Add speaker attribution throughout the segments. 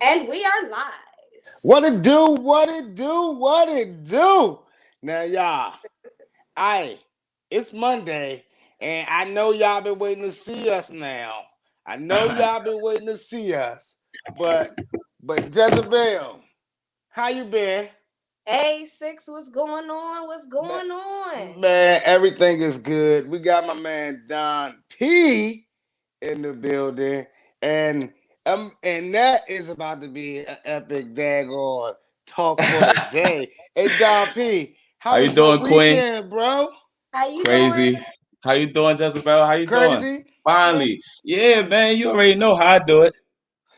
Speaker 1: And we are live.
Speaker 2: What it do? What it do? What it do? Now, y'all, I it's Monday, and I know y'all been waiting to see us now. I know y'all been waiting to see us, but Jezebel, how you been?
Speaker 1: Hey, Six, what's going on? What's going on?
Speaker 2: Man, everything is good. We got my man Don P in the building, and that is about to be an epic daggone talk for the day. Hey Don P,
Speaker 3: How
Speaker 2: how
Speaker 3: you
Speaker 2: was your
Speaker 3: doing, Queen?
Speaker 2: weekend, bro?
Speaker 1: How you doing?
Speaker 3: Crazy. How you doing, Jezebel? How you doing?
Speaker 2: Crazy?
Speaker 1: Good.
Speaker 3: Finally. Yeah, man, you already know how I do it.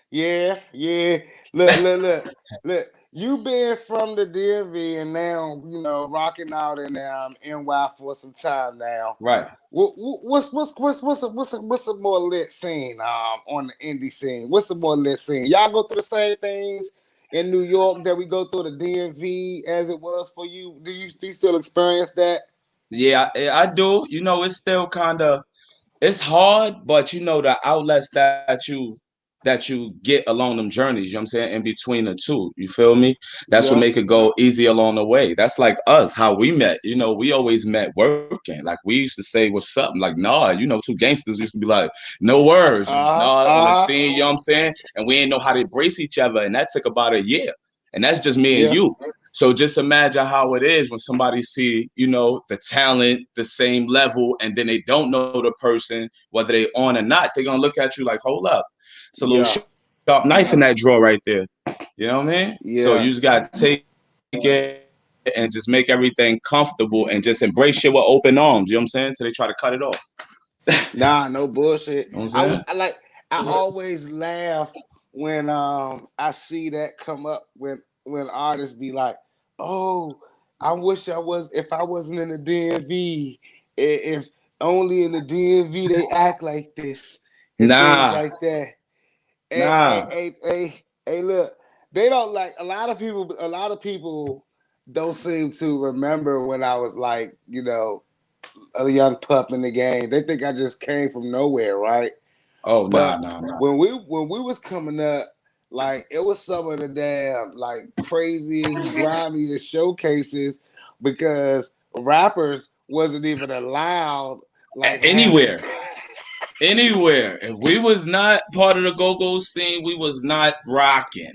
Speaker 2: Yeah, yeah. Look. You been from the DMV and now rocking out in NY for some time now.
Speaker 3: Right.
Speaker 2: What's a more lit scene on the indie scene? What's a more lit scene? Y'all go through the same things in New York that we go through the DMV as it was for you? Do you still experience that?
Speaker 3: Yeah, I do. It's still kind of it's hard, but the outlets that you get along them journeys, you know what I'm saying, in between the two. You feel me? That's what
Speaker 2: Yeah.
Speaker 3: make it go easy along the way. That's like us, how we met. We always met working. Like we used to say, what's up? Like, nah, two gangsters used to be like, no words, nah, on the
Speaker 2: Uh-huh.
Speaker 3: scene, you know what I'm saying? And we didn't know how to embrace each other. And that took about a year. And that's just me and
Speaker 2: Yeah.
Speaker 3: you. So just imagine how it is when somebody see, the talent, the same level, and then they don't know the person, whether they on or not. They're gonna look at you like, hold up, it's a little
Speaker 2: Yeah.
Speaker 3: sharp knife in that drawer right there. You know what I mean? So you just
Speaker 2: Yeah.
Speaker 3: gotta take it and just make everything comfortable and just embrace shit with open arms. You know what I'm saying? Till they try to cut it off.
Speaker 2: Nah, no
Speaker 3: You know what I'm
Speaker 2: bullshit.
Speaker 3: saying?
Speaker 2: I always laugh when I see that come up when artists be like, "Oh, I wish I was if I wasn't in the DMV. If only in the DMV they act like this and things
Speaker 3: Nah,
Speaker 2: like that."
Speaker 3: nah.
Speaker 2: Hey, look, they don't like a lot of people. A lot of people don't seem to remember when I was like, a young pup in the game. They think I just came from nowhere, right?
Speaker 3: Oh, nah,
Speaker 2: But
Speaker 3: nah, nah.
Speaker 2: when we was coming up, like it was some of the damn like craziest, grimiest showcases because rappers wasn't even allowed like half the
Speaker 3: Anywhere.
Speaker 2: time.
Speaker 3: Anywhere. If we was not part of the go-go scene, we was not rocking.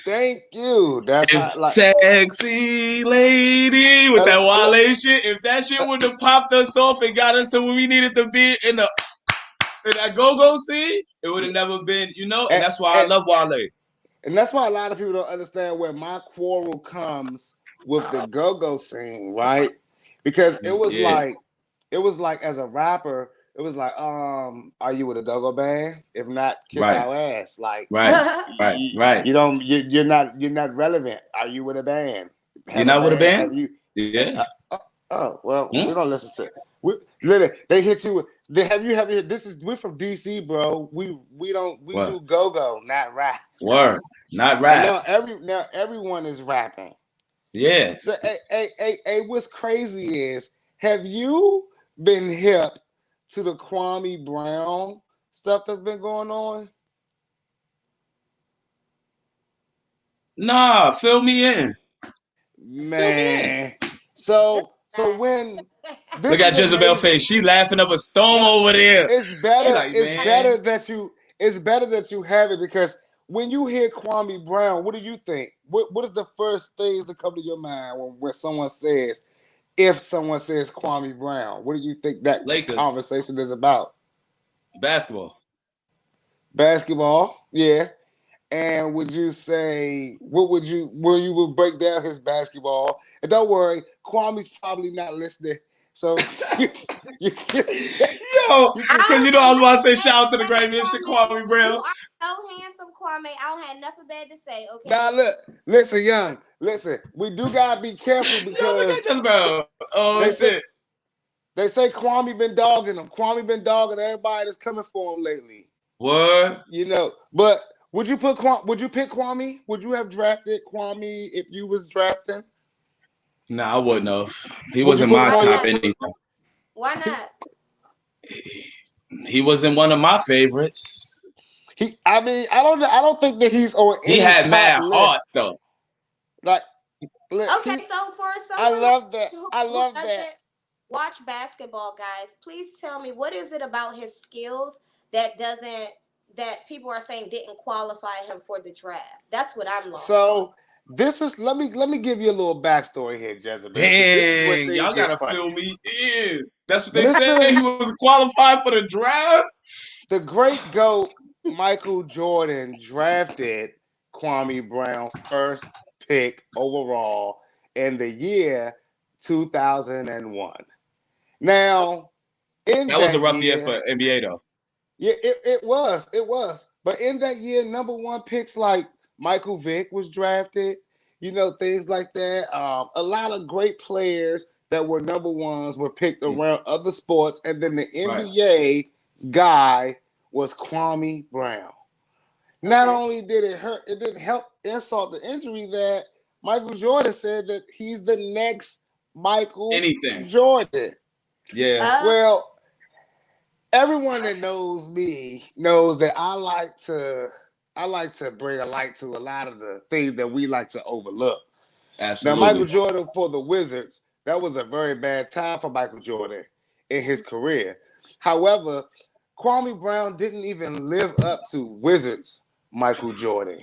Speaker 2: Thank you. That's
Speaker 3: If
Speaker 2: how like
Speaker 3: sexy lady with
Speaker 2: uh,
Speaker 3: that
Speaker 2: uh,
Speaker 3: Wale shit, if that shit
Speaker 2: uh,
Speaker 3: would have popped us off and got us to where we needed to be in that go-go scene, it would have never been, and
Speaker 2: and,
Speaker 3: that's why I
Speaker 2: and
Speaker 3: love Wale.
Speaker 2: and that's why a lot of people don't understand where my quarrel comes with the go-go scene, right? Because
Speaker 3: Yeah.
Speaker 2: it was like as a rapper, it was like, are you with a go-go band? If not, kiss
Speaker 3: Right.
Speaker 2: our ass. Like
Speaker 3: Right. Right. Right.
Speaker 2: you're not relevant. Are you with a band?
Speaker 3: You
Speaker 2: Have a
Speaker 3: not with a
Speaker 2: band?
Speaker 3: band?
Speaker 2: Have you?
Speaker 3: Yeah.
Speaker 2: Oh well,
Speaker 3: Hmm?
Speaker 2: we don't listen to. We literally they hit you with. They have you. This is we're from DC, bro. We don't we
Speaker 3: What?
Speaker 2: do go-go, not rap.
Speaker 3: Word. Not
Speaker 2: And
Speaker 3: rap.
Speaker 2: now everyone is rapping.
Speaker 3: Yeah.
Speaker 2: So what's crazy is have you been hip to the Kwame Brown stuff that's been going on?
Speaker 3: Nah, fill me in. Fill me in.
Speaker 2: Man. So when
Speaker 3: Look
Speaker 2: this is
Speaker 3: at Jezebel face.
Speaker 2: amazing.
Speaker 3: She laughing up a storm
Speaker 2: Now
Speaker 3: over there. She
Speaker 1: it's
Speaker 3: like, man.
Speaker 2: it's better that you have it because when you hear Kwame Brown, what do you think? What is the first things that come to your mind when someone says if someone says Kwame Brown? What do you think that
Speaker 3: Lakers.
Speaker 2: conversation is about?
Speaker 3: Basketball.
Speaker 2: Basketball, yeah. And would you say what would you when you would break down his basketball? And don't worry, Kwame's probably not listening, so you can say
Speaker 3: Yo,
Speaker 2: you can.
Speaker 3: because
Speaker 1: I
Speaker 3: I
Speaker 1: don't
Speaker 3: was
Speaker 1: have
Speaker 3: about to
Speaker 1: nothing
Speaker 3: say
Speaker 1: bad
Speaker 3: shout
Speaker 1: to
Speaker 3: out to the
Speaker 1: say,
Speaker 3: great Mr.
Speaker 1: Kwame.
Speaker 3: Kwame
Speaker 1: You
Speaker 3: Brown.
Speaker 1: are so handsome, Kwame. I don't have nothing bad to say,
Speaker 2: Now
Speaker 1: okay?
Speaker 2: look, listen, young, listen. We do gotta be careful
Speaker 3: Yo, look
Speaker 2: because
Speaker 3: at Jezebel. Oh
Speaker 2: they say
Speaker 3: shit.
Speaker 2: Kwame been dogging him. Kwame been dogging everybody that's coming for him lately.
Speaker 3: What?
Speaker 2: But would you pick Kwame? Would you have drafted Kwame if you was drafting?
Speaker 3: Nah, I wouldn't have. He
Speaker 2: Would you
Speaker 3: wasn't
Speaker 2: put
Speaker 3: my
Speaker 1: Why
Speaker 2: Kwame?
Speaker 3: top
Speaker 1: not?
Speaker 3: anything.
Speaker 1: Why
Speaker 2: He,
Speaker 1: not?
Speaker 3: He wasn't one of my favorites.
Speaker 2: I mean, I don't think that he's on
Speaker 3: He
Speaker 2: any
Speaker 3: had
Speaker 2: top
Speaker 3: mad heart
Speaker 2: list.
Speaker 3: though.
Speaker 2: Like, look,
Speaker 1: Okay, so for
Speaker 2: I
Speaker 1: someone like
Speaker 2: love that.
Speaker 1: you
Speaker 2: I
Speaker 1: who
Speaker 2: love that.
Speaker 1: doesn't watch basketball, guys, please tell me what is it about his skills that doesn't that people are saying didn't qualify him for the draft? That's what I'm lost on.
Speaker 2: So this is let me give you a little backstory here, Jezebel, because this is where
Speaker 3: Dang,
Speaker 2: things
Speaker 3: y'all
Speaker 2: get
Speaker 3: gotta
Speaker 2: funny.
Speaker 3: fill me in. That's what they said. He
Speaker 2: Mr.
Speaker 3: was qualified for the draft.
Speaker 2: The great GOAT Michael Jordan drafted Kwame Brown first pick overall in the year 2001. Now, in
Speaker 3: That was a
Speaker 2: that
Speaker 3: rough year
Speaker 2: year,
Speaker 3: for NBA though.
Speaker 2: yeah, it was. But in that year, number one picks like Michael Vick was drafted, things like that. A lot of great players that were number ones were picked around other sports, and then the
Speaker 3: Right.
Speaker 2: NBA guy was Kwame Brown. Not
Speaker 1: Okay.
Speaker 2: only did it hurt, it didn't help insult the injury that Michael Jordan said that he's the next Michael
Speaker 3: Anything.
Speaker 2: Jordan.
Speaker 3: Yeah.
Speaker 1: Uh,
Speaker 2: Well, everyone that knows me knows that I like to bring a light to a lot of the things that we like to overlook. Now, Michael
Speaker 3: Absolutely.
Speaker 2: Jordan for the Wizards, that was a very bad time for Michael Jordan in his career. However, Kwame Brown didn't even live up to Wizards Michael Jordan.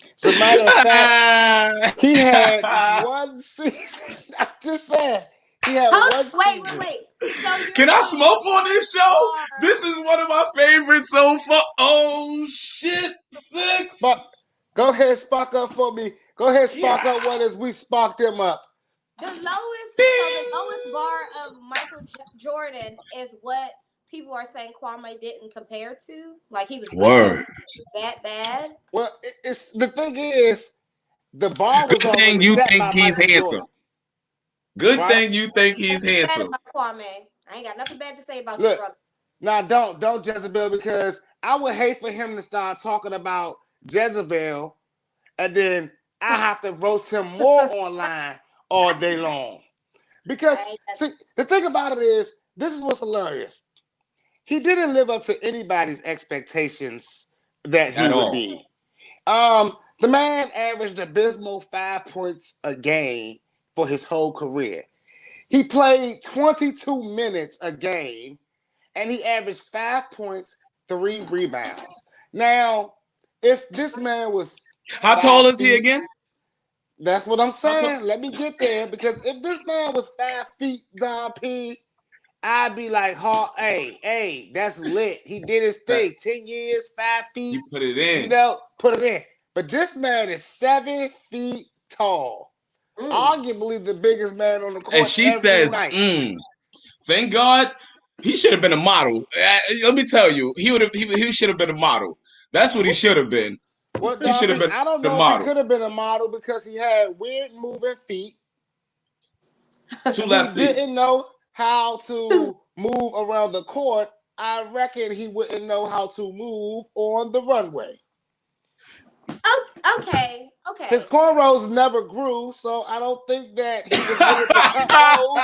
Speaker 2: As a matter of fact, he had one season. I'm just saying, he had
Speaker 1: hold
Speaker 2: one
Speaker 1: wait,
Speaker 2: season.
Speaker 1: So you're
Speaker 3: Can I
Speaker 1: saying
Speaker 3: smoke on this
Speaker 1: lowest
Speaker 3: show?
Speaker 1: bar
Speaker 3: This is one of my favorites so far. Oh shit,
Speaker 2: Spark,
Speaker 3: six.
Speaker 2: go ahead, spark up for me. Go ahead, spark
Speaker 3: Yeah.
Speaker 2: up what as we spark them up.
Speaker 1: the lowest bar of Michael Jordan is what people are saying Kwame didn't compare to. Like he
Speaker 3: Word.
Speaker 1: was that bad.
Speaker 2: Well, it's the thing is, the bar was
Speaker 3: Good thing
Speaker 2: already
Speaker 3: you
Speaker 2: set
Speaker 3: think
Speaker 2: by
Speaker 3: he's
Speaker 2: Michael
Speaker 3: handsome.
Speaker 2: Jordan,
Speaker 3: Good
Speaker 2: right?
Speaker 3: thing you think
Speaker 1: Ain't
Speaker 3: he's
Speaker 1: nothing bad
Speaker 3: handsome.
Speaker 1: about Kwame. I ain't got nothing bad to say about you,
Speaker 2: Look,
Speaker 1: brother.
Speaker 2: now don't Jezebel, because I would hate for him to start talking about Jezebel and then I have to roast him more online all day long. Because
Speaker 1: I ain't
Speaker 2: see, the thing about it is, this is what's hilarious. He didn't live up to anybody's expectations that he
Speaker 3: At
Speaker 2: would
Speaker 3: all.
Speaker 2: be. The man averaged abysmal 5 points a game for his whole career. He played 22 minutes a game and he averaged 5 points, 3 rebounds. Now, if this man was
Speaker 3: How tall
Speaker 2: five
Speaker 3: is he
Speaker 2: feet,
Speaker 3: again?
Speaker 2: that's what I'm
Speaker 3: How tall?
Speaker 2: saying. Let me get there, because if this man was 5 feet, Don P, I'd be like, hey, that's lit. He did his
Speaker 3: That
Speaker 2: thing. 10 years, 5 feet,
Speaker 3: you put it in.
Speaker 2: put it in. But this man is 7 feet tall.
Speaker 1: mm.
Speaker 2: Arguably the biggest man on the
Speaker 3: And
Speaker 2: court
Speaker 3: she
Speaker 2: every
Speaker 3: says,
Speaker 2: night.
Speaker 3: thank God he should have been a model. Let me tell you, he should have been a model. That's what he should have been.
Speaker 2: Well,
Speaker 3: He
Speaker 2: Don
Speaker 3: should have
Speaker 2: P,
Speaker 3: been
Speaker 2: I don't
Speaker 3: the
Speaker 2: know if he
Speaker 3: model.
Speaker 2: could have been a model because he had weird moving feet.
Speaker 3: Two
Speaker 2: He
Speaker 3: left feet.
Speaker 2: didn't know how to move around the court. I reckon he wouldn't know how to move on the runway.
Speaker 1: Oh, okay,
Speaker 2: His
Speaker 1: okay.
Speaker 2: cornrows never grew, so I don't think that he was willing to cut those.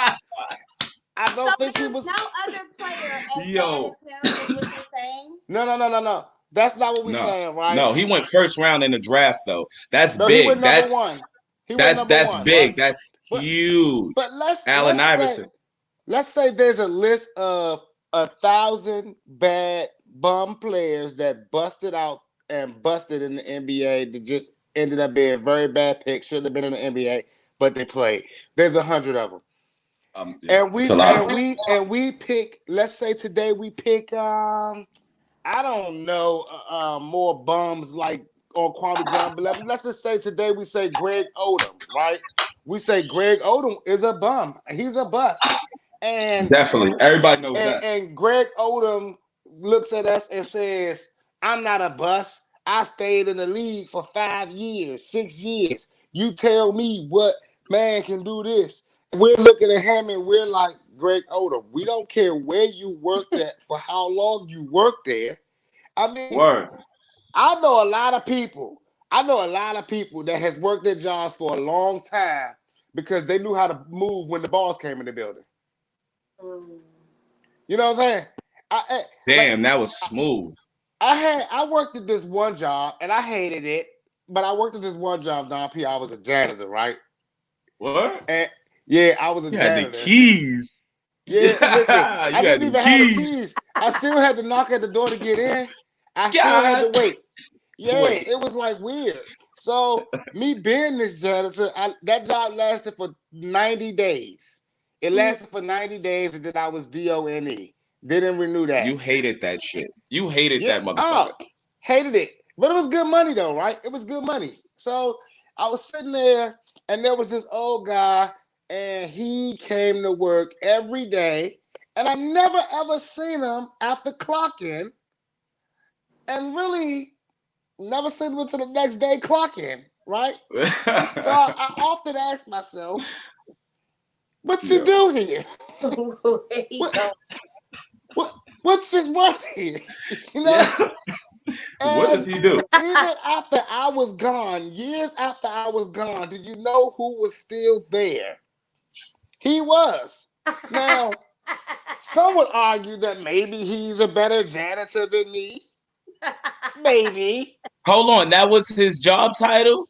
Speaker 2: I
Speaker 1: So
Speaker 2: don't think he
Speaker 1: there's
Speaker 2: was.
Speaker 1: no other player as bad
Speaker 3: Yo,
Speaker 1: as him, is what you're saying.
Speaker 2: No. That's not what we're
Speaker 3: no,
Speaker 2: saying, right?
Speaker 3: no. He went first round in the draft though. That's
Speaker 2: No, he went
Speaker 3: big.
Speaker 2: number one. He went number
Speaker 3: That's
Speaker 2: one, right?
Speaker 3: big. That's
Speaker 2: But
Speaker 3: huge.
Speaker 2: but let's
Speaker 3: Allen
Speaker 2: let's say
Speaker 3: Iverson.
Speaker 2: let's say there's a list of 1,000 bad bum players that busted out and busted in the NBA that just ended up being very bad picks, shouldn't have been in the NBA, but they played. There's 100 of them.
Speaker 3: Yeah,
Speaker 2: And
Speaker 3: it's
Speaker 2: we
Speaker 3: a lot.
Speaker 2: pick, let's say today we pick I don't know more bums like on Kwame Brown, but let's just say today we say Greg Odom, right? We say Greg Odom is a bum. He's a bust. And
Speaker 3: Definitely, everybody knows that.
Speaker 2: and Greg Odom looks at us and says, I'm not a bust. I stayed in the league for 5 years, 6 years. You tell me what man can do this. We're looking at him and we're like, Greg Odom, we don't care where you worked at, for how long you worked there. I mean,
Speaker 3: Word.
Speaker 2: I know a lot of people. I know a lot of people that has worked their jobs for a long time because they knew how to move when the boss came in the building.
Speaker 1: Mm.
Speaker 2: You know what I'm saying? I, like
Speaker 3: Damn, that was smooth.
Speaker 2: I worked at this one job and I hated it, but I worked at this one job, Don P. I was a janitor, right?
Speaker 3: What?
Speaker 2: And yeah, I was a
Speaker 3: You had the
Speaker 2: janitor.
Speaker 3: keys.
Speaker 2: Yeah, listen,
Speaker 3: Yeah,
Speaker 2: I
Speaker 3: you had
Speaker 2: didn't
Speaker 3: them
Speaker 2: even have the
Speaker 3: keys.
Speaker 2: keys. I still had to knock at the door to get in. I still had to
Speaker 3: God,
Speaker 2: wait. Yeah,
Speaker 3: wait.
Speaker 2: it was like weird. So me being this janitor, that job lasted for 90 days. It
Speaker 1: Mhm.
Speaker 2: lasted for 90 days, and then I was DONE. Didn't renew that.
Speaker 3: You hated that shit. You hated
Speaker 2: Yeah,
Speaker 3: that motherfucker.
Speaker 2: hated it. But it was good money though, right? It was good money. So I was sitting there and there was this old guy and he came to work every day and I never ever seen him after clocking and really never seen him until the next day clocking, right? So I often ask myself, what's he
Speaker 3: Yo.
Speaker 2: do here?
Speaker 1: Where he
Speaker 2: What,
Speaker 1: go?
Speaker 2: what's his work here? You know?
Speaker 3: Yeah. What does
Speaker 2: And
Speaker 3: he do?
Speaker 2: even after I was gone, years after I was gone, do you know who was still there? He was. Now, some would argue that maybe he's a better janitor than me. Maybe.
Speaker 3: Hold on, that was his job title?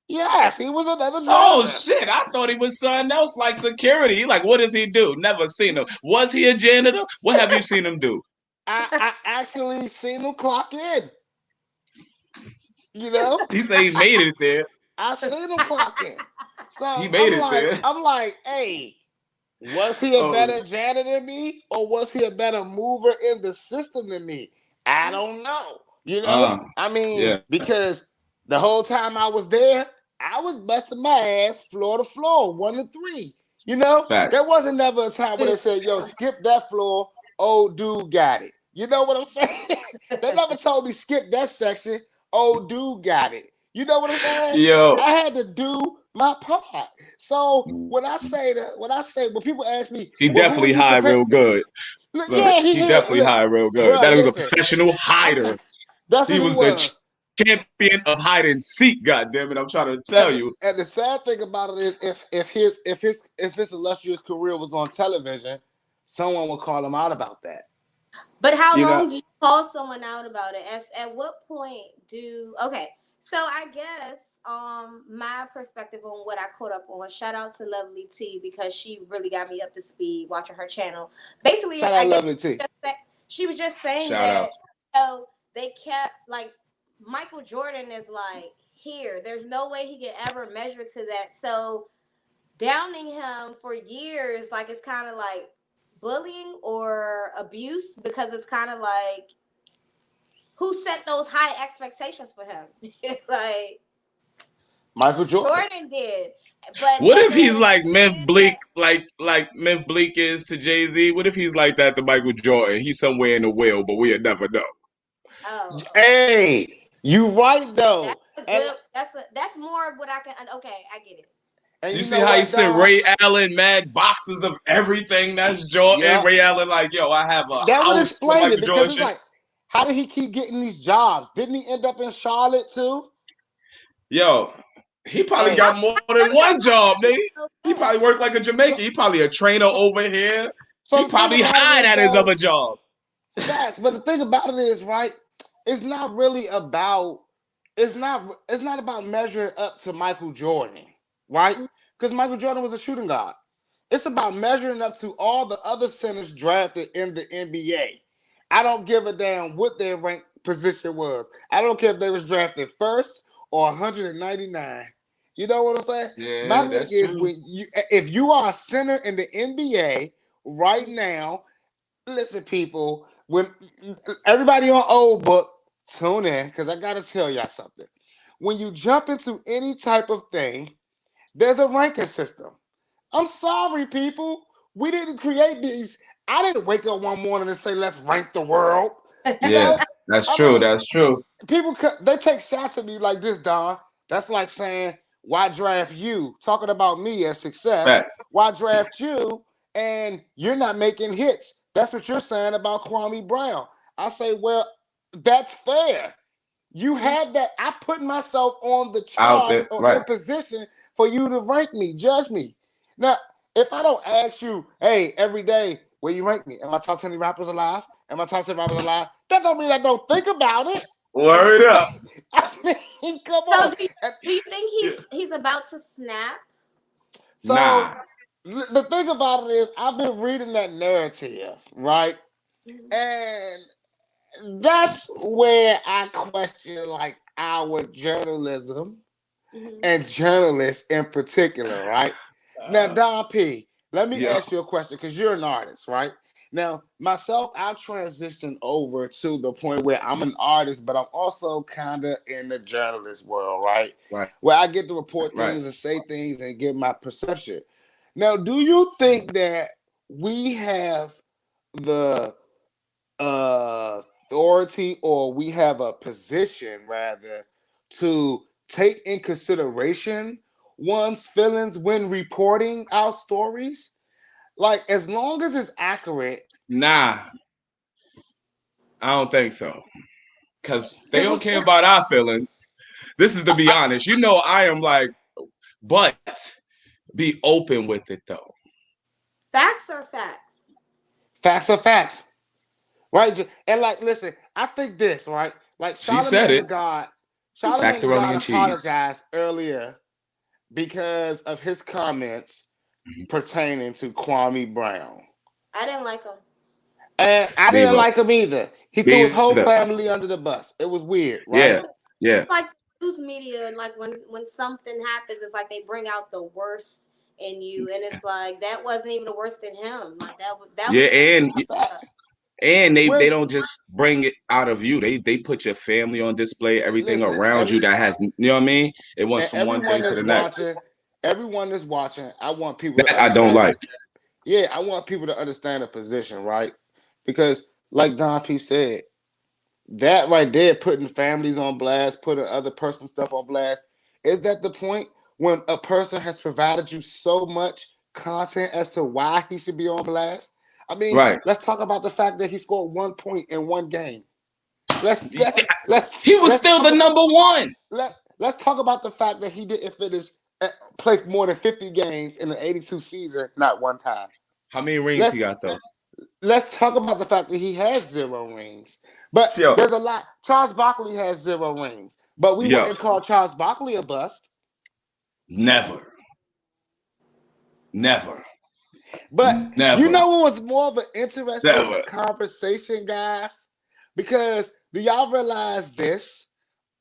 Speaker 2: Yes, he was another
Speaker 3: Oh
Speaker 2: janitor.
Speaker 3: shit, I thought he was something else like security. Like, what does he do? Never seen him. Was he a janitor? What have you seen him do?
Speaker 2: I actually seen him clock in. You know?
Speaker 3: He said he made it there.
Speaker 2: I seen him clock in.
Speaker 3: He
Speaker 2: So
Speaker 3: made it there.
Speaker 2: I'm like, hey, was he a
Speaker 3: Oh,
Speaker 2: better janitor than me, or was he a better mover in the system than me? I don't know. You know,
Speaker 3: uh,
Speaker 2: I mean,
Speaker 3: yeah.
Speaker 2: because the whole time I was there, I was busting my ass floor to floor, 1 to 3. You know,
Speaker 3: Facts.
Speaker 2: there wasn't never a time where they said, "Yo, skip that floor." Old dude got it. You know what I'm saying? They never told me skip that section. Old dude got it. You know what I'm saying?
Speaker 3: Yo.
Speaker 2: I had to do my part. So when people ask me,
Speaker 3: He
Speaker 2: well, who are
Speaker 3: definitely
Speaker 2: you
Speaker 3: hide
Speaker 2: comparing?
Speaker 3: real good.
Speaker 2: Look,
Speaker 3: Look,
Speaker 2: yeah, he
Speaker 3: he
Speaker 2: hit.
Speaker 3: definitely
Speaker 2: Look,
Speaker 3: hide real good.
Speaker 2: bro,
Speaker 3: That was a
Speaker 2: listen.
Speaker 3: professional hider.
Speaker 2: That's
Speaker 3: He
Speaker 2: what he
Speaker 3: was the
Speaker 2: was.
Speaker 3: champion of hide and seek. God damn it! I'm trying to tell you.
Speaker 2: And the sad thing about it is, if his illustrious career was on television, someone would call him out about that.
Speaker 1: But how
Speaker 2: You know,
Speaker 1: long do you call someone out about it? At what point do okay? So I guess my perspective on what I caught up on. Shout out to Lovely T because she really got me up to speed watching her channel. Basically,
Speaker 2: shout
Speaker 1: I
Speaker 2: out
Speaker 1: guess
Speaker 2: Lovely T.
Speaker 1: she was just saying
Speaker 3: Shout out.
Speaker 1: that so they kept like Michael Jordan is like here. There's no way he could ever measure to that. So downing him for years, like it's kind of like bullying or abuse because it's kind of like who set those high expectations for him? Like
Speaker 2: Michael Jordan.
Speaker 1: Jordan did, but
Speaker 3: What
Speaker 1: that
Speaker 3: if he's
Speaker 1: doesn't
Speaker 3: like Memphis
Speaker 1: mean
Speaker 3: Bleak,
Speaker 1: that.
Speaker 3: like Memphis Bleak is to Jay-Z? What if he's like that to Michael Jordan? He's somewhere in the wheel, but we'll never know.
Speaker 1: Oh,
Speaker 2: Hey, you right
Speaker 1: that's
Speaker 2: though.
Speaker 1: a
Speaker 2: And
Speaker 1: good. That's more of what I can. Okay, I get it.
Speaker 3: You
Speaker 2: you
Speaker 3: see
Speaker 2: know
Speaker 3: how he
Speaker 2: what,
Speaker 3: sent
Speaker 2: Don?
Speaker 3: Ray Allen mad boxes of everything that's Jordan?
Speaker 2: Yeah,
Speaker 3: Ray Allen like, yo, I have a
Speaker 2: that would
Speaker 3: house with
Speaker 2: explain it
Speaker 3: Michael
Speaker 2: because
Speaker 3: Jordan
Speaker 2: it's
Speaker 3: shit.
Speaker 2: like, how did he keep getting these jobs? Didn't he end up in Charlotte too?
Speaker 3: Yo, he probably
Speaker 2: Hey,
Speaker 3: got more than
Speaker 1: Oh yeah,
Speaker 3: one job, nigga.
Speaker 1: so
Speaker 3: He
Speaker 1: bad.
Speaker 3: probably worked like a
Speaker 2: so
Speaker 3: Jamaican. He probably a trainer
Speaker 2: so
Speaker 3: over here.
Speaker 2: so
Speaker 3: He
Speaker 2: the thing
Speaker 3: probably
Speaker 2: about it
Speaker 3: hide
Speaker 2: is
Speaker 3: at his
Speaker 2: though,
Speaker 3: other job.
Speaker 2: facts. But the thing about it is, right? It's not really about. It's not about measuring up to Michael Jordan, right? Because Michael Jordan was a shooting guard. It's about measuring up to all the other centers drafted in the NBA. I don't give a damn what their rank position was. I don't care if they was drafted first or 199. You know what I'm saying? My
Speaker 3: Yeah,
Speaker 2: thing
Speaker 3: that's
Speaker 2: is
Speaker 3: true.
Speaker 2: when if you are a center in the NBA right now, listen, people, when everybody on old book, tune in because I gotta tell y'all something. When you jump into any type of thing, there's a ranking system. I'm sorry, people. We didn't create these. I didn't wake up one morning and say, let's rank the world. You
Speaker 3: Yeah,
Speaker 2: know?
Speaker 3: that's
Speaker 2: I
Speaker 3: true.
Speaker 2: mean,
Speaker 3: That's true.
Speaker 2: people, they take shots at me like this, Don. That's like saying, why draft you? Talking about me as success.
Speaker 3: Facts.
Speaker 2: Why draft you and you're not making hits? That's what you're saying about Kwame Brown. I say, well, that's fair. You have that. I put myself on the
Speaker 3: Out
Speaker 2: charts
Speaker 3: there.
Speaker 2: or
Speaker 3: Right.
Speaker 2: in position for you to rank me, judge me. Now, if I don't ask you, hey, every day, where you rank me? Am I top 10 rappers alive? and my top 10 rappers alive, that don't mean I don't think about it.
Speaker 3: Word up.
Speaker 2: I mean, come
Speaker 1: So
Speaker 2: on.
Speaker 1: do you think
Speaker 3: Yeah.
Speaker 1: he's about to snap?
Speaker 2: So
Speaker 3: Nah.
Speaker 2: the thing about it is, I've been reading that narrative, right?
Speaker 1: Mhm.
Speaker 2: And that's where I question like our journalism
Speaker 1: Mhm.
Speaker 2: and journalists in particular, right? Now,
Speaker 3: Uh,
Speaker 2: Don P, let me
Speaker 3: yeah.
Speaker 2: ask you a question because you're an artist, right? Now, myself, I've transitioned over to the point where I'm an artist, but I'm also kind of in the journalist world, right?
Speaker 3: Right.
Speaker 2: Where I get to report
Speaker 3: Right.
Speaker 2: things and say things and give my perception. Now, do you think that we have the authority, or we have a position rather, to take in consideration one's feelings when reporting our stories? Like, as long as it's accurate,
Speaker 3: Nah, I don't think so. Because they
Speaker 2: because
Speaker 3: don't care about our feelings. This is to be honest. You know, I am like, but be open with it though.
Speaker 1: Facts are facts.
Speaker 2: facts are facts, right? And like, listen, I think this, right? Like,
Speaker 3: She said it.
Speaker 2: Charlemagne the God
Speaker 3: Macaroni and cheese.
Speaker 2: apologized earlier because of his comments pertaining to Kwame Brown.
Speaker 1: I didn't like him.
Speaker 2: And I didn't
Speaker 3: Neither.
Speaker 2: like him either. He threw
Speaker 3: Me
Speaker 2: his whole
Speaker 3: either.
Speaker 2: family under the bus. It was weird, right?
Speaker 3: Yeah. Yeah.
Speaker 1: Like news media, and like when something happens, it's like they bring out the worst in you, and it's like that wasn't even the worst in him. Like that
Speaker 3: Yeah.
Speaker 1: was really
Speaker 3: And
Speaker 1: fucked up.
Speaker 2: Facts.
Speaker 3: and they
Speaker 2: When
Speaker 3: don't just bring it out of you. They put your family on display, everything
Speaker 2: listen,
Speaker 3: around you that has, you know what I mean? It went
Speaker 2: and
Speaker 3: from one thing to the next.
Speaker 2: everyone that's watching, I want people to
Speaker 3: That I don't
Speaker 2: understand.
Speaker 3: like.
Speaker 2: Yeah, I want people to understand the position, right? Because, like Don P said, that right there, putting families on blast, putting other personal stuff on blast, is that the point when a person has provided you so much content as to why he should be on blast? I mean,
Speaker 3: Right.
Speaker 2: let's talk about the fact that he scored 1 point in one game. Let's
Speaker 3: He was
Speaker 2: let's
Speaker 3: still
Speaker 2: talk
Speaker 3: the
Speaker 2: about
Speaker 3: number one.
Speaker 2: let's talk about the fact that he didn't finish play more than 50 games in the 82 season, not one time.
Speaker 3: How many rings he
Speaker 2: Let's
Speaker 3: got though?
Speaker 2: let's talk about the fact that he has 0 rings. But
Speaker 3: Yo,
Speaker 2: there's a lot. Charles Barkley has 0 rings, but we
Speaker 3: yo,
Speaker 2: wouldn't call Charles Barkley a bust.
Speaker 3: never, never,
Speaker 2: But you
Speaker 3: never,
Speaker 2: know what was more of an interesting
Speaker 3: never.
Speaker 2: conversation, guys? Because do y'all realize this?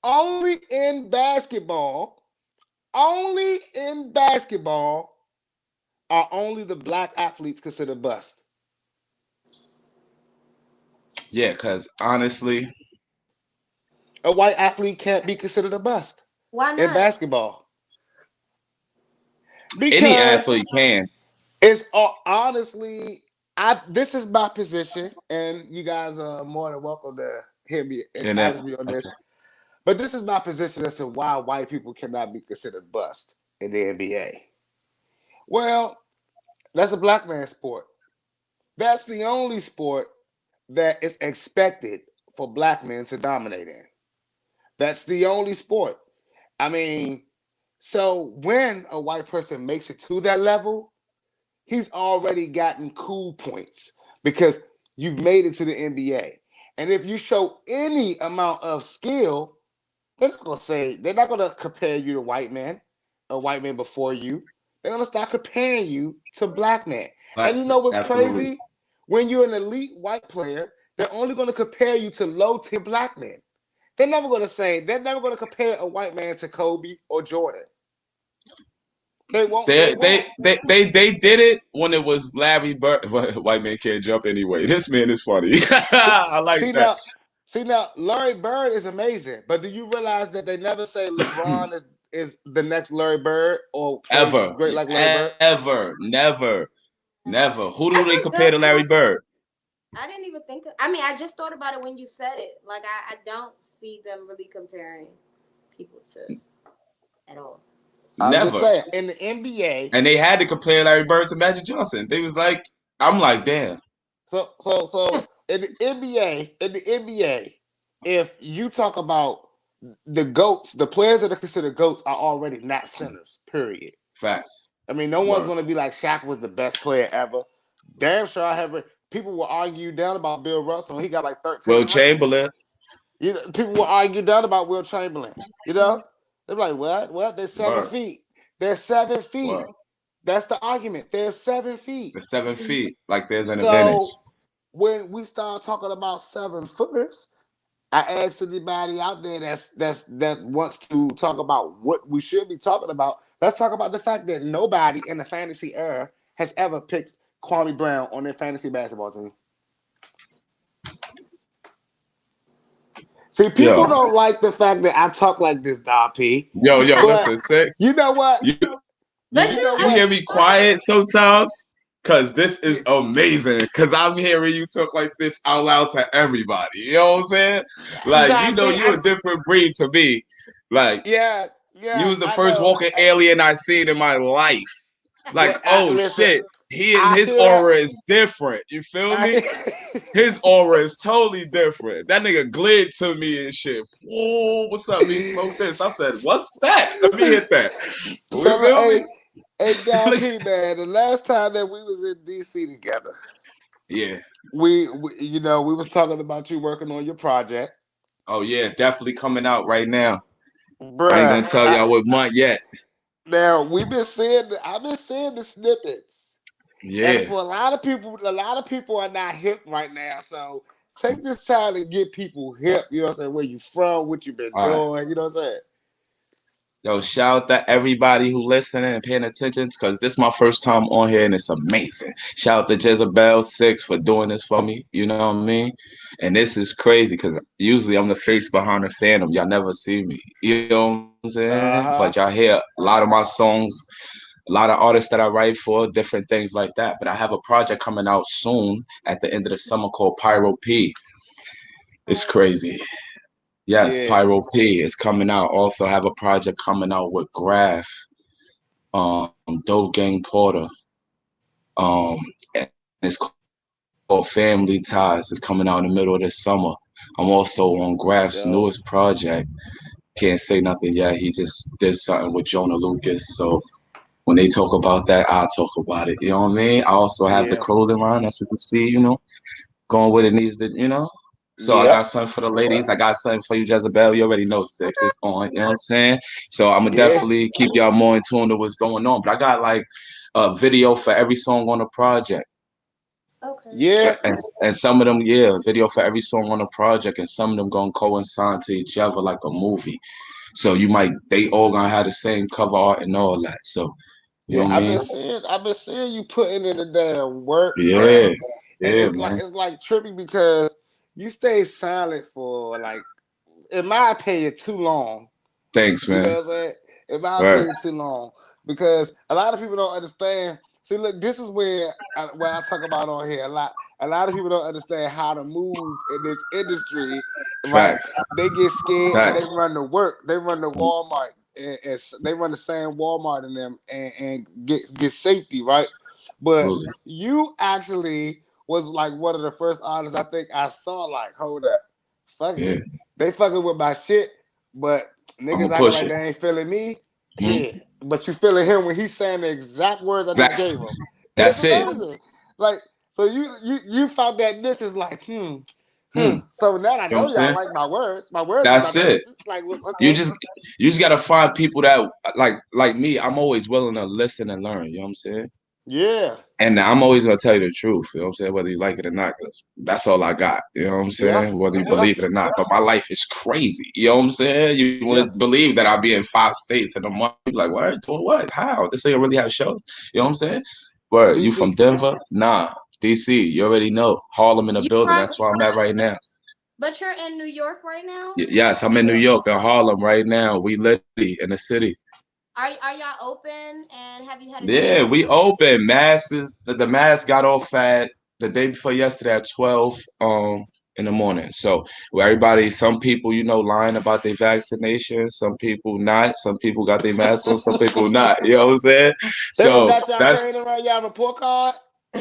Speaker 2: Only in basketball, only in basketball are only the black athletes considered bust.
Speaker 3: Yeah, because honestly,
Speaker 2: A white athlete can't be considered a bust
Speaker 1: Why
Speaker 2: in
Speaker 1: not?
Speaker 2: basketball
Speaker 3: any
Speaker 2: because
Speaker 3: athlete can.
Speaker 2: it's honestly, I this is my position, and you guys are more than welcome to hear me and
Speaker 3: And then,
Speaker 2: challenge me on this. But this is my position as to why white people cannot be considered bust in the NBA. Well, that's a black man sport. That's the only sport that is expected for black men to dominate in. That's the only sport. I mean, so when a white person makes it to that level, he's already gotten cool points because you've made it to the NBA. And if you show any amount of skill, they're not gonna compare you to white men, a white man before you. They're gonna start comparing you to black men.
Speaker 3: like,
Speaker 2: And you know what's
Speaker 3: absolutely.
Speaker 2: crazy? When you're an elite white player, they're only gonna compare you to low tier black men. They're never gonna compare a white man to Kobe or Jordan. They
Speaker 3: They,
Speaker 2: won't.
Speaker 3: they they they they did it when it was Larry Bird. White man can't jump anyway. This man is funny.
Speaker 2: See,
Speaker 3: I like
Speaker 2: see
Speaker 3: that.
Speaker 2: now, see now, Larry Bird is amazing, but do you realize that they never say LeBron is the next Larry Bird or plays
Speaker 3: Ever,
Speaker 2: great like Larry Bird?
Speaker 3: ever, never, never. Who do
Speaker 1: That's
Speaker 3: they
Speaker 1: a
Speaker 3: compare
Speaker 1: good
Speaker 3: to Larry
Speaker 1: point.
Speaker 3: Bird?
Speaker 1: I didn't even think of, I mean, I just thought about it when you said it. Like I don't see them really comparing people to at all.
Speaker 2: I'm just
Speaker 3: Never.
Speaker 2: saying, in the NBA,
Speaker 3: And they had to compare Larry Bird to Magic Johnson. They was like, I'm like, damn.
Speaker 2: so in the NBA, if you talk about the goats, the players that are considered goats are already not centers. Period.
Speaker 3: Facts.
Speaker 2: I mean, no one's
Speaker 3: Word.
Speaker 2: going to be like Shaq was the best player ever. Damn sure I have. people will argue down about Bill Russell. He got like
Speaker 3: Will
Speaker 2: 13 rings.
Speaker 3: Chamberlain.
Speaker 2: You know, people will argue down about Will Chamberlain. You know,
Speaker 1: Mhm.
Speaker 2: they're like, what? What? They're seven
Speaker 3: Word.
Speaker 2: feet. They're 7 feet.
Speaker 3: Word.
Speaker 2: That's the argument. They're 7 feet.
Speaker 3: The 7 feet.
Speaker 1: Mhm.
Speaker 3: Like there's an advantage.
Speaker 2: So when we start talking about 7 footers, I ask anybody out there that wants to talk about what we should be talking about. Let's talk about the fact that nobody in the fantasy era has ever picked Kwame Brown on their fantasy basketball team. See, people
Speaker 3: Yo,
Speaker 2: don't like the fact that I talk like this, Dog P.
Speaker 3: yo,
Speaker 2: But
Speaker 3: listen, Six.
Speaker 2: you know what?
Speaker 3: You
Speaker 1: But
Speaker 2: You
Speaker 1: you,
Speaker 2: know
Speaker 1: I
Speaker 3: you
Speaker 2: what?
Speaker 3: hear
Speaker 1: mean,
Speaker 3: me quiet sometimes? Cause this
Speaker 2: Yeah,
Speaker 3: is amazing. Cause I'm hearing you talk like this out loud to everybody. You know what I'm saying? Like, you
Speaker 2: Dog
Speaker 3: know,
Speaker 2: P,
Speaker 3: you a different breed to me. Like,
Speaker 2: yeah,
Speaker 3: you
Speaker 2: yeah,
Speaker 3: was the
Speaker 2: I
Speaker 3: first
Speaker 2: know.
Speaker 3: walking alien I seen in my life.
Speaker 2: Yeah,
Speaker 3: Like, oh
Speaker 2: listen,
Speaker 3: shit,
Speaker 2: I
Speaker 3: his
Speaker 2: hear that.
Speaker 3: aura is different. You feel
Speaker 2: I,
Speaker 3: me? His aura is totally different. That nigga glid to me and shit. Oh, what's up? Me smoke this. I said, what's that? Let me hit that. You
Speaker 2: so,
Speaker 3: feel me?
Speaker 2: hey, Dog
Speaker 3: Like,
Speaker 2: P, man, the last time that we was in DC together,
Speaker 3: yeah.
Speaker 2: we was talking about you working on your project,
Speaker 3: Oh yeah, definitely coming out right now. I ain't
Speaker 2: bruh.
Speaker 3: gonna tell y'all what month yet.
Speaker 2: Now I've been seeing the snippets, and
Speaker 3: Yeah.
Speaker 2: for a lot of people are not hip right now. So take this time to get people hip. You know what I'm saying? Where you from? What you been
Speaker 3: All right.
Speaker 2: doing? You know what I'm saying?
Speaker 3: Yo, shout out to everybody who listening and paying attention because this is my first time on here and it's amazing. Shout out to Jezebel Six for doing this for me. You know what I mean? And this is crazy because usually I'm the face behind the phantom. Y'all never see me. You know what I'm saying?
Speaker 2: Uh
Speaker 3: But y'all
Speaker 2: huh.
Speaker 3: hear a lot of my songs, a lot of artists that I write for, different things like that. But I have a project coming out soon at the end of the summer called Pyro P. It's crazy. Yes,
Speaker 2: Yeah.
Speaker 3: Pyro P is coming out. Also have a project coming out with Graph, Dope Gang Porter, and it's called Family Ties. It's coming out in the middle of this summer. I'm also on Graph's
Speaker 2: Yo.
Speaker 3: newest project. Can't say nothing yet. He just did something with Jonah Lucas. So when they talk about that, I'll talk about it. You know what I mean? I also have the
Speaker 2: Yeah.
Speaker 3: clothing line. That's what you see, going where it needs to. So I got
Speaker 2: Yep.
Speaker 3: something for the ladies. I got something for you, Jezebel. You already know Six is on. You know what I'm saying? So I'm gonna
Speaker 2: Yeah.
Speaker 3: definitely keep y'all more in tune to what's going on. But I got like a video for every song on the project.
Speaker 1: okay.
Speaker 2: Yeah.
Speaker 3: And some of them, yeah, video for every song on the project, and some of them gonna coincide to each other like a movie. So they all gonna have the same cover art and all that. So you
Speaker 2: Yeah.
Speaker 3: know what I mean?
Speaker 2: I've been seeing you putting in the damn work,
Speaker 3: Yeah,
Speaker 2: son. And
Speaker 3: yeah, man.
Speaker 2: it's like trippy because you stay silent for like, in my opinion, too long.
Speaker 3: Thanks,
Speaker 2: You know
Speaker 3: man.
Speaker 2: what I'm saying? In my
Speaker 3: Right,
Speaker 2: opinion, too long. Because a lot of people don't understand. See, look, this is where I talk about on here a lot. A lot of people don't understand how to move in this industry, right?
Speaker 3: facts,
Speaker 2: They get scared and they
Speaker 3: facts.
Speaker 2: run to work. They run to Walmart and they run the same Walmart in them and get safety, right? But
Speaker 3: Absolutely.
Speaker 2: you actually was like one of the first artists I think I saw. Like, hold up, fuck
Speaker 3: Yeah,
Speaker 2: it, they fucking with my shit, but
Speaker 3: I'm
Speaker 2: niggas
Speaker 3: gonna
Speaker 2: acting
Speaker 3: push
Speaker 2: like
Speaker 3: it.
Speaker 2: they ain't feeling me.
Speaker 3: Mhm.
Speaker 2: Yeah, but you feeling him when he's saying the exact words I just
Speaker 3: That's
Speaker 2: gave him. It's
Speaker 3: that's it.
Speaker 2: amazing. Like, so you found that niche is like,
Speaker 3: Hmm.
Speaker 2: So now I
Speaker 3: You know
Speaker 2: know
Speaker 3: what I'm
Speaker 2: y'all
Speaker 3: saying?
Speaker 2: like my words. My words is
Speaker 3: That's
Speaker 2: not that
Speaker 3: it.
Speaker 2: like what's
Speaker 3: You
Speaker 2: okay.
Speaker 3: just you just gotta find people that like me. I'm always willing to listen and learn. You know what I'm saying?
Speaker 2: Yeah,
Speaker 3: And I'm always gonna tell you the truth. You know what I'm saying? Whether you like it or not, because that's all I got. You know what I'm
Speaker 2: yeah,
Speaker 3: saying? Whether you
Speaker 2: yeah,
Speaker 3: believe it or not. But my life is crazy. You know what I'm saying? You
Speaker 2: yeah.
Speaker 3: wouldn't believe that I'll be in 5 states in a month. You'd be like, what? Doing what? How? This ain't really have shows. You know what I'm saying? Where you from
Speaker 2: DC.
Speaker 3: Denver? Nah. DC, you already know. Harlem in the
Speaker 1: You
Speaker 3: building.
Speaker 1: from?
Speaker 3: That's where I'm at right now.
Speaker 1: But you're in New York right now.
Speaker 3: Yes, I'm in New York and Harlem right now. We literally in the city.
Speaker 1: Are y'all open? And have you had a
Speaker 3: Yeah,
Speaker 1: chance to?
Speaker 3: we open. The mass got off at the day before yesterday at 12 in the morning. So everybody, some people, lying about their vaccination, some people not, some people got their mask on, some people not. You know what I'm saying?
Speaker 2: They don't
Speaker 3: So
Speaker 2: got y'all
Speaker 3: that's
Speaker 2: carrying around y'all report card.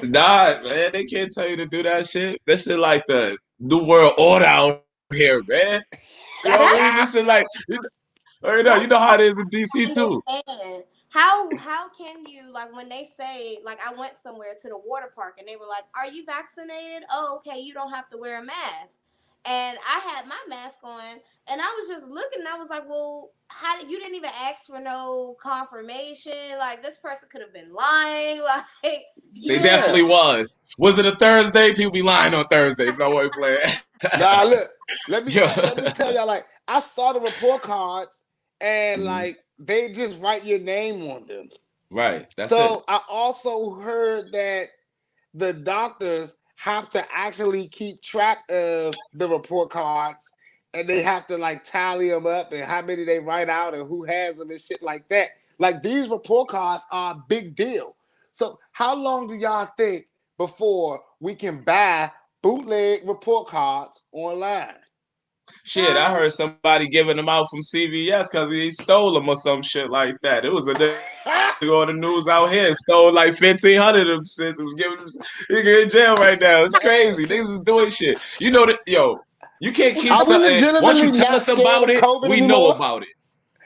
Speaker 3: not, man. They can't tell you to do that shit. This is like the new world order out here, man. You know what I mean?
Speaker 1: That's
Speaker 3: This is like you know
Speaker 1: that's
Speaker 3: how it
Speaker 1: what
Speaker 3: is in DC
Speaker 1: I
Speaker 3: too.
Speaker 1: understand. how can you, like, when they say, like, I went somewhere to the water park and they were like, "Are you vaccinated? Oh, okay, you don't have to wear a mask." And I had my mask on, and I was just looking, and I was like, "Well, how did you didn't even ask for no confirmation? Like, this person could have been lying." Like,
Speaker 3: They
Speaker 1: you
Speaker 2: Yeah.
Speaker 3: definitely
Speaker 1: know.
Speaker 3: was. Was it a Thursday? People be lying on Thursdays. No way playing.
Speaker 2: Nah, look.
Speaker 3: Yo.
Speaker 2: Let me tell y'all. Like, I saw the report cards, and
Speaker 3: Mhm.
Speaker 2: like they just write your name on them.
Speaker 3: Right. That's it.
Speaker 2: So I also heard that the doctors have to actually keep track of the report cards, and they have to like tally them up and how many they write out and who has them and shit like that. Like, these report cards are a big deal. So how long do y'all think before we can buy bootleg report cards online?
Speaker 3: Shit, I heard somebody giving them out from CVS because he stole them or some shit like that. It was a nigga on the news out here stole like 1,500 of them since it was giving them. He in jail right now. It's crazy.
Speaker 2: Man,
Speaker 3: Niggas is
Speaker 2: see,
Speaker 3: doing shit. You know that, yo. You can't keep
Speaker 2: are we
Speaker 3: something. Once you
Speaker 2: legitimately
Speaker 3: tell
Speaker 2: not
Speaker 3: us
Speaker 2: scared
Speaker 3: about
Speaker 2: of
Speaker 3: it,
Speaker 2: COVID
Speaker 3: we know
Speaker 2: anymore?
Speaker 3: about it,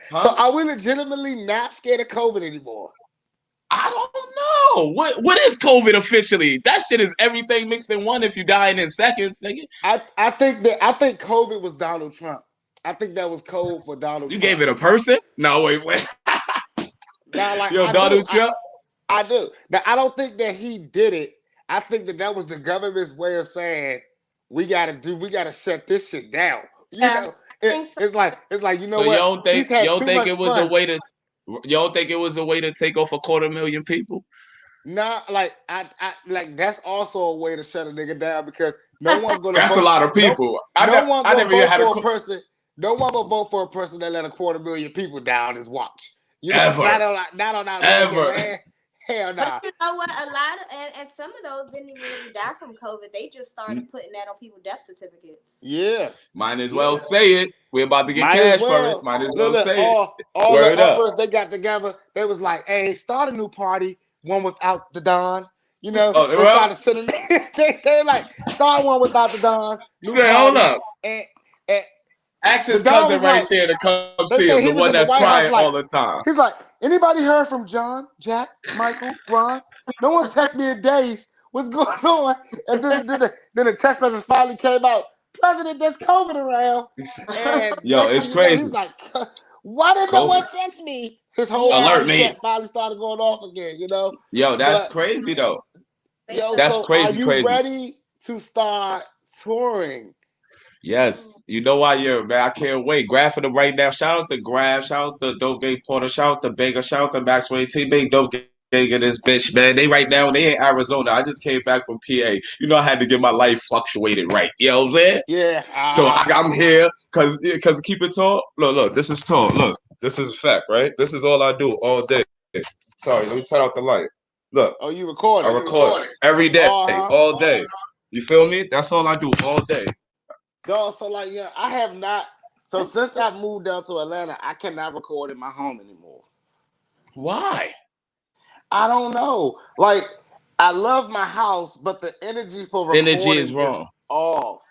Speaker 2: So
Speaker 3: huh?
Speaker 2: are we legitimately not scared of COVID anymore?
Speaker 3: I don't know. What is COVID officially? That shit is everything mixed in one. If you dying in seconds, nigga,
Speaker 2: I think COVID was Donald Trump. I think that was code for Donald
Speaker 3: you gave
Speaker 2: Trump.
Speaker 3: it a person. No, wait.
Speaker 2: Now, like,
Speaker 3: Yo,
Speaker 2: I do,
Speaker 3: Donald Trump.
Speaker 2: I do. Now, I don't think that he did it. I think that that was the government's way of saying we gotta shut this shit down. You
Speaker 1: Yeah,
Speaker 2: know,
Speaker 1: I think so.
Speaker 2: it's like, you know
Speaker 3: So you
Speaker 2: what?
Speaker 3: don't think
Speaker 2: He's
Speaker 3: you
Speaker 2: had
Speaker 3: don't
Speaker 2: too
Speaker 3: think
Speaker 2: much
Speaker 3: it was a
Speaker 2: fun.
Speaker 3: way to you don't think it was a way to take off 250,000 people?
Speaker 2: Nah, like I like that's also a way to shut a nigga down because no one's gonna
Speaker 3: That's a
Speaker 2: vote.
Speaker 3: lot of
Speaker 2: No,
Speaker 3: people.
Speaker 2: no one
Speaker 3: I
Speaker 2: gonna
Speaker 3: never even
Speaker 2: vote
Speaker 3: had a
Speaker 2: for a person. No one will vote for a person that let 250,000 people down his watch. You know,
Speaker 3: ever
Speaker 2: not on our naked
Speaker 3: ever.
Speaker 2: land. Hell
Speaker 1: But
Speaker 2: nah.
Speaker 1: you know what? A lot of and some of those didn't even really die from COVID. They just started putting that on people's death certificates.
Speaker 2: Yeah,
Speaker 3: Might as well
Speaker 2: yeah.
Speaker 3: say it. We're about to get
Speaker 2: Might as
Speaker 3: cash for it.
Speaker 2: well.
Speaker 3: Might as
Speaker 2: Look,
Speaker 3: well
Speaker 2: look,
Speaker 3: say it.
Speaker 2: all the
Speaker 3: Word up.
Speaker 2: uppers they got together, they was like, hey, start a new party, one without the Don. You know,
Speaker 3: Oh,
Speaker 2: they
Speaker 3: well,
Speaker 2: started sitting they like start one without the Don, new
Speaker 3: say, hold
Speaker 2: party.
Speaker 3: up.
Speaker 2: And, and
Speaker 3: Ask
Speaker 2: the
Speaker 3: his
Speaker 2: Don
Speaker 3: cousin
Speaker 2: was
Speaker 3: right
Speaker 2: like,
Speaker 3: there to come see
Speaker 2: they
Speaker 3: him, the
Speaker 2: say he
Speaker 3: one
Speaker 2: was in
Speaker 3: that's
Speaker 2: the White
Speaker 3: crying
Speaker 2: House
Speaker 3: all
Speaker 2: like,
Speaker 3: the time.
Speaker 2: he's like, anybody heard from John, Jack, Michael, Ron? No one's texted me in days. What's going on? And then the text message finally came out. President, there's COVID around. And
Speaker 3: Yo,
Speaker 2: next
Speaker 3: it's
Speaker 2: thing you know,
Speaker 3: crazy.
Speaker 2: he's like, why didn't no one
Speaker 3: COVID.
Speaker 2: text me? His whole
Speaker 1: Yeah,
Speaker 3: Alert
Speaker 2: party
Speaker 3: me.
Speaker 2: chat finally started going off again, you know?
Speaker 3: Yo, that's
Speaker 2: But
Speaker 3: crazy though.
Speaker 1: they
Speaker 2: yo,
Speaker 1: shut
Speaker 3: That's
Speaker 2: so are
Speaker 3: crazy,
Speaker 2: you
Speaker 3: crazy.
Speaker 2: ready to start touring?
Speaker 3: Yes, you know why you're man. I can't wait. Grab for them right now. Shout out to Grab. Shout out to Dope Gay Porter. Shout out to Baker. Shout out to Maxwell T. Big Dope Gang in this bitch, man. They right now, they in Arizona. I just came back from PA. You know, I had to get my life fluctuated right. You know what I'm saying?
Speaker 2: Yeah,
Speaker 3: So
Speaker 2: uh-huh.
Speaker 3: I'm here because keep it tall. Look, this is tall. Look, this is a fact, right? This is all I do all day. Sorry, let me turn off the light. Look,
Speaker 2: Oh, you
Speaker 3: I
Speaker 2: recording?
Speaker 3: record every day,
Speaker 2: Uh-huh.
Speaker 3: all day. You feel me? That's all I do all day.
Speaker 2: Dog, so like, yeah, I have not. So since I moved down to Atlanta, I cannot record in my home anymore.
Speaker 3: Why?
Speaker 2: I don't know. Like, I love my house, but the energy for
Speaker 3: Energy
Speaker 2: recording
Speaker 3: is
Speaker 2: is
Speaker 3: wrong.
Speaker 2: off.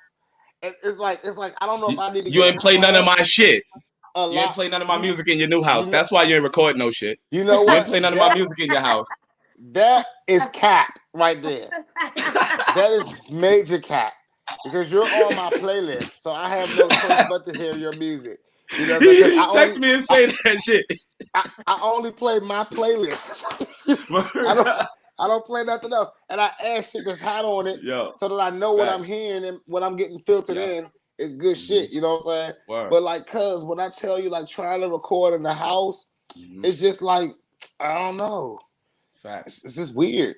Speaker 2: It's like I don't know if
Speaker 3: You,
Speaker 2: I need to
Speaker 3: you
Speaker 2: get a
Speaker 3: ain't play none of
Speaker 2: plant,
Speaker 3: my shit.
Speaker 2: a
Speaker 3: You ain't
Speaker 2: lot.
Speaker 3: play none of my
Speaker 2: You
Speaker 3: music in your new
Speaker 2: you
Speaker 3: house.
Speaker 2: know
Speaker 3: That's why you ain't record no shit.
Speaker 2: you know
Speaker 3: You ain't
Speaker 2: what
Speaker 3: play none of my music in your house.
Speaker 2: that is cap right there. That is major cap because you're on my playlist, so I have no choice but to hear your music. You know what I'm saying? Because
Speaker 3: He text me and say that shit.
Speaker 2: I only play my playlists. I don't I don't play nothing else, and I add shit that's hot on it
Speaker 3: Yo,
Speaker 2: so that I know what I'm
Speaker 3: facts.
Speaker 2: hearing and what I'm getting filtered
Speaker 3: Yeah.
Speaker 2: in is good
Speaker 3: Mm-hmm.
Speaker 2: shit. You know what I'm saying?
Speaker 3: Word.
Speaker 2: But like, cuz when I tell you like trying to record in the house,
Speaker 3: Mm-hmm.
Speaker 2: it's just like I don't know.
Speaker 3: Facts.
Speaker 2: It's just weird.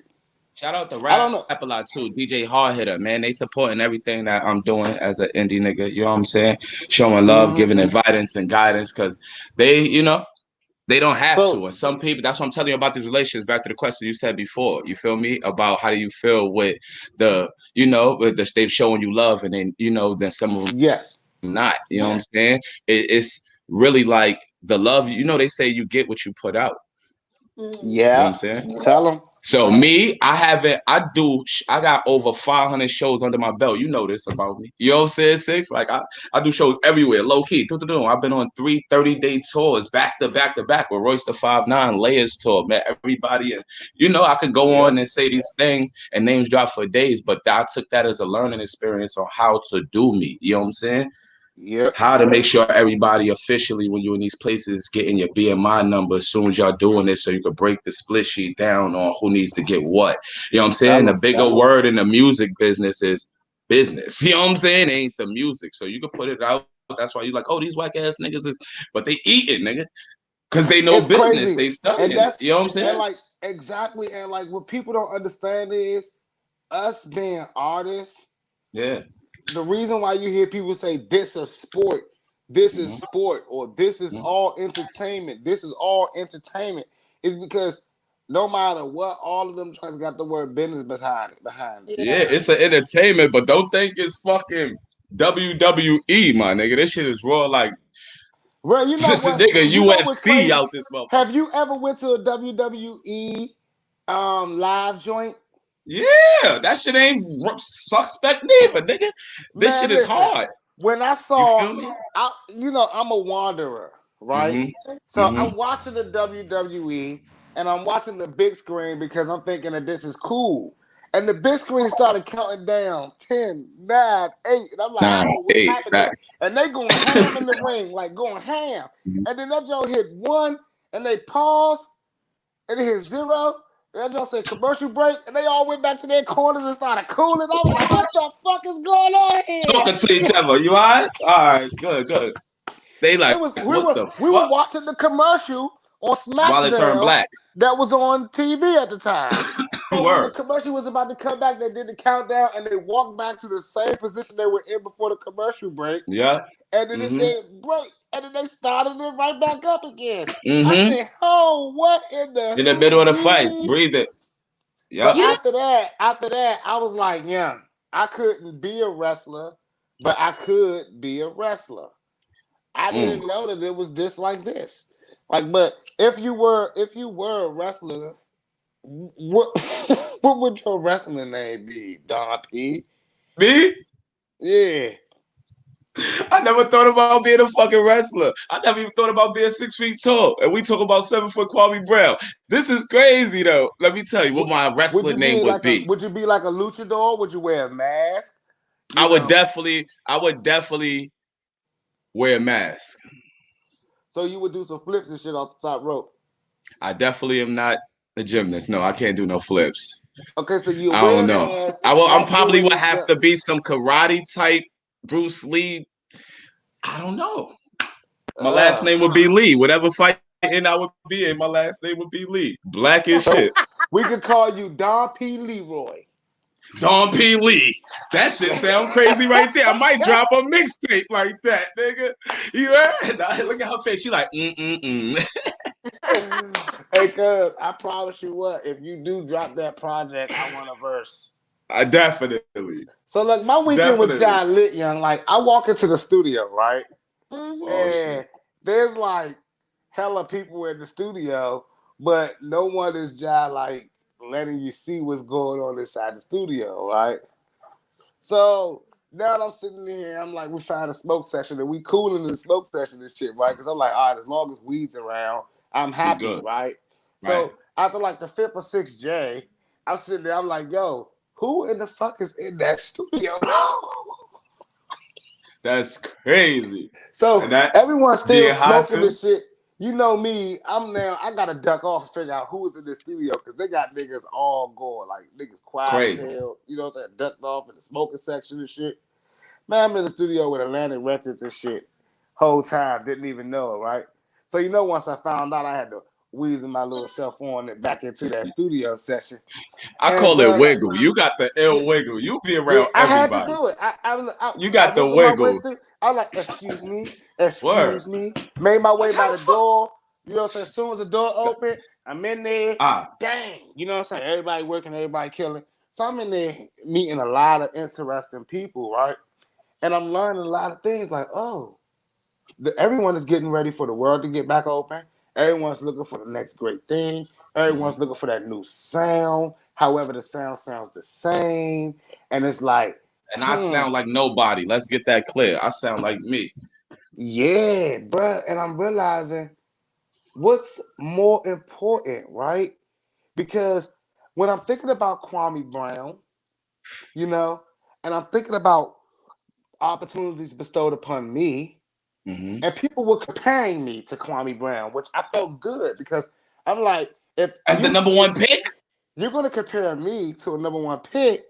Speaker 3: Shout out to
Speaker 2: I don't
Speaker 3: Rap a
Speaker 2: know.
Speaker 3: Lot too, DJ Hard Hitter, man. They supporting everything that I'm doing as an indie nigga. You know what I'm saying? Showing love,
Speaker 2: Hmm.
Speaker 3: giving advice and guidance, because they don't have to.
Speaker 2: So
Speaker 3: And some people, that's what I'm telling you about these relationships. Back to the question you said before. You feel me? About how do you feel with they've showing you love, and then then some of them not.
Speaker 2: yes,
Speaker 3: You know what I'm saying? It's really like the love. They say you get what you put out.
Speaker 1: Mm.
Speaker 3: You know what I'm
Speaker 2: yeah.
Speaker 3: saying?
Speaker 2: Tell them.
Speaker 3: So me, I haven't. I got over 500 shows under my belt. You know this about me. You know what I'm saying? Six. Like I do shows everywhere, low key. I've been on 3 30-day tours, back to back to back with Royce the 5'9" Layers tour. Met everybody, and I could go
Speaker 2: Yeah,
Speaker 3: on and say these things and names drop for days, but I took that as a learning experience on how to do me. You know what I'm saying?
Speaker 2: yeah.
Speaker 3: How to make sure everybody officially when you're in these places getting your BMI number as soon as y'all doing this so you could break the split sheet down on who needs to get what. You know what I'm saying? The
Speaker 2: Telling.
Speaker 3: bigger word in the music business is business. You know what I'm saying? It ain't the music. So you can put it out. That's why you like, oh, these whack ass niggas is, but they eating, nigga. Cause they know
Speaker 2: It's
Speaker 3: business.
Speaker 2: crazy,
Speaker 3: They
Speaker 2: and
Speaker 3: studying it.
Speaker 2: that's
Speaker 3: You know what I'm saying?
Speaker 2: and like exactly, and like what people don't understand is us being artists.
Speaker 3: Yeah.
Speaker 2: The reason why you hear people say this is sport, this is
Speaker 3: Mm-hmm.
Speaker 2: sport, or this is all entertainment, this is all entertainment, is because no matter what, all of them tries got the word business behind it.
Speaker 3: Yeah,
Speaker 1: Yeah.
Speaker 3: it's an entertainment, but don't think it's fucking WWE, my nigga. This shit is raw like
Speaker 2: Well, you know
Speaker 3: just a
Speaker 2: what?
Speaker 3: nigga
Speaker 2: You know what's
Speaker 3: UFC
Speaker 2: crazy?
Speaker 3: out this motherfucker.
Speaker 2: Have you ever went to a WWE live joint?
Speaker 3: Yeah, that shit ain't suspect neither, nigga. This shit
Speaker 2: Man,
Speaker 3: is
Speaker 2: listen.
Speaker 3: hard.
Speaker 2: When I
Speaker 3: You
Speaker 2: saw,
Speaker 3: feel me?
Speaker 2: I'm a wanderer, right?
Speaker 3: Mm-hmm.
Speaker 2: So
Speaker 3: Mm-hmm.
Speaker 2: I'm watching the WWE and I'm watching the big screen because I'm thinking that this is cool. And the big screen started counting down 10, 9, 8. And I'm like,
Speaker 3: Nine,
Speaker 2: oh, what's
Speaker 3: eight,
Speaker 2: happening?
Speaker 3: facts.
Speaker 2: And they going ham in the ring, like going ham.
Speaker 3: Mhm.
Speaker 2: And then that joke hit 1 and they pause and it hit 0. And that joke said commercial break and they all went back to their corners and started cooling. I was like, what the fuck is going on here?
Speaker 3: Talking to each other. You alright? Alright, good, good. They
Speaker 2: It
Speaker 3: like,
Speaker 2: was
Speaker 3: what the
Speaker 2: we
Speaker 3: fuck?
Speaker 2: were watching the commercial on
Speaker 3: While it turned
Speaker 2: SmackDown
Speaker 3: black.
Speaker 2: that was on TV at the time. So when the
Speaker 3: Word.
Speaker 2: commercial was about to come back, they did the countdown and they walked back to the same position they were in before the commercial break.
Speaker 3: Yeah.
Speaker 2: And then it
Speaker 3: Mm-hmm.
Speaker 2: said break, and then they started it right back up again. I
Speaker 3: Mm-hmm.
Speaker 2: said, "Oh, what in the
Speaker 3: In the middle of the fights.
Speaker 2: we?"
Speaker 3: Breathe it.
Speaker 2: So
Speaker 3: Yep.
Speaker 1: You know,
Speaker 2: after that, I was like, "Yeah, I couldn't be a wrestler, but I could be a wrestler." I
Speaker 3: Mm.
Speaker 2: didn't know that it was just like this. Like, but if you were a wrestler, what what would your wrestling name be, Don P?
Speaker 3: Me?
Speaker 2: Yeah.
Speaker 3: I never thought about being a fucking wrestler. I never even thought about being 6 feet tall. And we talk about 7 foot Kwame Brown. This is crazy though. Let me tell you what
Speaker 2: Would,
Speaker 3: my
Speaker 2: would
Speaker 3: wrestling
Speaker 2: you
Speaker 3: name
Speaker 2: be
Speaker 3: would
Speaker 2: like a
Speaker 3: be.
Speaker 2: would you be like a luchador? Would you wear a mask?
Speaker 3: I
Speaker 2: You
Speaker 3: would
Speaker 2: know,
Speaker 3: definitely, I would definitely wear a mask.
Speaker 2: so you would do some flips and shit off the top rope.
Speaker 3: I definitely am not a gymnast. No, I can't do no flips.
Speaker 2: Okay, so you
Speaker 3: I don't
Speaker 2: wear a
Speaker 3: know.
Speaker 2: mask
Speaker 3: I'm
Speaker 2: like
Speaker 3: probably
Speaker 2: doing
Speaker 3: would
Speaker 2: your
Speaker 3: have
Speaker 2: jump.
Speaker 3: to be some karate type Bruce Lee. I don't know. My last
Speaker 2: Uh,
Speaker 3: name would be Lee. Whatever fighting I would be in, my last name would be Lee. Black as shit.
Speaker 2: so we could call you Don P. Leroy.
Speaker 3: Don P. Lee. That shit sound crazy right there. I might drop a mixtape like that, nigga. You heard? Look at her face. She like, mm-mm-mm.
Speaker 2: Hey, cuz, I promise you what, if you do drop that project, I want a verse.
Speaker 3: I definitely.
Speaker 2: So, look, my weekend was
Speaker 3: Definitely.
Speaker 2: John lit, young. Like, I walk into the studio, right?
Speaker 3: Oh,
Speaker 1: mhm.
Speaker 3: shit.
Speaker 2: And there's like hella people in the studio, but no one is just like letting you see what's going on inside the studio, right? So now I'm sitting here, I'm like, we found a smoke session and we cooling in the smoke session and shit, right? Because I'm like, all right, as long as weed's around, I'm
Speaker 3: We
Speaker 2: happy,
Speaker 3: good.
Speaker 2: right?
Speaker 3: Right.
Speaker 2: So after like the fifth or sixth J, I'm sitting there, I'm like, yo, who in the fuck is in that studio?
Speaker 3: That's crazy.
Speaker 2: So
Speaker 3: And that
Speaker 2: everyone's still
Speaker 3: being hot
Speaker 2: smoking
Speaker 3: too?
Speaker 2: this shit. You know me, I gotta duck off and figure out who is in the studio because they got niggas all going, like niggas quiet as
Speaker 3: Crazy.
Speaker 2: hell, you know what I'm saying, ducked off in the smoking section and shit. Man, I'm in the studio with Atlantic Records and shit. Whole time, didn't even know it, right? So you know, once I found out, I had to weasel my little self on it back into that studio session.
Speaker 3: I
Speaker 2: And
Speaker 3: call it
Speaker 2: bro, like,
Speaker 3: wiggle. You got the
Speaker 2: yeah,
Speaker 3: ill wiggle. You be
Speaker 2: yeah,
Speaker 3: around
Speaker 2: I had to
Speaker 3: everybody.
Speaker 2: do it.
Speaker 3: You
Speaker 2: I
Speaker 3: got the
Speaker 2: wiggled my way
Speaker 3: wiggle.
Speaker 2: through. I was like,
Speaker 3: Word.
Speaker 2: excuse me. Made my way
Speaker 3: Like how
Speaker 2: by
Speaker 3: the
Speaker 2: the
Speaker 3: fuck?
Speaker 2: door. You know what I'm saying? As soon as the door opened, I'm in there.
Speaker 3: Ah,
Speaker 2: Dang. You know what I'm saying? Everybody working, everybody killing. So I'm in there meeting a lot of interesting people, right? And I'm learning a lot of things like, oh, everyone is getting ready for the world to get back open. Everyone's looking for the next great thing. Everyone's looking for that new sound. However, the sound sounds the same, and it's like,
Speaker 3: And I sound like nobody. Let's get that clear. I sound like me.
Speaker 2: yeah, bruh. And I'm realizing what's more important, right? Because when I'm thinking about Kwame Brown, you know, and I'm thinking about opportunities bestowed upon me,
Speaker 3: Hmm.
Speaker 2: and people were comparing me to Kwame Brown, which I felt good because I'm like,
Speaker 3: As the number
Speaker 2: if
Speaker 3: one pick.
Speaker 2: you're gonna compare me to a number one pick,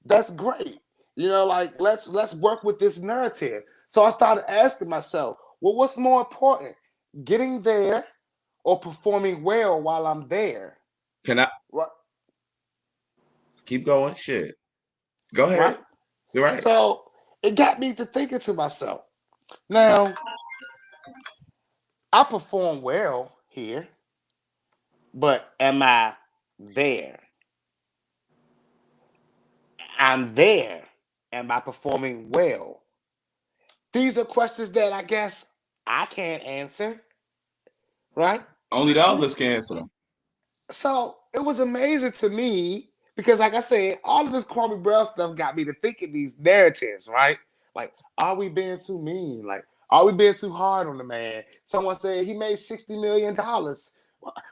Speaker 2: that's great. You know, like let's work with this narrative. So I started asking myself, well, what's more important, getting there or performing well while I'm there?
Speaker 3: Can I
Speaker 2: Right,
Speaker 3: keep going? Shit. Go
Speaker 2: right.
Speaker 3: ahead. You're right.
Speaker 2: So it got me to thinking to myself. Now I perform well here, but am I there? I'm there. Am I performing well? These are questions that I guess I can't answer, right?
Speaker 3: Only the others can answer them.
Speaker 2: So it was amazing to me because, like I said, all of this Kwame Brown stuff got me to thinking these narratives, right? Like, are we being too mean? Like, are we being too hard on the man? Someone said he made $60 million.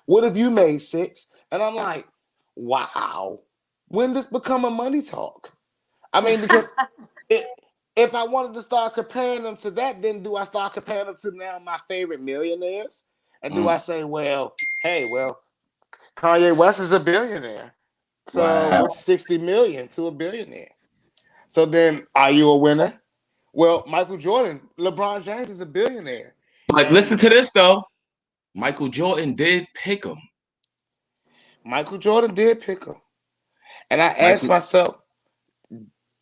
Speaker 2: What if you made six? And I'm like, wow. When does become a money talk? I mean, because it, if I wanted to start comparing them to that, then do I start comparing them to now my favorite millionaires? And do I
Speaker 3: Mm.
Speaker 2: say, well, hey, well, Kanye West is a billionaire. So
Speaker 3: Wow.
Speaker 2: what's 60 million to a billionaire? So then are you a winner? Well, Michael Jordan, LeBron James is a billionaire.
Speaker 3: Like,
Speaker 2: And
Speaker 3: listen to this though. Michael Jordan did pick him.
Speaker 2: Michael Jordan did pick him. And I asked
Speaker 3: Michael,
Speaker 2: myself,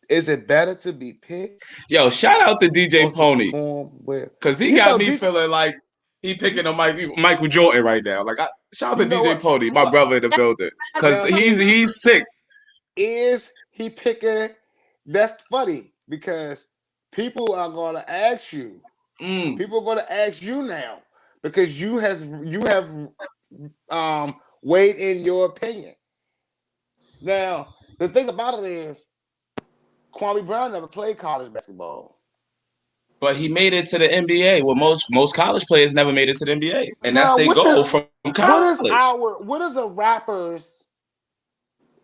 Speaker 2: is it better to be picked
Speaker 3: yo, shout out to DJ
Speaker 2: or to
Speaker 3: Pony
Speaker 2: perform well?
Speaker 3: because he
Speaker 2: You
Speaker 3: got
Speaker 2: know,
Speaker 3: me feeling like he
Speaker 2: he,
Speaker 3: picking a Michael Jordan right now. Like, shout out to
Speaker 2: you know
Speaker 3: DJ
Speaker 2: what?
Speaker 3: Pony, my
Speaker 2: What
Speaker 3: brother in the building, because
Speaker 2: now
Speaker 3: he's
Speaker 2: see,
Speaker 3: he's six.
Speaker 2: is he picking? That's funny because people are gonna ask you.
Speaker 3: Mm.
Speaker 2: People are gonna ask you now because you have weighed in your opinion. Now, the thing about it is Kwame Brown never played college basketball.
Speaker 3: But he made it to the NBA. Well, most college players never made it to the NBA, and that's
Speaker 2: Now,
Speaker 3: their goal from college.
Speaker 2: what is a rapper's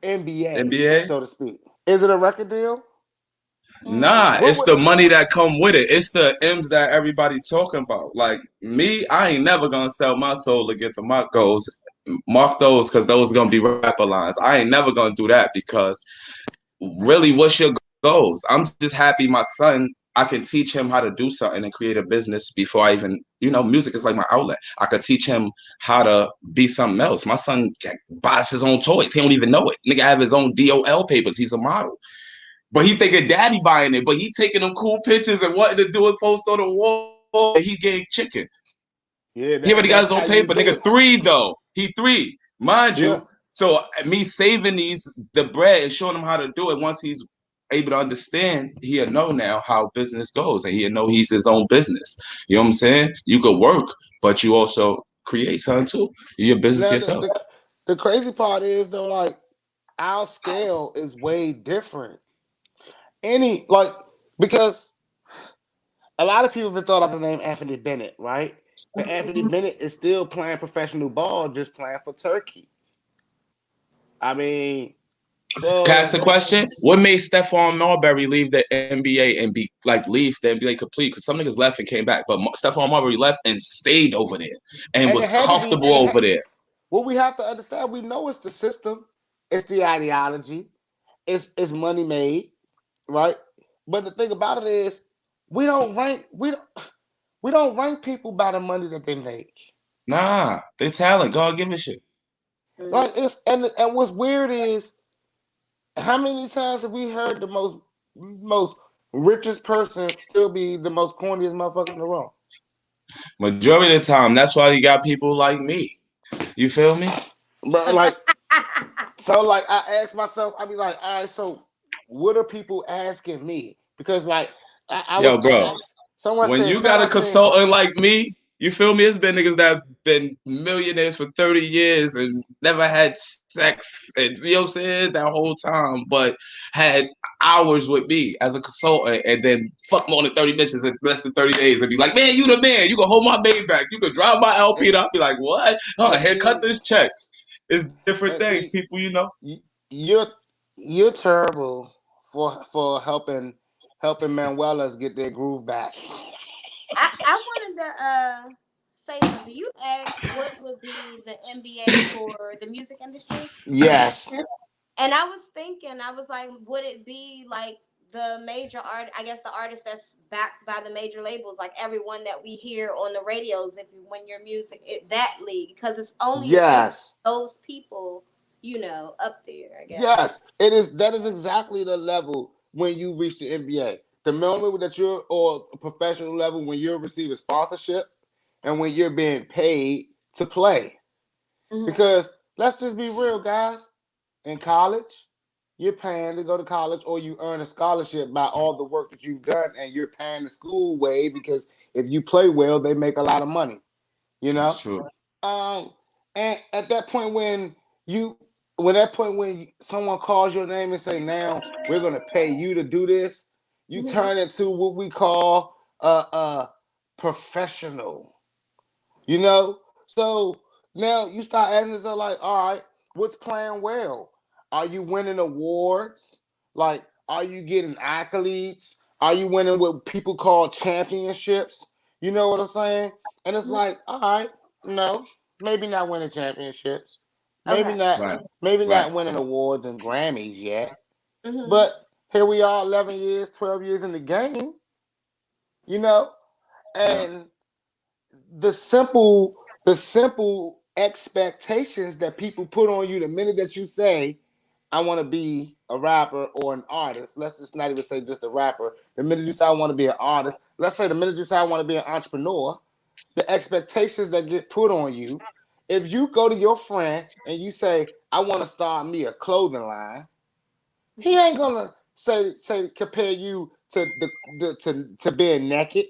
Speaker 2: NBA,
Speaker 3: NBA.
Speaker 2: so to speak? Is it a record deal?
Speaker 3: Nah,
Speaker 2: What
Speaker 3: it's
Speaker 2: would
Speaker 3: the money that come with it. It's the M's that everybody talking about. Like me, I ain't never gonna sell my soul to get the mark those because those gonna be rapper lines. I ain't never gonna do that because really, what's your goals? I'm just happy my son. I can teach him how to do something and create a business before I even, music is like my outlet. I could teach him how to be something else. My son buys his own toys. He don't even know it. Nigga have his own DOL papers. He's a model. But he thinking daddy buying it, but he taking them cool pictures and wanting to do it post on the wall. And he getting chicken.
Speaker 2: Yeah,
Speaker 3: He already got
Speaker 2: that's
Speaker 3: his
Speaker 2: how
Speaker 3: own
Speaker 2: you
Speaker 3: paper.
Speaker 2: do
Speaker 3: Nigga,
Speaker 2: it.
Speaker 3: three though. He three, mind
Speaker 2: Yeah.
Speaker 3: you. So me saving the bread and showing him how to do it. Once he's able to understand, he'll know now how business goes, and he'll know he's his own business. You know what I'm saying? You could work, but you also create something too. You're a business
Speaker 2: Now
Speaker 3: yourself.
Speaker 2: the crazy part is though, like our scale is way different. Any like because a lot of people have been thought of the name Anthony Bennett, right? But Anthony Bennett is still playing professional ball, just playing for Turkey. I mean,
Speaker 3: Can I ask
Speaker 2: so
Speaker 3: a question? What made Stephon Marbury leave the NBA and be like leave the NBA complete? Because some niggas left and came back, but Stephon Marbury left and stayed over there and
Speaker 2: and
Speaker 3: was
Speaker 2: it had to be,
Speaker 3: comfortable over there.
Speaker 2: what we have to understand. We know it's the system, it's the ideology, it's money made, right? But the thing about it is, we don't rank we don't rank people by the money that they make.
Speaker 3: Nah, they talent. God give a shit.
Speaker 2: Like it's and what's weird is how many times have we heard the most richest person still be the most corniest motherfucker in the room?
Speaker 3: Majority of the time, that's why you got people like me. You feel me?
Speaker 2: But like so like I ask myself, I be like, all right, so what are people asking me? Because like I
Speaker 3: Yo,
Speaker 2: was
Speaker 3: bro,
Speaker 2: asked, someone
Speaker 3: when
Speaker 2: said,
Speaker 3: you got a
Speaker 2: someone said,
Speaker 3: consultant like me, You feel me? It's been niggas that have been millionaires for 30 years and never had sex, and you know what I'm saying, that whole time, but had hours with me as a consultant, and then fuck more than 30 missions in less than 30 days and be like, man, you the man. You can hold my baby back. You can drive my LP.
Speaker 2: And,
Speaker 3: And I'll be like, what? Oh,
Speaker 2: and
Speaker 3: here, cut
Speaker 2: see,
Speaker 3: this check. It's different
Speaker 2: and
Speaker 3: things,
Speaker 2: see,
Speaker 3: people, you know?
Speaker 2: you, you're you're terrible for helping Manuelas get their groove back.
Speaker 1: I wanted to say something. You asked what would be the NBA for the music industry,
Speaker 2: Yes,
Speaker 1: and I was thinking, I was like, would it be like the major art? I guess the artist that's backed by the major labels, like everyone that we hear on the radios. If you when your music that league, because it's only
Speaker 2: yes,
Speaker 1: those people, up there. I guess.
Speaker 2: yes. It is that is exactly the level when you reach the NBA. The moment that you're or a professional level when you're receiving sponsorship and when you're being paid to play.
Speaker 1: Hmm.
Speaker 2: Because let's just be real, guys. In college, you're paying to go to college or you earn a scholarship by all the work that you've done and you're paying the school way because if you play well, they make a lot of money, you
Speaker 3: That's
Speaker 2: know?
Speaker 3: true.
Speaker 2: Um, and at that point you when someone calls your name and say, now we're gonna pay you to do this, you
Speaker 1: Hmm.
Speaker 2: turn into what we call a professional. You know? So now you start asking yourself, like, all right, what's playing well? Are you winning awards? Like, are you getting accolades? Are you winning what people call championships? You know what I'm saying? And it's like, all right, no, maybe not winning championships. Maybe
Speaker 1: Okay.
Speaker 2: not
Speaker 3: Right.
Speaker 2: maybe
Speaker 3: Right.
Speaker 2: not winning awards and Grammys yet.
Speaker 1: Hmm.
Speaker 2: But here we are 11 years, 12 years in the game, you know?
Speaker 3: Yeah.
Speaker 2: And the simple expectations that people put on you the minute that you say I want to be a rapper or an artist. Let's just not even say just a rapper. The minute you say I want to be an artist, let's say the minute you say I want to be an entrepreneur, the expectations that get put on you. If you go to your friend and you say I want to start me a clothing line, he ain't gonna say compare you to being naked.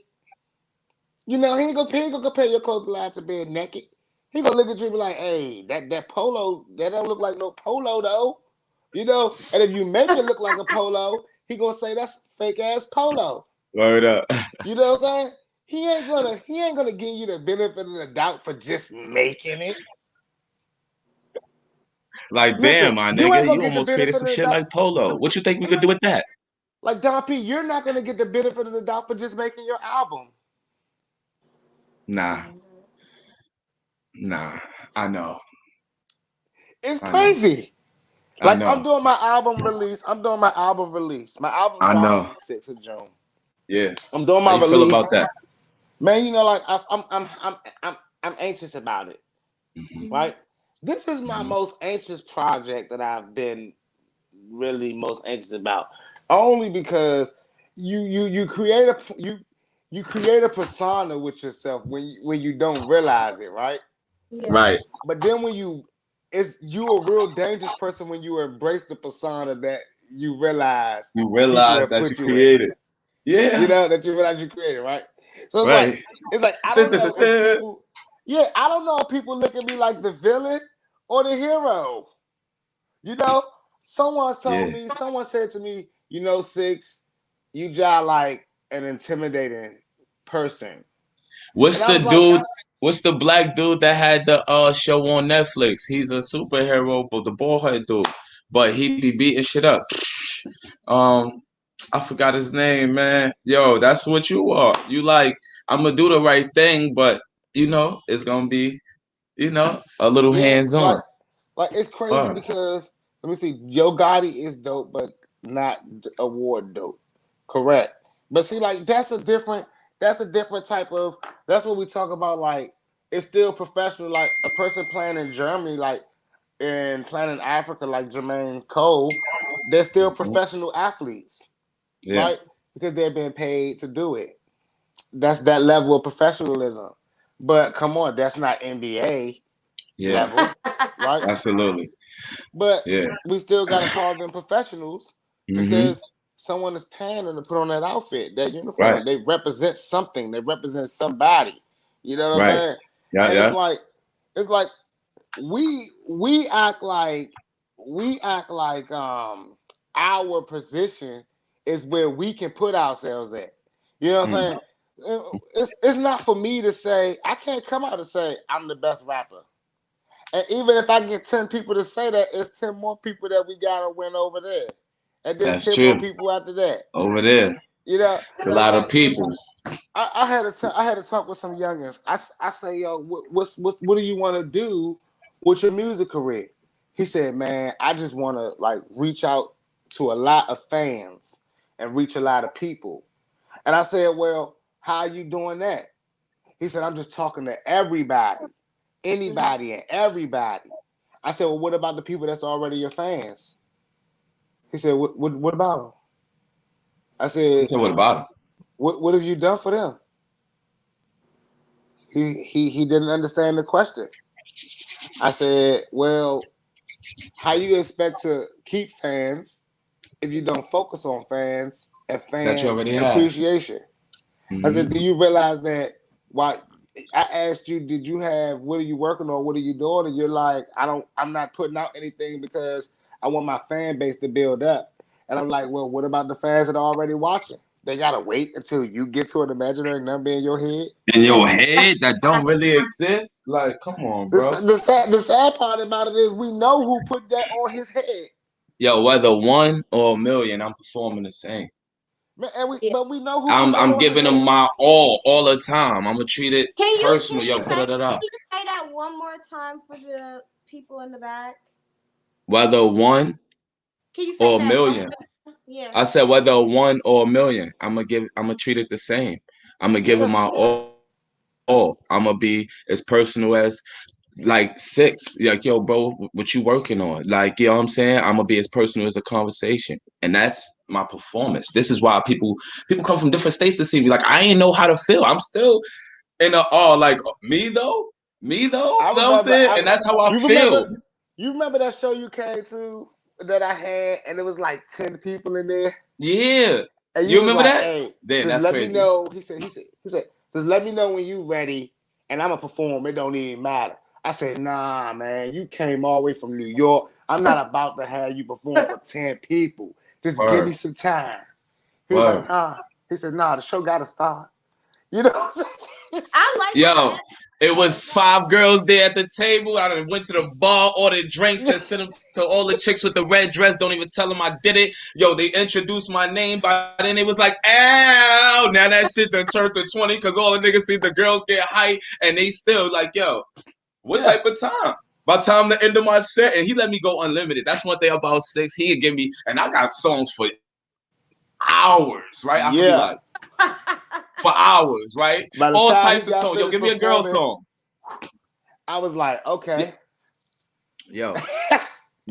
Speaker 2: He ain't gonna compare your clothes line to being naked. He gonna look at you and be like, hey, that polo, that don't look like no polo though. And if you make it look like a polo, he gonna say that's fake ass polo.
Speaker 3: Word up.
Speaker 2: You know what I'm saying? He ain't gonna give you the benefit of the doubt for just making it.
Speaker 3: Like, damn,
Speaker 2: Listen,
Speaker 3: my
Speaker 2: you ain't
Speaker 3: nigga,
Speaker 2: gonna
Speaker 3: you
Speaker 2: get the
Speaker 3: almost created
Speaker 2: benefit
Speaker 3: some
Speaker 2: of the
Speaker 3: shit
Speaker 2: doubt.
Speaker 3: like Polo. What you think we could do with that?
Speaker 2: Like Don P, you're not gonna get the benefit of the doubt for just making your album.
Speaker 3: Nah,
Speaker 1: Hmm.
Speaker 3: nah. I know.
Speaker 2: It's
Speaker 3: I know.
Speaker 2: crazy.
Speaker 3: I
Speaker 2: Like I'm
Speaker 3: know.
Speaker 2: doing my album release. I'm doing my album release. My album
Speaker 3: I
Speaker 2: drops on
Speaker 3: know.
Speaker 2: the 6th of June.
Speaker 3: Yeah.
Speaker 2: I'm doing
Speaker 3: How
Speaker 2: my
Speaker 3: you feel
Speaker 2: release.
Speaker 3: about that?
Speaker 2: Man, like I'm anxious about it.
Speaker 3: Hmm.
Speaker 1: Hmm.
Speaker 2: Right? This is my
Speaker 3: Hmm.
Speaker 2: most anxious project that I've been really most anxious about. Only because you create a persona with yourself when you don't realize it, right?
Speaker 1: Yeah.
Speaker 3: Right.
Speaker 2: But then when you a real dangerous person when you embrace the persona that you realize
Speaker 3: You
Speaker 2: people
Speaker 3: realize
Speaker 2: have
Speaker 3: that you
Speaker 2: put you in.
Speaker 3: created. Yeah.
Speaker 2: That you realize you created, right? So it's like
Speaker 3: Right.
Speaker 2: I don't know if people I don't know if people look at me like the villain or the hero. You know,
Speaker 3: Yeah.
Speaker 2: someone said to me, Six, you jive like an intimidating person. And
Speaker 3: What's
Speaker 2: I
Speaker 3: the
Speaker 2: was like,
Speaker 3: dude? What's the black dude that had the show on Netflix? He's a superhero, but the bald head dude. But he be beating shit up. Um, I forgot his name, man. Yo, that's what you are. You like, I'm gonna do the right thing, but it's gonna be, a little
Speaker 2: yeah,
Speaker 3: hands on.
Speaker 2: like it's crazy
Speaker 3: Word.
Speaker 2: because let me see, Yo Gotti is dope, but not award dope. Correct. But see, like that's a different type of that's what we talk about. Like it's still professional. Like a person playing in Germany, like and playing in Africa, like Jermaine Cole, they're still
Speaker 3: Mhm.
Speaker 2: professional athletes,
Speaker 3: Yeah,
Speaker 2: right? Because they're being paid to do it. That's that level of professionalism. But come on, that's not NBA
Speaker 3: yeah,
Speaker 2: level, right?
Speaker 3: absolutely.
Speaker 2: But
Speaker 3: Yeah.
Speaker 2: we still got to call them professionals
Speaker 3: Hmm.
Speaker 2: because someone is paying them to put on that outfit, that
Speaker 3: Right.
Speaker 2: uniform. They represent something. They represent somebody. You know what I'm
Speaker 3: Right.
Speaker 2: saying?
Speaker 3: Yeah,
Speaker 2: And
Speaker 3: yeah.
Speaker 2: it's like we act like our position is where we can put ourselves at. You know what I'm
Speaker 3: Mm,
Speaker 2: saying? It's not for me to say I can't come out and say I'm the best rapper. And even if I get 10 people to say that, it's 10 more people that we gotta win over there. And then
Speaker 3: that's
Speaker 2: 10 more
Speaker 3: true.
Speaker 2: people after that.
Speaker 3: Over there,
Speaker 2: You know,
Speaker 3: it's a lot of people.
Speaker 2: I had to talk with some youngins. I say, yo, what do you want to do with your music career? He said, man, I just want to like reach out to a lot of fans and reach a lot of people. And I said, well, how are you doing that? He said, I'm just talking to everybody,
Speaker 1: Mhm.
Speaker 2: anybody and everybody. I said, well, what about the people that's already your fans? He said, what about them? I
Speaker 3: He
Speaker 2: said,
Speaker 3: said, "What about him?"
Speaker 2: what have you done for them? He didn't understand the question. I said, well, how you expect to keep fans if you don't focus on fans and
Speaker 3: That you
Speaker 2: fan
Speaker 3: already have.
Speaker 2: appreciation? I said,
Speaker 3: Hmm.
Speaker 2: do you realize that why I asked you, did you have what are you working on? What are you doing? And you're like, I'm not putting out anything because I want my fan base to build up. And I'm like, well, what about the fans that are already watching? They gotta wait until you get to an imaginary number in your head.
Speaker 3: In your head that don't really exist. Like, come on, bro.
Speaker 2: The sad part about it is we know who put that on his head.
Speaker 3: Yo, whether one or a million, I'm performing the same.
Speaker 2: Man,
Speaker 1: Yeah.
Speaker 2: but we know who put that
Speaker 3: I'm
Speaker 2: on his
Speaker 3: giving them
Speaker 2: head.
Speaker 3: my all the time. I'm gonna treat it
Speaker 1: Can
Speaker 3: personal.
Speaker 1: you
Speaker 3: Yo,
Speaker 1: say
Speaker 3: da da da.
Speaker 1: that one more time for the people in the back?
Speaker 3: Whether one
Speaker 1: Can you say
Speaker 3: or a
Speaker 1: that one
Speaker 3: million.
Speaker 1: more? Yeah.
Speaker 3: I said whether a one or a million, I'm gonna treat it the same. I'm gonna give it
Speaker 2: Yeah.
Speaker 3: my all. I'm gonna be as personal as like six. Like, yo, bro, what you working on? Like, you know what I'm saying? I'm gonna be as personal as a conversation. And that's my performance. This is why people come from different states to see me. Like, I ain't know how to feel. I'm still in the like me though, me though.
Speaker 2: I
Speaker 3: You know what I'm
Speaker 2: remember
Speaker 3: saying? And that's how I
Speaker 2: you
Speaker 3: feel.
Speaker 2: remember you remember that show you came to that I had and it was like 10 people in there?
Speaker 3: Yeah.
Speaker 2: And you
Speaker 3: You
Speaker 2: was
Speaker 3: remember
Speaker 2: like,
Speaker 3: that?
Speaker 2: hey,
Speaker 3: Then
Speaker 2: just
Speaker 3: that's
Speaker 2: let me
Speaker 3: crazy.
Speaker 2: know. He said, just let me know when you ready and I'ma perform. It don't even matter. I said, nah, man, you came all the way from New York. I'm not about to have you perform for 10 people. Just give me
Speaker 3: Word.
Speaker 2: some time. He was like,
Speaker 3: Word.
Speaker 2: nah. He said, nah, the show gotta start. You know what I'm saying?
Speaker 1: I like
Speaker 3: Yo,
Speaker 1: that.
Speaker 3: it
Speaker 1: Hey,
Speaker 3: was
Speaker 1: that,
Speaker 3: 5 girls there at the table. I went to the bar, ordered drinks, and sent them to all the chicks with the red dress. Don't even tell them I did it. Yo, they introduced my name. By then, it was like, ow. Now that shit done turned to 20 because all the niggas see the girls get hype, and they still like, yo, what
Speaker 2: Yeah.
Speaker 3: type of time? By the time the end of my set, and he let me go unlimited. That's one thing about Six. He'd give me, and I got songs for hours, right? I could be
Speaker 2: Yeah.
Speaker 3: like, for hours, right?
Speaker 2: By the
Speaker 3: All
Speaker 2: time he
Speaker 3: types of
Speaker 2: got
Speaker 3: songs. Yo,
Speaker 2: finished
Speaker 3: give me a girl
Speaker 2: performing,
Speaker 3: song.
Speaker 2: I was like,
Speaker 3: Yeah,
Speaker 2: okay.
Speaker 3: yo, word.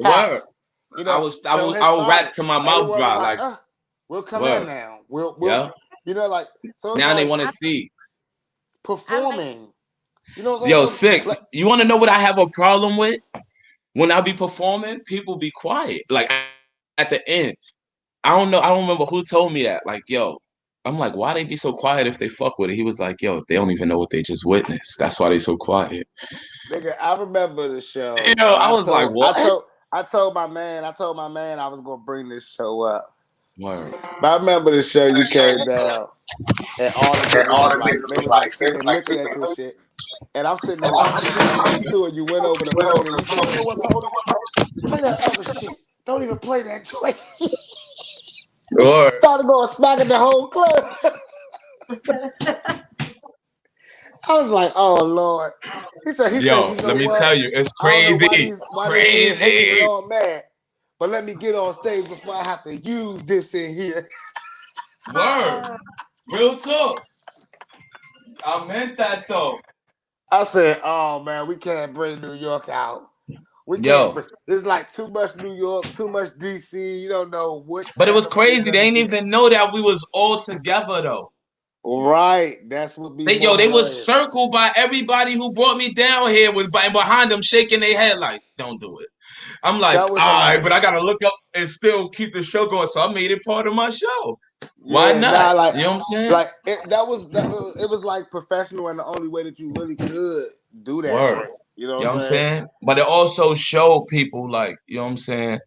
Speaker 2: Packed. You know, show had
Speaker 3: I will rap
Speaker 2: started.
Speaker 3: to my mouth
Speaker 2: Everyone was
Speaker 3: dry.
Speaker 2: like,
Speaker 3: Like,
Speaker 2: we'll come in
Speaker 3: word.
Speaker 2: now.
Speaker 3: Yeah.
Speaker 2: You know, like, so it's
Speaker 3: Now they
Speaker 2: like
Speaker 3: want to
Speaker 1: I,
Speaker 3: see.
Speaker 1: I like.
Speaker 2: performing. You know what I'm
Speaker 3: Yo,
Speaker 2: saying? So,
Speaker 3: Six.
Speaker 2: like,
Speaker 3: You want to know what I have a problem with? When I be performing, people be quiet. Like at the end, I don't know. I don't remember who told me that. Like, yo, I'm like, why they be so quiet if they fuck with it? He was like, yo, they don't even know what they just witnessed. That's why they so quiet.
Speaker 2: nigga, I remember the show,
Speaker 3: Yo,
Speaker 2: and
Speaker 3: I was like, what?
Speaker 2: I told my man I was gonna bring this show up.
Speaker 3: Word.
Speaker 2: But I remember the show you came down, and all the niggas was like, they was like sitting there looking at you and shit. And I'm sitting there watching you and get to it. You went over the podium. You said, you know what, Pody? Play that other shit. Don't even play that joint.
Speaker 3: Word.
Speaker 2: Started going smacking the whole club. I was like, oh Lord. He said,
Speaker 3: Yo,
Speaker 2: you know
Speaker 3: let me
Speaker 2: what?
Speaker 3: tell you, it's
Speaker 2: I don't know
Speaker 3: crazy.
Speaker 2: why these niggas is
Speaker 3: Crazy.
Speaker 2: all mad. But let me get on stage before I have to use this in here.
Speaker 3: Word. Real talk. I meant that though.
Speaker 2: I said, oh man, we can't bring New York out. We can't
Speaker 3: Yo.
Speaker 2: bring there's like too much New York, too much DC. You don't know which
Speaker 3: But it was
Speaker 2: avenue you're
Speaker 3: crazy. They
Speaker 2: gonna
Speaker 3: didn't
Speaker 2: get.
Speaker 3: even know that we was all together though.
Speaker 2: Right. That's what be more
Speaker 3: They was
Speaker 2: hilarious.
Speaker 3: circled by everybody who brought me down here was behind them shaking their head like, don't do it. I'm like,
Speaker 2: That was
Speaker 3: all right, but I
Speaker 2: hilarious.
Speaker 3: gotta look up and still keep the show going. So I made it part of my show. Why
Speaker 2: Yeah,
Speaker 3: not?
Speaker 2: nah,
Speaker 3: You know what I'm saying?
Speaker 2: like it was like professional, and the only way that you really could do that
Speaker 3: Word.
Speaker 2: joint. You know
Speaker 3: You know
Speaker 2: what
Speaker 3: what I'm
Speaker 2: I'm saying?
Speaker 3: saying? But it also showed people like, you know what I'm saying?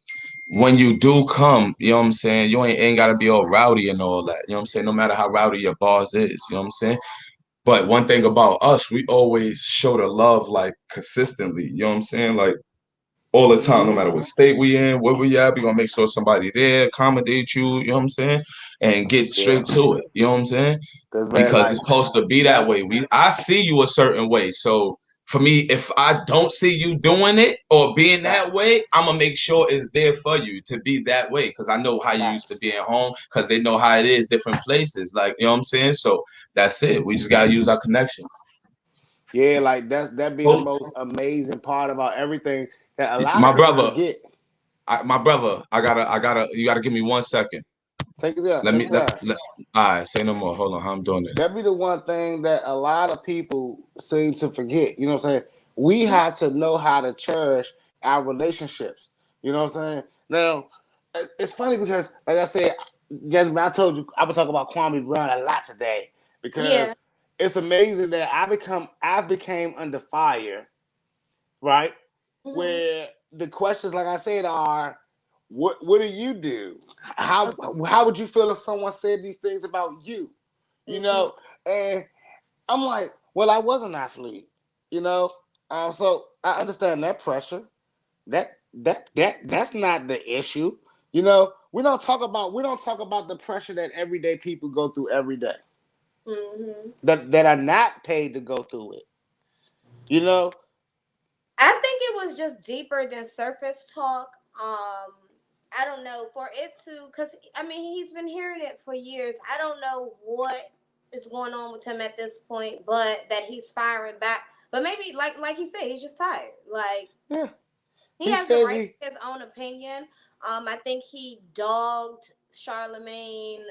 Speaker 3: When you do come, you know what I'm saying? You ain't gotta be all rowdy and all that. You know what I'm saying? No matter how rowdy your boss is, you know what I'm saying? But one thing about us, we always show the love like consistently. You know what I'm saying? Like all the time, no matter what
Speaker 2: Hmm.
Speaker 3: state we in, where we at, we gonna make sure somebody there, accommodate you, you know what I'm saying? And get
Speaker 2: Yeah,
Speaker 3: straight to it. You know what I'm saying?
Speaker 2: because man,
Speaker 3: Because
Speaker 2: like
Speaker 3: it's supposed to be that
Speaker 2: that's
Speaker 3: way. I see you a certain way. So for me, if I don't see you doing it or being that
Speaker 2: facts,
Speaker 3: way, I'm gonna make sure it's there for you to be that way. Cause I know how you used to
Speaker 2: facts.
Speaker 3: be at home, cause they know how it is, different places. Like, you know what I'm saying? So that's it. We just gotta use our connections.
Speaker 2: Yeah, like that be the most amazing part about everything that a lot of
Speaker 3: My
Speaker 2: people
Speaker 3: brother,
Speaker 2: forget.
Speaker 3: you gotta give me 1 second.
Speaker 2: Take it out,
Speaker 3: Let
Speaker 2: take
Speaker 3: me,
Speaker 2: it out.
Speaker 3: all right, say no more. Hold on, how I'm doing this.
Speaker 2: That be the one thing that a lot of people seem to forget. You know what I'm saying? We have to know how to cherish our relationships. You know what I'm saying? Now, it's funny because, like I said, Jasmine, I told you I would talk about Kwame Brown a lot today because
Speaker 1: Yeah.
Speaker 2: it's amazing that I became under fire, right?
Speaker 1: Hmm.
Speaker 2: Where the questions, like I said, are what do you do? How
Speaker 1: Okay.
Speaker 2: how would you feel if someone said these things about you? You
Speaker 1: Hmm.
Speaker 2: know, and I'm like, well, I was an athlete, you know, so I understand that pressure. That's not the issue. You know, we don't talk about the pressure that everyday people go through every day
Speaker 1: Hmm.
Speaker 2: that are not paid to go through it. You know,
Speaker 1: I think it was just deeper than surface talk. I don't know for it to, cause I mean he's been hearing it for years. I don't know what is going on with him at this point, but that he's firing back. But maybe like he said, he's just tired. Like
Speaker 2: yeah.
Speaker 1: he
Speaker 2: He
Speaker 1: has the
Speaker 2: says
Speaker 1: right
Speaker 2: he.
Speaker 1: to his own opinion. I think he dogged Charlemagne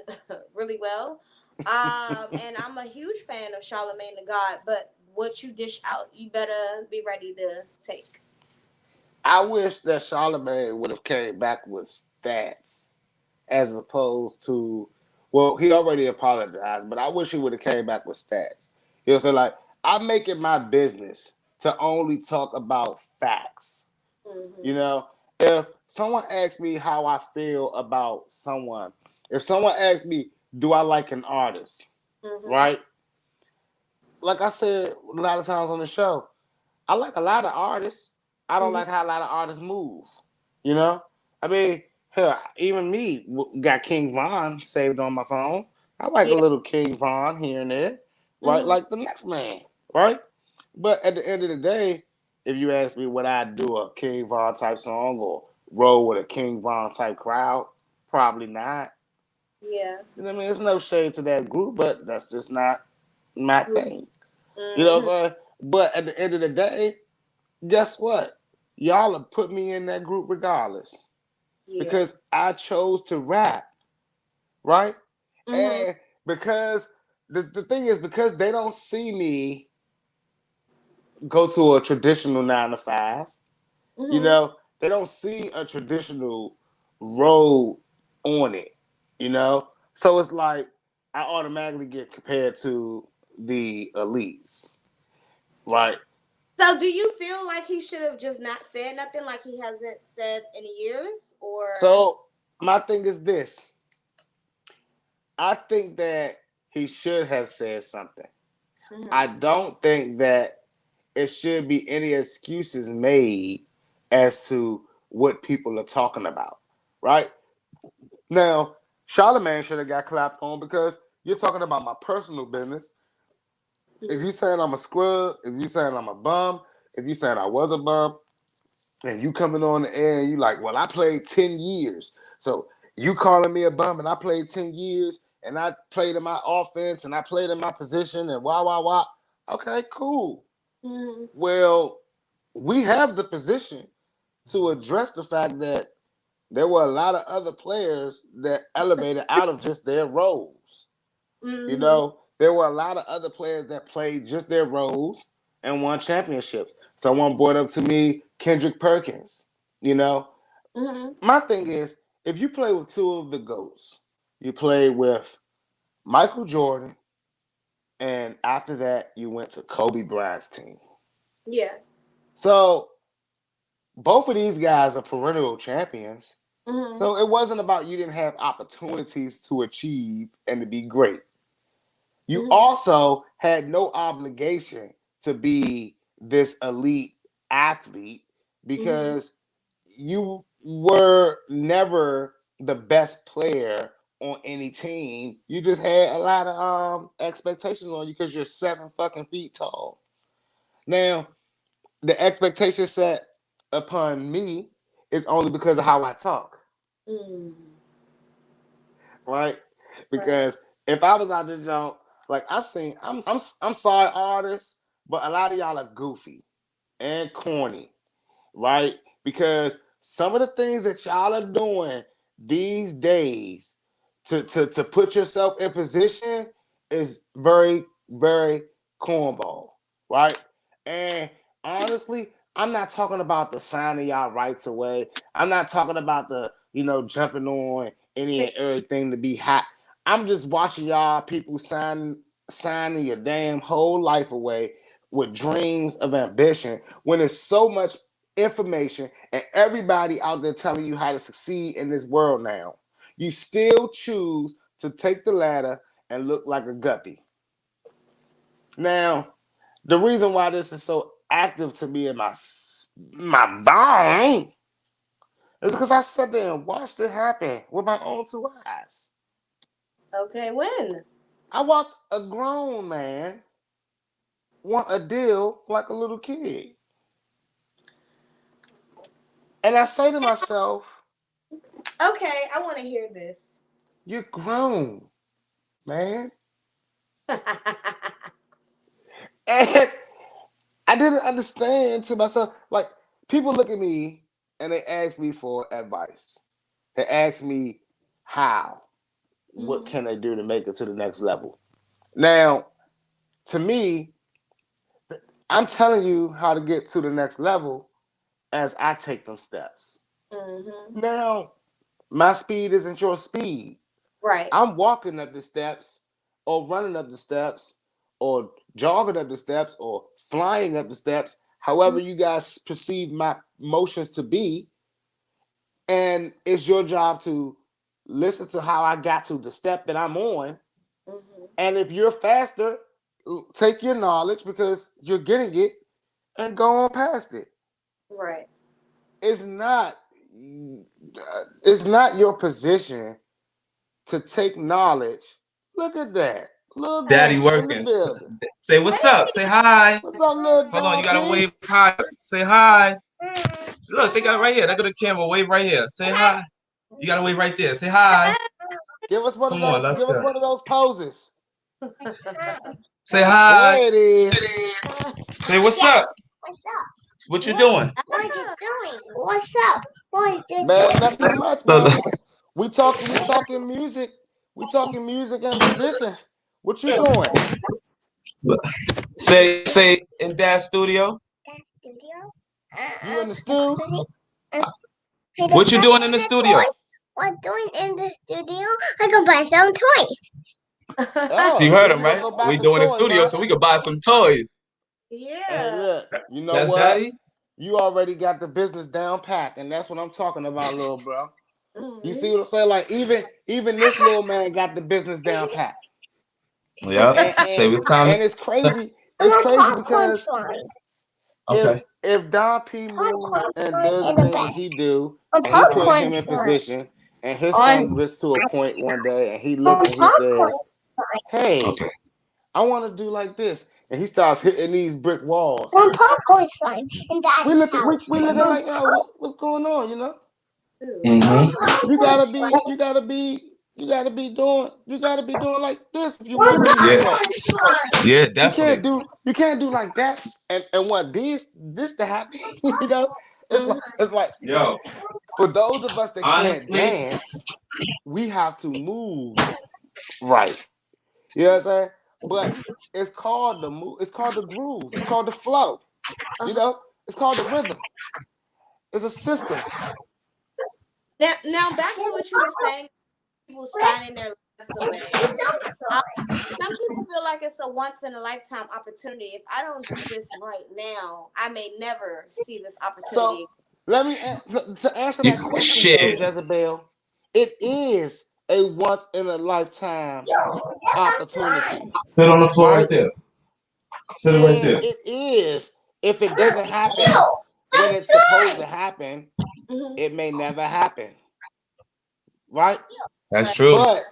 Speaker 1: really well. And I'm a huge fan of Charlemagne the God, but what you dish out, you better be ready to take.
Speaker 2: I wish that Charlemagne would have came back with stats as opposed to, well, he already apologized, but I wish he would have came back with stats. He'll say like, I'm making my business to only talk about facts. You
Speaker 1: Hmm.
Speaker 2: know, if someone asks me how I feel about someone, if someone asks me, do I like an artist,
Speaker 1: Hmm.
Speaker 2: right? Like I said a lot of times on the show, I like a lot of artists. I don't
Speaker 1: Hmm.
Speaker 2: like how a lot of artists move. You know, I mean, hell, even me got King Von saved on my phone. I like a
Speaker 1: Yeah.
Speaker 2: little King Von here and there, right?
Speaker 1: Hmm.
Speaker 2: Like the next man, right? But at the end of the day, if you ask me would I do a King Von type song or roll with a King Von type crowd, probably not.
Speaker 1: Yeah.
Speaker 2: You know what I mean? There's no shade to that group, but that's just not my thing. You know
Speaker 1: Hmm.
Speaker 2: what I'm saying? But at the end of the day, guess what? Y'all have put me in that group regardless
Speaker 1: Yeah.
Speaker 2: because I chose to rap, right?
Speaker 1: Hmm.
Speaker 2: And because the thing is, because they don't see me go to a traditional 9 to 5, you
Speaker 1: Hmm.
Speaker 2: know, they don't see a traditional road on it, you know? So it's like I automatically get compared to the elites, right?
Speaker 1: So, do you feel like he should have just not said nothing, like he hasn't said in years, or?
Speaker 2: So my thing is this. I think that he should have said something. I
Speaker 1: Hmm.
Speaker 2: don't think that it should be any excuses made as to what people are talking about. Right? Now, Charlemagne should have got clapped on because you're talking about my personal business. If you saying I'm a scrub, if you saying I'm a bum, if you saying I was a bum, and you coming on the air and you like, well, I played 10 years. So you calling me a bum and I played 10 years and I played in my offense and I played in my position and wah, wah, wah. Okay, cool.
Speaker 1: Hmm.
Speaker 2: Well, we have the position to address the fact that there were a lot of other players that elevated out of just their roles. You
Speaker 1: Hmm.
Speaker 2: know, there were a lot of other players that played just their roles and won championships. Someone brought up to me Kendrick Perkins. You know,
Speaker 1: Mm-hmm.
Speaker 2: my thing is, if you play with two of the goats, you play with Michael Jordan, and after that, you went to Kobe Bryant's team.
Speaker 1: Yeah.
Speaker 2: So both of these guys are perennial champions.
Speaker 1: Mm-hmm.
Speaker 2: So it wasn't about you didn't have opportunities to achieve and to be great. You
Speaker 1: Mm-hmm.
Speaker 2: also had no obligation to be this elite athlete
Speaker 1: Mm-hmm.
Speaker 2: because you were never the best player on any team. You just had a lot of expectations on you because you're 7 fucking feet tall. Now, the expectation set upon me is only because of how I talk,
Speaker 1: Mm.
Speaker 2: right?
Speaker 1: Right.
Speaker 2: Because if I was out there, jump, like I sing, I'm sorry, artists, but a lot of y'all are goofy and corny, right? Because some of the things that y'all are doing these days to put yourself in position is very, very cornball, right? And honestly, I'm not talking about the signing y'all rights away. I'm not talking about the, jumping on any and everything to be hot. I'm just watching y'all people signing your damn whole life away with dreams of ambition when there's so much information and everybody out there telling you how to succeed in this world now. You still choose to take the ladder and look like a guppy. Now, the reason why this is so active to me in my bone is because I sat there and watched it happen with my own two eyes.
Speaker 1: Okay. When?
Speaker 2: I watched a grown man want a deal like a little kid. And I say to myself,
Speaker 1: Okay. I want to hear this.
Speaker 2: you're grown, man. And I didn't understand to myself. Like, people look at me and they ask me for advice. They ask me how, what
Speaker 1: Mm-hmm.
Speaker 2: can they do to make it to the next level. Now, to me, I'm telling you how to get to the next level as I take them steps.
Speaker 1: Mm-hmm.
Speaker 2: Now, my speed isn't your speed.
Speaker 1: Right.
Speaker 2: I'm walking up the steps or running up the steps or jogging up the steps or flying up the steps, however you guys perceive my motions to be. And it's your job to listen to how I got to the step that I'm on.
Speaker 1: Mm-hmm.
Speaker 2: And if you're faster, take your knowledge because you're getting it and go on past it.
Speaker 1: Right.
Speaker 2: It's not it's not your position to take knowledge. Look at that. Little
Speaker 3: Daddy
Speaker 2: gangster in the
Speaker 3: working.
Speaker 2: building.
Speaker 3: Say what's up. Say hi.
Speaker 2: What's up, little
Speaker 3: Hold on, you
Speaker 2: dog
Speaker 3: gotta
Speaker 2: P?
Speaker 3: wave hi. Say hi. Look, they got it right here. They got the camera. Wave right here. Say hi. You gotta wave right there. Say hi.
Speaker 2: Give us one of
Speaker 3: Come on,
Speaker 2: those.
Speaker 3: let's
Speaker 2: Give us
Speaker 3: go.
Speaker 2: one of those poses.
Speaker 3: Say hi.
Speaker 2: There it is.
Speaker 3: Say what's up.
Speaker 4: What's up?
Speaker 3: What you
Speaker 1: What's
Speaker 3: doing?
Speaker 4: What are you
Speaker 1: up?
Speaker 4: doing? What's up? What are you
Speaker 2: Man,
Speaker 4: doing?
Speaker 2: nothing much,
Speaker 3: Look,
Speaker 2: man. We talking music. We talking music and position. What you doing?
Speaker 3: look. Say in Dad's studio.
Speaker 4: That studio?
Speaker 2: You in the stew?
Speaker 4: Studio?
Speaker 3: What you doing in the studio?
Speaker 4: What doing in the studio? I can buy some toys.
Speaker 3: You
Speaker 2: Oh,
Speaker 3: heard
Speaker 2: you
Speaker 3: him,
Speaker 2: gonna
Speaker 3: right?
Speaker 2: go buy
Speaker 3: We
Speaker 2: some
Speaker 3: doing the
Speaker 2: toys,
Speaker 3: studio
Speaker 2: huh?
Speaker 3: so we could buy some toys.
Speaker 2: Hey,
Speaker 1: Yeah.
Speaker 2: look. You know
Speaker 3: That's
Speaker 2: what?
Speaker 3: Daddy.
Speaker 2: You already got the business down pat, and that's what I'm talking about, little bro. You
Speaker 1: Mm-hmm.
Speaker 2: see what I'm saying? Like even this little man got the business down pat,
Speaker 3: Yep.
Speaker 2: and
Speaker 3: Say
Speaker 2: and,
Speaker 3: it's time.
Speaker 2: and it's crazy.
Speaker 4: I
Speaker 2: It's
Speaker 4: want
Speaker 2: crazy
Speaker 4: popcorn
Speaker 2: because
Speaker 4: slime.
Speaker 3: Okay.
Speaker 2: if Don P moves
Speaker 4: Popcorn
Speaker 2: and
Speaker 4: slime
Speaker 2: does the
Speaker 4: in the
Speaker 2: things that
Speaker 4: bag.
Speaker 2: he do,
Speaker 4: A
Speaker 2: and he put
Speaker 4: popcorn
Speaker 2: him in
Speaker 4: slime.
Speaker 2: position, and his
Speaker 4: On
Speaker 2: son gets to a point one day, and he
Speaker 4: a
Speaker 2: looks and he
Speaker 4: popcorn
Speaker 2: says,
Speaker 4: slime.
Speaker 2: "Hey,
Speaker 3: Okay.
Speaker 2: I want to do like this," and he starts hitting these brick walls.
Speaker 4: One popcorn slime in
Speaker 2: We
Speaker 4: Daddy's
Speaker 2: look at
Speaker 4: house.
Speaker 2: we looking like, yo, what's going on?
Speaker 1: Ooh.
Speaker 3: Mm-hmm.
Speaker 4: One
Speaker 2: You
Speaker 4: popcorn
Speaker 2: gotta be,
Speaker 4: slime.
Speaker 2: you gotta be doing like this if you want to
Speaker 4: One
Speaker 2: be the
Speaker 3: Yeah.
Speaker 4: popcorn
Speaker 2: results.
Speaker 4: slime.
Speaker 3: Yeah,
Speaker 2: You
Speaker 3: definitely.
Speaker 2: can't do like that and want this to happen.
Speaker 1: Mm-hmm.
Speaker 2: It's like
Speaker 3: Yo,
Speaker 2: for those of us that can't
Speaker 3: honestly,
Speaker 2: dance, we have to move right. You know what I'm saying? But it's called the move. It's called the groove. It's called the flow. You
Speaker 1: Uh-huh.
Speaker 2: know, it's called the rhythm. It's a system.
Speaker 1: Now back to what you were saying, people signing their lives away. Um, some people feel like it's a once in a lifetime opportunity. If I don't do this right now, I may never see this
Speaker 2: So
Speaker 1: opportunity.
Speaker 2: let me to answer
Speaker 3: You
Speaker 2: that question though,
Speaker 3: shit.
Speaker 2: Jezebel. It is a once in a lifetime opportunity,
Speaker 3: Sit on the floor right
Speaker 2: right?
Speaker 3: there. Sit it right
Speaker 2: And
Speaker 3: there.
Speaker 2: it is, if it doesn't happen when it's supposed to happen,
Speaker 1: Hmm.
Speaker 2: it may never happen, right?
Speaker 3: That's
Speaker 1: Right.
Speaker 3: true.
Speaker 2: But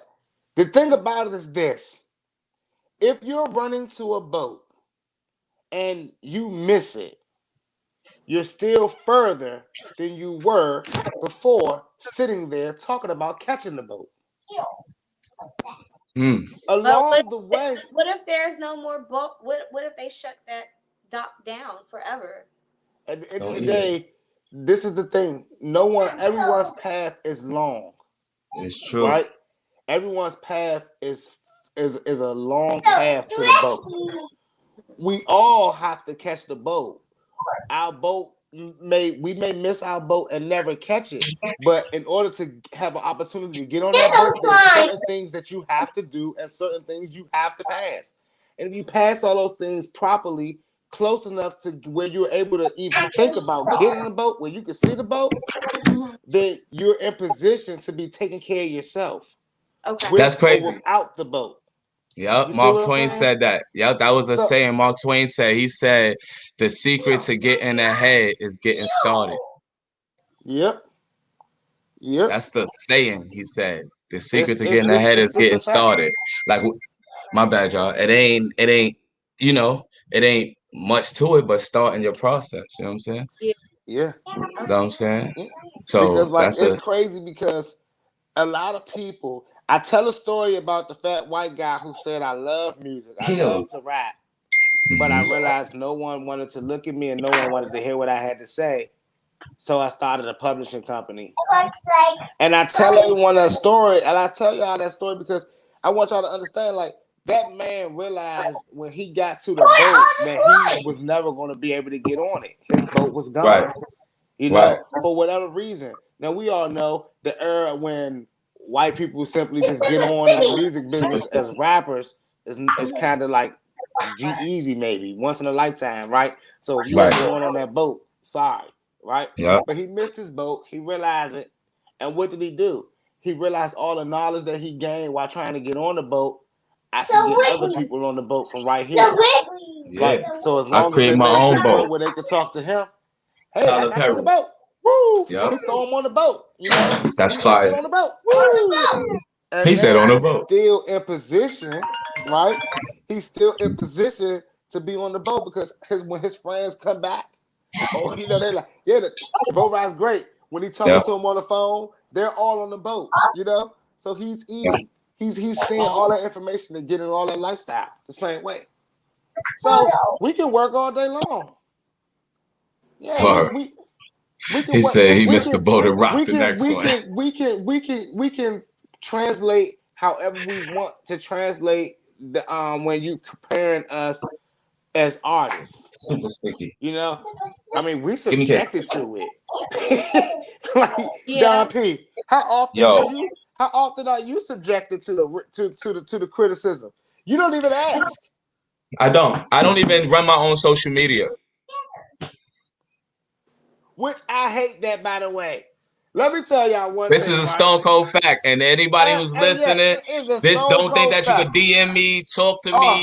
Speaker 2: the thing about it is this: if you're running to a boat and you miss it, you're still further than you were before sitting there talking about catching the boat.
Speaker 3: Hmm.
Speaker 1: But
Speaker 2: Along the way,
Speaker 1: what if there's no more boat? What if they shut that dock down forever?
Speaker 2: at the end of
Speaker 3: Don't
Speaker 2: the
Speaker 3: eat it.
Speaker 2: day, this is the thing. No one, everyone's path is long,
Speaker 3: It's true.
Speaker 2: right? Everyone's path is a long path to the boat. We all have to catch the boat. Our boat we may miss our boat and never catch it. But in order to have an opportunity to get on that boat, there's certain things that you have to do and certain things you have to pass. And if you pass all those things properly, close enough to where you're able to even think about getting the boat, where you can see the boat,
Speaker 1: Hmm.
Speaker 2: then you're in position to be taking care of yourself
Speaker 1: Okay.
Speaker 2: with
Speaker 3: That's
Speaker 2: or
Speaker 3: crazy.
Speaker 2: without the boat.
Speaker 3: Yep,
Speaker 2: You see
Speaker 3: Mark
Speaker 2: what I'm
Speaker 3: Twain
Speaker 2: saying?
Speaker 3: said that. Yep, that was a
Speaker 2: So,
Speaker 3: saying Mark Twain said. He said the secret to getting ahead is getting started.
Speaker 2: yep, yep.
Speaker 3: That's the saying he said. The secret
Speaker 2: It's
Speaker 3: to
Speaker 2: it's
Speaker 3: getting
Speaker 2: just
Speaker 3: ahead
Speaker 2: it's
Speaker 3: is
Speaker 2: just
Speaker 3: getting
Speaker 2: a fact.
Speaker 3: started. Like my bad, y'all. You know, it ain't much to it, but starting your process. You know what I'm saying?
Speaker 1: Yeah.
Speaker 2: Yeah.
Speaker 3: You know what I'm saying?
Speaker 2: Yeah. Because
Speaker 3: So
Speaker 2: like
Speaker 3: that's
Speaker 2: it's
Speaker 3: a
Speaker 2: crazy because a lot of people I tell a story about the fat white guy who said I love music. I
Speaker 3: kill.
Speaker 2: love to rap. But I
Speaker 3: Hmm.
Speaker 2: realized no one wanted to look at me and no one wanted to hear what I had to say. So I started a publishing company. And I tell everyone that story, and I tell y'all that story because I want y'all to understand like that man realized when he got to the boat that he was never going to be able to get on it. His boat was
Speaker 3: Right,
Speaker 2: gone,
Speaker 3: right,
Speaker 2: for whatever reason. Now we all know the era when white people simply just get on in the music
Speaker 3: super
Speaker 2: business as
Speaker 3: sticky.
Speaker 2: rappers is
Speaker 1: Hmm.
Speaker 2: kind of like G Easy maybe once in a lifetime, right? So if you don't
Speaker 3: Right.
Speaker 2: get on that boat, sorry, right?
Speaker 3: Yep.
Speaker 2: But he missed his boat. He realized it, and what did he do? He realized all the knowledge that he gained while trying to get on the boat. I can get other people on the boat from right here.
Speaker 3: Yeah.
Speaker 2: Like so, as
Speaker 3: I
Speaker 2: long as
Speaker 3: create
Speaker 2: they
Speaker 3: my
Speaker 2: made it to
Speaker 3: own
Speaker 2: the
Speaker 3: boat.
Speaker 2: point where they could talk to him, hey, I
Speaker 3: Tyler
Speaker 2: got you on the
Speaker 3: Perry.
Speaker 2: boat. Woo!
Speaker 3: Yep.
Speaker 2: He throw him on the boat,
Speaker 3: That's
Speaker 2: Hey, get
Speaker 3: fire.
Speaker 2: on the boat. Woo! And
Speaker 3: He said
Speaker 2: now
Speaker 3: on a
Speaker 2: he's
Speaker 3: boat.
Speaker 2: still in position, right? He's still in position to be on the boat because when his friends come back, oh, they're like, yeah, the boat ride's great. When he's talking
Speaker 3: Yep.
Speaker 2: to them on the phone, they're all on the boat. So he's
Speaker 3: Yep.
Speaker 2: eating. He's seeing all that information and getting all that lifestyle the same way. So we can work all day long. Yeah,
Speaker 3: Word.
Speaker 2: we can
Speaker 3: He
Speaker 2: work.
Speaker 3: said he
Speaker 2: We
Speaker 3: missed the
Speaker 2: can
Speaker 3: boat and rocked
Speaker 2: we
Speaker 3: the
Speaker 2: can
Speaker 3: next
Speaker 2: we
Speaker 3: one.
Speaker 2: can we can we can we can translate however we want to translate the when you comparing us as artists.
Speaker 3: Super sticky.
Speaker 2: You know, I mean we
Speaker 3: Give me a kiss.
Speaker 2: subjected to it. Like Don
Speaker 1: Yeah.
Speaker 2: P.
Speaker 3: Yo,
Speaker 2: How often are you subjected to the criticism? You don't even ask.
Speaker 3: I don't. I don't even run my own social media.
Speaker 2: Which I hate that, by the way. Let me tell y'all one
Speaker 3: This is
Speaker 2: thing,
Speaker 3: a
Speaker 2: right?
Speaker 3: stone cold fact. And anybody who's
Speaker 2: Yeah,
Speaker 3: listening,
Speaker 2: it is a
Speaker 3: this
Speaker 2: stone
Speaker 3: don't think
Speaker 2: cold
Speaker 3: that you
Speaker 2: fact.
Speaker 3: could DM me,
Speaker 2: Oh,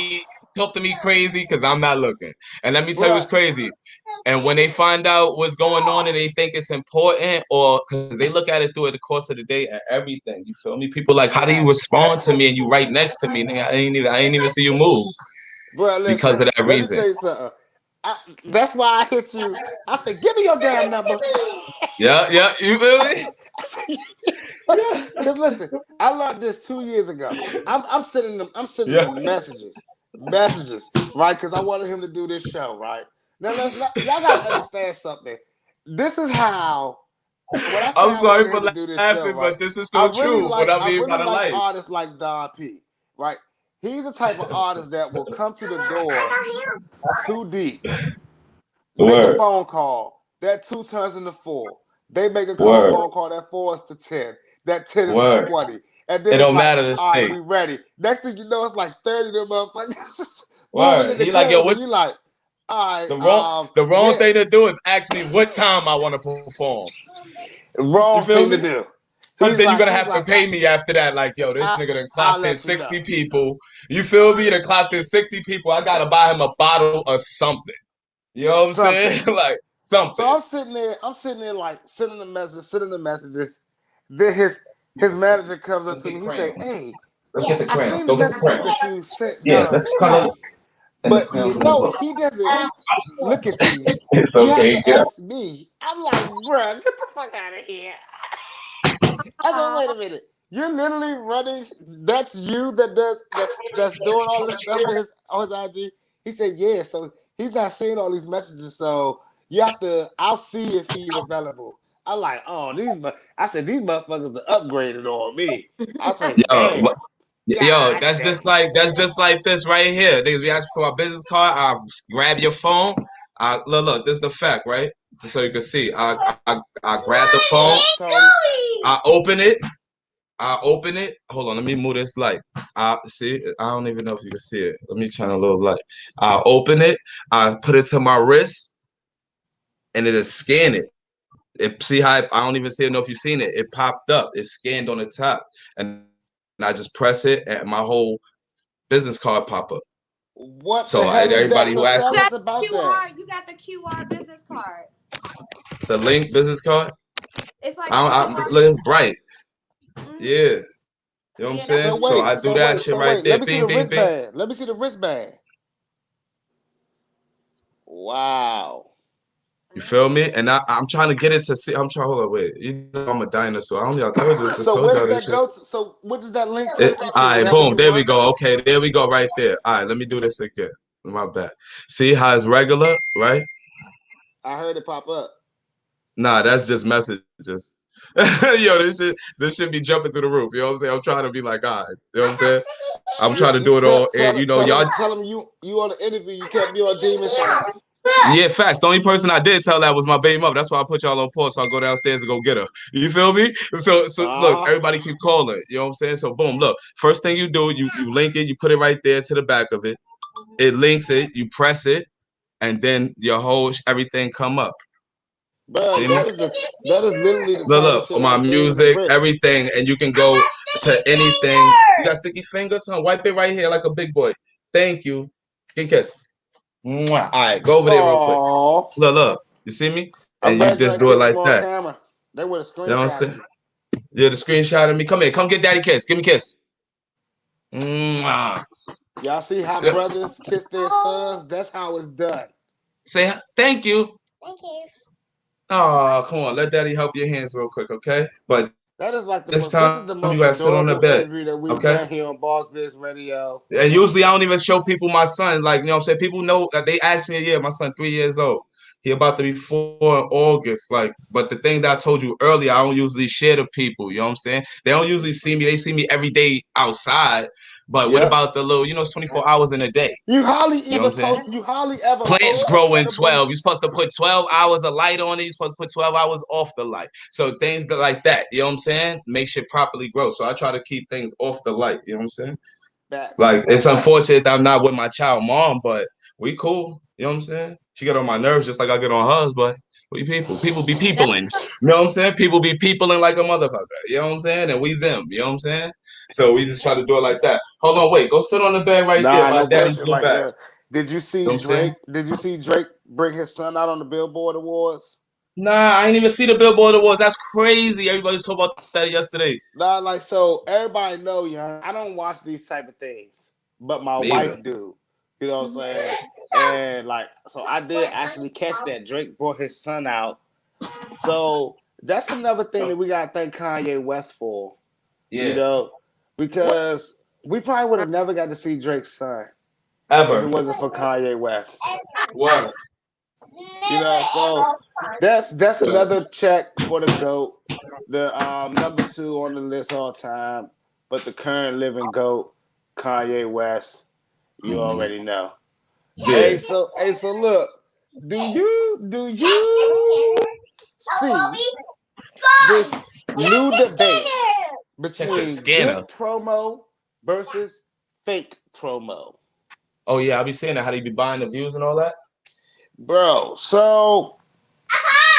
Speaker 3: talk to me crazy, because I'm not looking. And let me tell you what's
Speaker 2: bruh.
Speaker 3: crazy. And when they find out what's going on and they think it's important, or because they look at it through the course of the day and everything, you feel me? People like, how do you
Speaker 2: Yes.
Speaker 3: respond to me and you right next to me? Nigga, I ain't even see you move
Speaker 2: Bruh,
Speaker 3: because
Speaker 2: listen.
Speaker 3: of that
Speaker 2: Let me
Speaker 3: reason.
Speaker 2: tell you something. That's why I hit you. I said, give me your damn number.
Speaker 3: Yeah, yeah, you feel
Speaker 2: I
Speaker 3: me?
Speaker 2: said,
Speaker 3: Yeah,
Speaker 2: Because listen, I learned this 2 years ago. I'm sending
Speaker 3: yeah.
Speaker 2: them messages, right? Because I wanted him to do this show, right? Now y'all gotta understand something. This is how when I say
Speaker 3: I'm
Speaker 2: I
Speaker 3: sorry
Speaker 2: wanted
Speaker 3: for
Speaker 2: him to do this show,
Speaker 3: laughing,
Speaker 2: right?
Speaker 3: but this is so true. What I
Speaker 2: I
Speaker 3: mean
Speaker 2: really
Speaker 3: by the
Speaker 2: like
Speaker 3: life.
Speaker 2: artists like Don P, right? He's the type of artist that will come to the door too deep, make a
Speaker 3: Word.
Speaker 2: phone call. That 2 turns into 4. They make a
Speaker 3: Word.
Speaker 2: phone call. That 4 is to 10. That 10 is to
Speaker 3: Word.
Speaker 2: 20. And
Speaker 3: It
Speaker 2: then it's
Speaker 3: don't
Speaker 2: like,
Speaker 3: matter the
Speaker 2: all right,
Speaker 3: state.
Speaker 2: we ready. Next thing you know, it's like 30 of them motherfuckers moving
Speaker 3: Word.
Speaker 2: in the
Speaker 3: He like, yo,
Speaker 2: club, and
Speaker 3: what
Speaker 2: you like, all
Speaker 3: the wrong
Speaker 2: right,
Speaker 3: the wrong
Speaker 2: yeah,
Speaker 3: thing to do is ask me what time I want to perform. You
Speaker 2: wrong
Speaker 3: feel
Speaker 2: thing to
Speaker 3: me?
Speaker 2: do.
Speaker 3: Cause then you're gonna
Speaker 2: He's
Speaker 3: have to
Speaker 2: like,
Speaker 3: pay me after that. Like, yo, this
Speaker 2: I,
Speaker 3: nigga done
Speaker 2: I'll
Speaker 3: clocked in
Speaker 2: let you know.
Speaker 3: 60 people. You feel me? Done clocked in 60 people. I gotta buy him a bottle of something. You know what I'm
Speaker 2: Something.
Speaker 3: saying? Like
Speaker 2: So
Speaker 3: something.
Speaker 2: I'm sitting there like sending the messages. Then his manager comes up
Speaker 3: Let's
Speaker 2: to
Speaker 3: get
Speaker 2: me. He say,
Speaker 3: crayons.
Speaker 2: "Hey,
Speaker 3: Let's get the
Speaker 2: I
Speaker 3: crayons.
Speaker 2: seen the
Speaker 3: Go get the
Speaker 2: messages
Speaker 3: crayons.
Speaker 2: that you sent
Speaker 3: Yeah, let's color
Speaker 2: Dom,
Speaker 3: and the
Speaker 2: but
Speaker 3: crayons in the book.
Speaker 2: he doesn't look at these.
Speaker 3: It's
Speaker 2: You have
Speaker 3: okay.
Speaker 2: to
Speaker 3: Get up.
Speaker 2: ask me." I'm like, "Bruh, get the fuck out of here." I said, "Wait a minute. You're literally running. That's you that's doing all this stuff with his on his IG." He said, "Yeah." So he's not seeing all these messages. So you have to. I'll see if he's available. I like, oh, I said these motherfuckers are upgraded on me. I said,
Speaker 3: Yo,
Speaker 2: damn,
Speaker 3: yo,
Speaker 2: god damn.
Speaker 3: that's just like this right here. Niggas be asking for a business card. I grab your phone. Look, this is the fact, right? Just so you can see. I grab the phone.
Speaker 2: Facts, Tony.
Speaker 3: I open it. I open it. Hold on, let me move this light. I see. I don't even know if you can see it. Let me turn a little light. I open it. I put it to my wrist, and it'll scan it. See how I don't even see it. Know if you've seen it. It popped up. It scanned on the top, and I just press it, and my whole business card pop up.
Speaker 2: What
Speaker 3: So
Speaker 2: the hell is
Speaker 3: everybody
Speaker 2: that?
Speaker 3: who
Speaker 2: So
Speaker 3: asks
Speaker 2: tell
Speaker 3: me
Speaker 2: us about that.
Speaker 1: You got the QR business card.
Speaker 3: the link business card,
Speaker 1: It's like a QR.
Speaker 3: look, it's bright.
Speaker 1: Mm,
Speaker 3: Yeah, you know what I'm
Speaker 1: yeah, that's
Speaker 3: saying.
Speaker 1: what
Speaker 2: So
Speaker 1: you
Speaker 3: So
Speaker 1: need.
Speaker 3: I
Speaker 2: wait,
Speaker 3: do
Speaker 2: so
Speaker 3: that
Speaker 2: wait,
Speaker 3: shit
Speaker 2: so
Speaker 3: right
Speaker 2: wait.
Speaker 3: there.
Speaker 2: Let me see
Speaker 3: Bing,
Speaker 2: the
Speaker 3: bing, bing.
Speaker 2: wristband. Let me see the wristband. Wow.
Speaker 3: You feel me? And I'm trying to get it to see. I'm trying. Hold on, wait. You know I'm a dinosaur. I just
Speaker 2: So
Speaker 3: told
Speaker 2: where
Speaker 3: y'all
Speaker 2: does
Speaker 3: this
Speaker 2: that
Speaker 3: shit.
Speaker 2: go to? So what does that link
Speaker 3: All
Speaker 2: take you to
Speaker 3: right,
Speaker 2: whenever
Speaker 3: boom.
Speaker 2: you
Speaker 3: There we
Speaker 2: run?
Speaker 3: go. Okay, there we go. Right there. All right, let me do this again. My bad. See how it's regular, right?
Speaker 2: I heard it pop up.
Speaker 3: Nah, that's just messages. Yo, this should be jumping through the roof. You know what I'm saying? I'm trying to be like, all right. You know what I'm saying? I'm trying to do it all. And you know, y'all.
Speaker 2: Tell him you on the interview. You can't be on demon time.
Speaker 3: Yeah, facts. The only person I did tell that was my baby mother. That's why I put y'all on pause. So I'll go downstairs and go get her. You feel me? So look,
Speaker 2: Uh huh.
Speaker 3: everybody keep calling. You know what I'm saying? So boom, look. First thing you do, you link it, you put it right there to the back of it. It links it, you press it, and then your whole everything come up.
Speaker 2: Bro,
Speaker 3: See me?
Speaker 2: that is literally the type of
Speaker 3: Look,
Speaker 2: shit
Speaker 3: on
Speaker 2: I
Speaker 3: my
Speaker 2: seen in the
Speaker 3: music,
Speaker 2: brick.
Speaker 3: everything, and you can go to anything. You got sticky fingers, son? Wipe it right here like a big boy. Thank you. Get kiss. Mwah. All right, go over there real quick.
Speaker 2: Oh,
Speaker 3: Look. You see me?
Speaker 2: I'm
Speaker 3: And you
Speaker 2: glad you
Speaker 3: just
Speaker 2: ain't
Speaker 3: do it
Speaker 2: kissed him
Speaker 3: like
Speaker 2: on
Speaker 3: that.
Speaker 2: camera. They would have
Speaker 3: You know what I'm
Speaker 2: screenshotted
Speaker 3: saying?
Speaker 2: you.
Speaker 3: Yeah, the screenshot of me. Come here. Come get daddy kiss. Give me a kiss. Mwah.
Speaker 2: Y'all see how
Speaker 3: Yeah.
Speaker 2: brothers kiss their sons? That's how it's done.
Speaker 3: Say thank you.
Speaker 4: Thank you.
Speaker 3: Oh, come on. Let daddy help your hands real quick, okay? But
Speaker 2: That is like the
Speaker 3: this
Speaker 2: most. This is
Speaker 3: time
Speaker 2: the
Speaker 3: you gotta
Speaker 2: most
Speaker 3: sit on the
Speaker 2: adorable
Speaker 3: bed,
Speaker 2: interview that we've
Speaker 3: okay?
Speaker 2: done here on Boss Biz Radio.
Speaker 3: And usually I don't even show people my son. Like, you know what I'm saying? People know that they ask me, yeah, my son 3 years old. He about to be 4 in August. Like, but the thing that I told you earlier, I don't usually share to people. You know what I'm saying? They don't usually see me. They see me every day outside. But what
Speaker 2: Yep.
Speaker 3: about the little, it's 24 hours in a day.
Speaker 2: You hardly
Speaker 3: You know what
Speaker 2: even
Speaker 3: I'm saying?
Speaker 2: post. You hardly ever
Speaker 3: Plants
Speaker 2: post
Speaker 3: grow in
Speaker 2: edible.
Speaker 3: 12. You're supposed to put 12 hours of light on it. You're supposed to put 12 hours off the light. So things like that, you know what I'm saying? Make shit properly grow. So I try to keep things off the light. You know what I'm saying?
Speaker 2: Facts.
Speaker 3: Like, it's
Speaker 2: Facts.
Speaker 3: unfortunate that I'm not with my child mom, but we cool. You know what I'm saying? She get on my nerves just like I get on hers, but we people. People be
Speaker 1: That's
Speaker 3: peopling. You know what I'm saying? People be peopling like a motherfucker. You know what I'm saying? And we them. You know what I'm saying? So we just try to do it like that. Hold on, wait. Go sit on the bed right there
Speaker 2: Nah,
Speaker 3: by
Speaker 2: no
Speaker 3: daddy
Speaker 2: bullshit
Speaker 3: blue
Speaker 2: right
Speaker 3: bag.
Speaker 2: there. Did you
Speaker 3: You know
Speaker 2: see
Speaker 3: what I'm saying?
Speaker 2: Drake? Did you see Drake bring his son out on the Billboard Awards?
Speaker 3: Nah, I ain't even see the Billboard Awards. That's crazy. Everybody's talking about that yesterday.
Speaker 2: Nah, like so everybody know, young. I don't watch these type of things, but my
Speaker 3: Me either.
Speaker 2: wife do. You know what I'm saying? And like, so I did actually catch that Drake brought his son out. So that's another thing that we gotta thank Kanye West for. You
Speaker 3: Yeah.
Speaker 2: know, because we probably would have never got to see Drake's son if it
Speaker 3: Ever.
Speaker 2: wasn't for Kanye West.
Speaker 3: What?
Speaker 2: You know, so that's another check for the GOAT. The number 2 on the list all time, but the current living GOAT, Kanye West. You
Speaker 3: Mhm.
Speaker 2: already know.
Speaker 3: Yeah.
Speaker 2: Hey, so look. do you see this new debate
Speaker 3: Check the
Speaker 2: between
Speaker 3: scanner.
Speaker 2: good promo versus fake promo?
Speaker 3: Oh yeah, I be saying that how they be buying the views and all that.
Speaker 2: Bro, so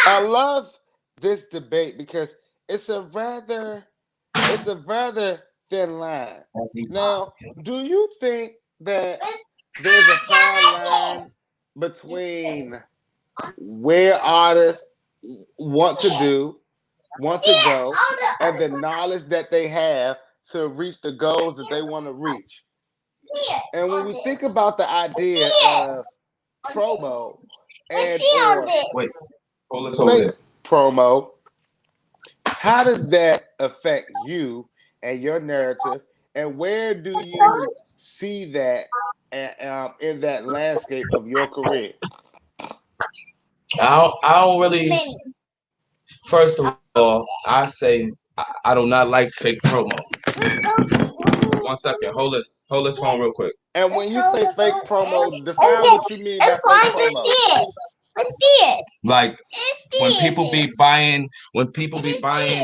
Speaker 2: I love this debate because it's a rather it's a rather thin line. Now, do you think that there's a fine line between where artists want to do, want to go, and the knowledge that they have to reach the goals that they want to reach? And when we think about the idea of promo and or
Speaker 3: Wait, hold this over
Speaker 2: fake
Speaker 3: there.
Speaker 2: promo, how does that affect you and your narrative? And where do you see that in that landscape of your career?
Speaker 3: I don't really. First of all, I say I do not like fake promo. 1 second, hold this phone real quick.
Speaker 2: And when you say fake promo, define
Speaker 4: Okay,
Speaker 2: what you mean by
Speaker 4: it's
Speaker 2: fake
Speaker 4: fine to
Speaker 2: promo.
Speaker 4: see it. Let's see it.
Speaker 3: Like when
Speaker 4: See
Speaker 3: people be
Speaker 4: it.
Speaker 3: buying,